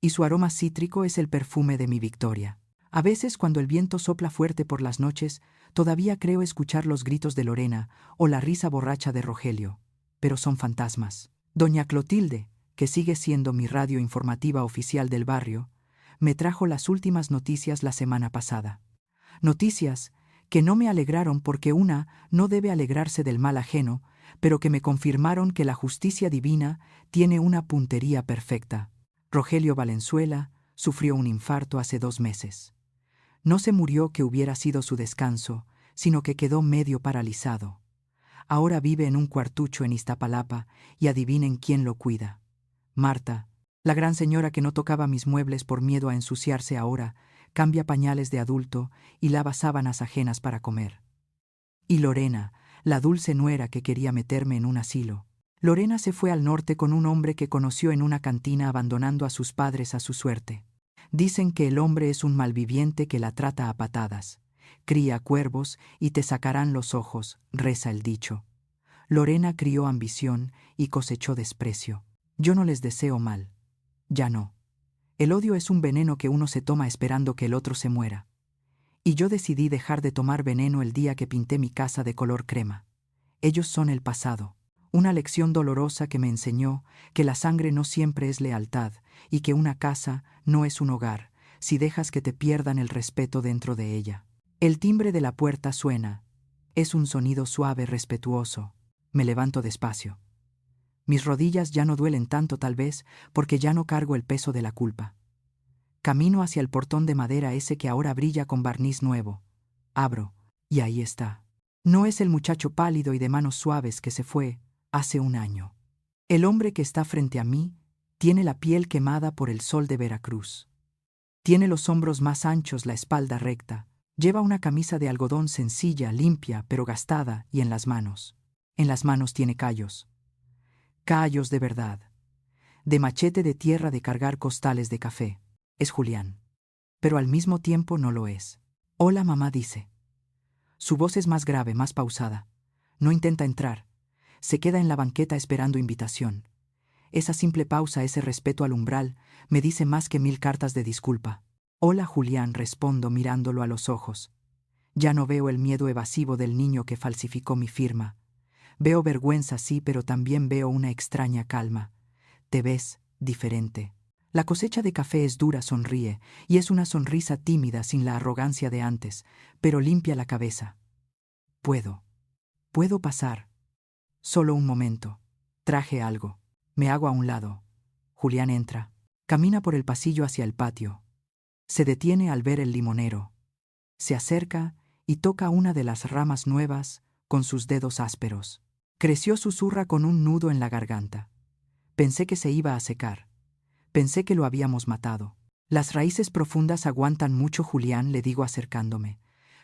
Y su aroma cítrico es el perfume de mi victoria. A veces, cuando el viento sopla fuerte por las noches, todavía creo escuchar los gritos de Lorena o la risa borracha de Rogelio. Pero son fantasmas. Doña Clotilde, que sigue siendo mi radio informativa oficial del barrio, me trajo las últimas noticias la semana pasada. Noticias que no me alegraron, porque una no debe alegrarse del mal ajeno, pero que me confirmaron que la justicia divina tiene una puntería perfecta. Rogelio Valenzuela sufrió un infarto hace 2 meses. No se murió, que hubiera sido su descanso, sino que quedó medio paralizado. Ahora vive en un cuartucho en Iztapalapa y adivinen quién lo cuida. Marta, la gran señora que no tocaba mis muebles por miedo a ensuciarse ahora, cambia pañales de adulto y lava sábanas ajenas para comer. Y Lorena, la dulce nuera que quería meterme en un asilo. Lorena se fue al norte con un hombre que conoció en una cantina, abandonando a sus padres a su suerte. Dicen que el hombre es un malviviente que la trata a patadas. Cría cuervos y te sacarán los ojos, reza el dicho. Lorena crió ambición y cosechó desprecio. Yo no les deseo mal. Ya no. El odio es un veneno que uno se toma esperando que el otro se muera. Y yo decidí dejar de tomar veneno el día que pinté mi casa de color crema. Ellos son el pasado. Una lección dolorosa que me enseñó que la sangre no siempre es lealtad y que una casa no es un hogar si dejas que te pierdan el respeto dentro de ella. El timbre de la puerta suena. Es un sonido suave, respetuoso. Me levanto despacio. Mis rodillas ya no duelen tanto, tal vez porque ya no cargo el peso de la culpa. Camino hacia el portón de madera ese que ahora brilla con barniz nuevo. Abro, y ahí está. No es el muchacho pálido y de manos suaves que se fue hace 1 año. El hombre que está frente a mí tiene la piel quemada por el sol de Veracruz. Tiene los hombros más anchos, la espalda recta. Lleva una camisa de algodón sencilla, limpia, pero gastada, y en las manos tiene callos. Callos de verdad. De machete de tierra, de cargar costales de café. Es Julián. Pero al mismo tiempo no lo es. Hola, mamá, dice. Su voz es más grave, más pausada. No intenta entrar. Se queda en la banqueta esperando invitación. Esa simple pausa, ese respeto al umbral, me dice más que 1000 cartas de disculpa. Hola, Julián, respondo mirándolo a los ojos. Ya no veo el miedo evasivo del niño que falsificó mi firma. Veo vergüenza, sí, pero también veo una extraña calma. Te ves diferente. La cosecha de café es dura, sonríe, y es una sonrisa tímida, sin la arrogancia de antes, pero limpia la cabeza. Puedo pasar. Solo un momento. Traje algo. Me hago a un lado. Julián entra. Camina por el pasillo hacia el patio. Se detiene al ver el limonero. Se acerca y toca una de las ramas nuevas con sus dedos ásperos. Creció, susurra con un nudo en la garganta. Pensé que se iba a secar. Pensé que lo habíamos matado. Las raíces profundas aguantan mucho, Julián, le digo acercándome.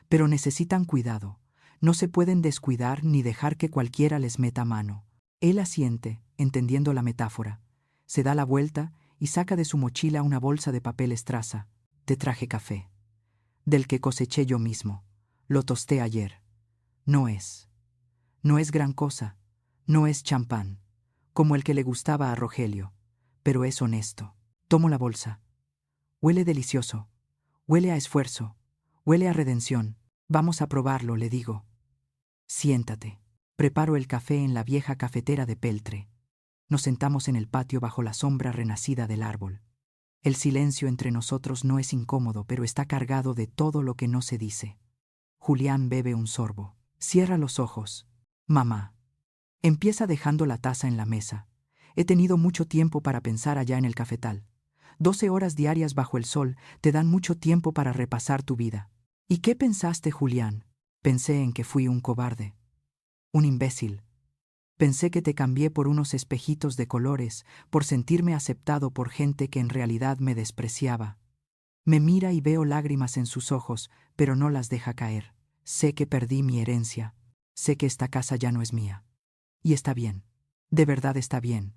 Pero necesitan cuidado. No se pueden descuidar ni dejar que cualquiera les meta mano. Él asiente, entendiendo la metáfora. Se da la vuelta y saca de su mochila una bolsa de papel estraza. Te traje café. Del que coseché yo mismo. Lo tosté ayer. No es gran cosa. No es champán, como el que le gustaba a Rogelio. Pero es honesto. Tomo la bolsa. Huele delicioso. Huele a esfuerzo. Huele a redención. Vamos a probarlo, le digo. Siéntate. Preparo el café en la vieja cafetera de peltre. Nos sentamos en el patio bajo la sombra renacida del árbol. El silencio entre nosotros no es incómodo, pero está cargado de todo lo que no se dice. Julián bebe un sorbo. Cierra los ojos. Mamá. Empieza dejando la taza en la mesa. He tenido mucho tiempo para pensar allá en el cafetal. 12 horas diarias bajo el sol te dan mucho tiempo para repasar tu vida. ¿Y qué pensaste, Julián? Pensé en que fui un cobarde. Un imbécil. Pensé que te cambié por unos espejitos de colores, por sentirme aceptado por gente que en realidad me despreciaba. Me mira y veo lágrimas en sus ojos, pero no las deja caer. Sé que perdí mi herencia. Sé que esta casa ya no es mía. Y está bien. De verdad está bien.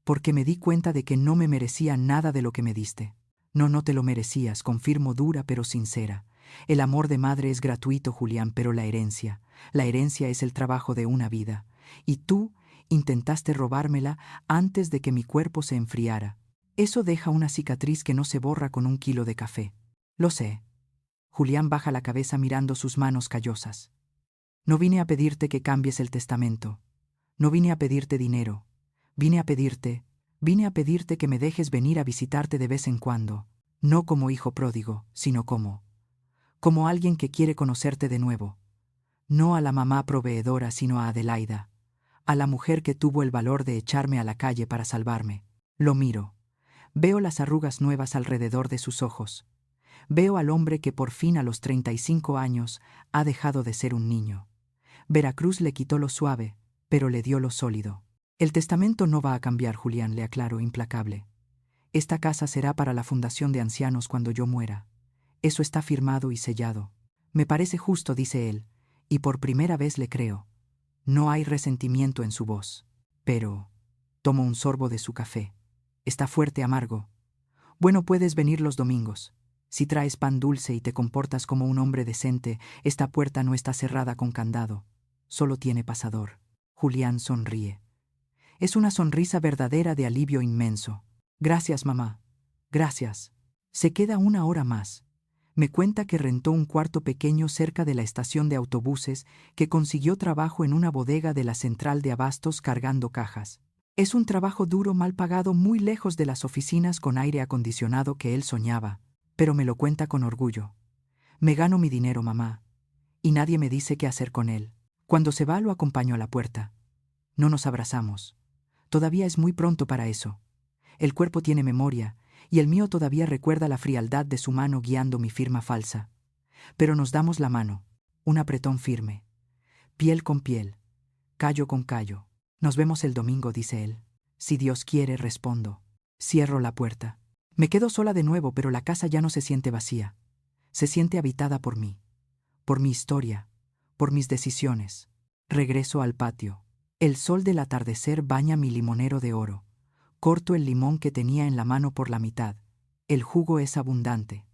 Porque me di cuenta de que no me merecía nada de lo que me diste. No te lo merecías, confirmo dura pero sincera. El amor de madre es gratuito, Julián, pero la herencia es el trabajo de una vida. Y tú intentaste robármela antes de que mi cuerpo se enfriara. Eso deja una cicatriz que no se borra con 1 kilo de café. Lo sé. Julián baja la cabeza mirando sus manos callosas. No vine a pedirte que cambies el testamento. No vine a pedirte dinero. Vine a pedirte que me dejes venir a visitarte de vez en cuando. No como hijo pródigo, sino como alguien que quiere conocerte de nuevo. No a la mamá proveedora, sino a Adelaida. a la mujer que tuvo el valor de echarme a la calle para salvarme. Lo miro. Veo las arrugas nuevas alrededor de sus ojos. Veo al hombre que por fin a los 35 años ha dejado de ser un niño. Veracruz le quitó lo suave, pero le dio lo sólido. El testamento no va a cambiar, Julián, le aclaro, implacable. Esta casa será para la fundación de ancianos cuando yo muera. Eso está firmado y sellado. Me parece justo, dice él, y por primera vez le creo. No hay resentimiento en su voz. Pero tomo un sorbo de su café. Está fuerte, amargo. Bueno, puedes venir los domingos. Si traes pan dulce y te comportas como un hombre decente, esta puerta no está cerrada con candado. Solo tiene pasador. Julián sonríe. Es una sonrisa verdadera de alivio inmenso. Gracias, mamá. Gracias. Se queda una hora más. Me cuenta que rentó un cuarto pequeño cerca de la estación de autobuses, que consiguió trabajo en una bodega de la central de abastos cargando cajas. Es un trabajo duro, mal pagado, muy lejos de las oficinas con aire acondicionado que él soñaba, pero me lo cuenta con orgullo. Me gano mi dinero, mamá, y nadie me dice qué hacer con él. Cuando se va lo acompaño a la puerta. No nos abrazamos. Todavía es muy pronto para eso. El cuerpo tiene memoria, y el mío todavía recuerda la frialdad de su mano guiando mi firma falsa. Pero nos damos la mano, un apretón firme. Piel con piel, callo con callo. Nos vemos el domingo, dice él. Si Dios quiere, respondo. Cierro la puerta. Me quedo sola de nuevo, pero la casa ya no se siente vacía. Se siente habitada por mí, por mi historia, por mis decisiones. Regreso al patio. El sol del atardecer baña mi limonero de oro. Corto el limón que tenía en la mano por la mitad. El jugo es abundante.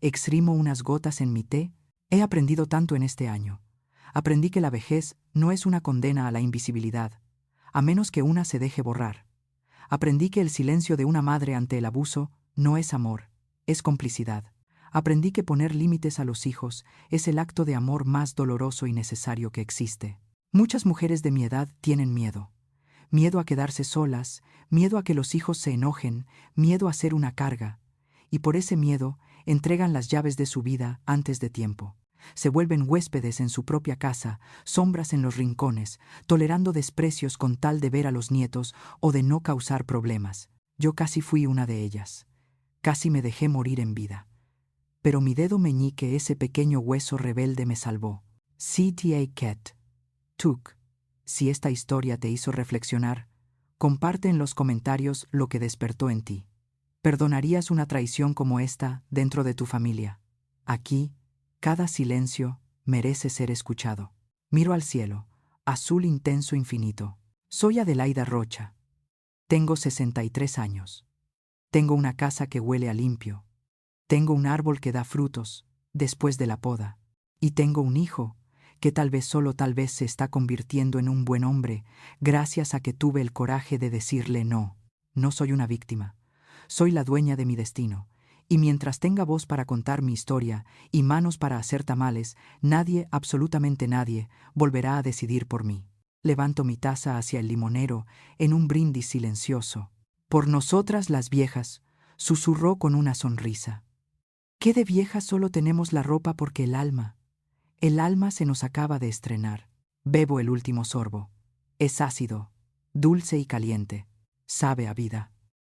Extrimo unas gotas en mi té. He aprendido tanto en este año. Aprendí que la vejez no es una condena a la invisibilidad, a menos que una se deje borrar. Aprendí que el silencio de una madre ante el abuso no es amor, es complicidad. Aprendí que poner límites a los hijos es el acto de amor más doloroso y necesario que existe. Muchas mujeres de mi edad tienen miedo. Miedo a quedarse solas, miedo a que los hijos se enojen, miedo a ser una carga. Y por ese miedo entregan las llaves de su vida antes de tiempo. Se vuelven huéspedes en su propia casa, sombras en los rincones, tolerando desprecios con tal de ver a los nietos o de no causar problemas. Yo casi fui una de ellas. Casi me dejé morir en vida. Pero mi dedo meñique, ese pequeño hueso rebelde, me salvó. C.T.A. Ket. Tuk. Si esta historia te hizo reflexionar, comparte en los comentarios lo que despertó en ti. ¿Perdonarías una traición como esta dentro de tu familia? Aquí, cada silencio merece ser escuchado. Miro al cielo, azul intenso infinito. Soy Adelaida Rocha. Tengo 63 años. Tengo una casa que huele a limpio. Tengo un árbol que da frutos después de la poda. Y tengo un hijo que tal vez, solo tal vez, se está convirtiendo en un buen hombre gracias a que tuve el coraje de decirle no. No soy una víctima. Soy la dueña de mi destino. Y mientras tenga voz para contar mi historia y manos para hacer tamales, nadie, absolutamente nadie, volverá a decidir por mí. Levanto mi taza hacia el limonero en un brindis silencioso. Por nosotras las viejas, susurró con una sonrisa. ¿Qué de viejas solo tenemos la ropa porque el alma se nos acaba de estrenar? Bebo el último sorbo. Es ácido, dulce y caliente. Sabe a vida.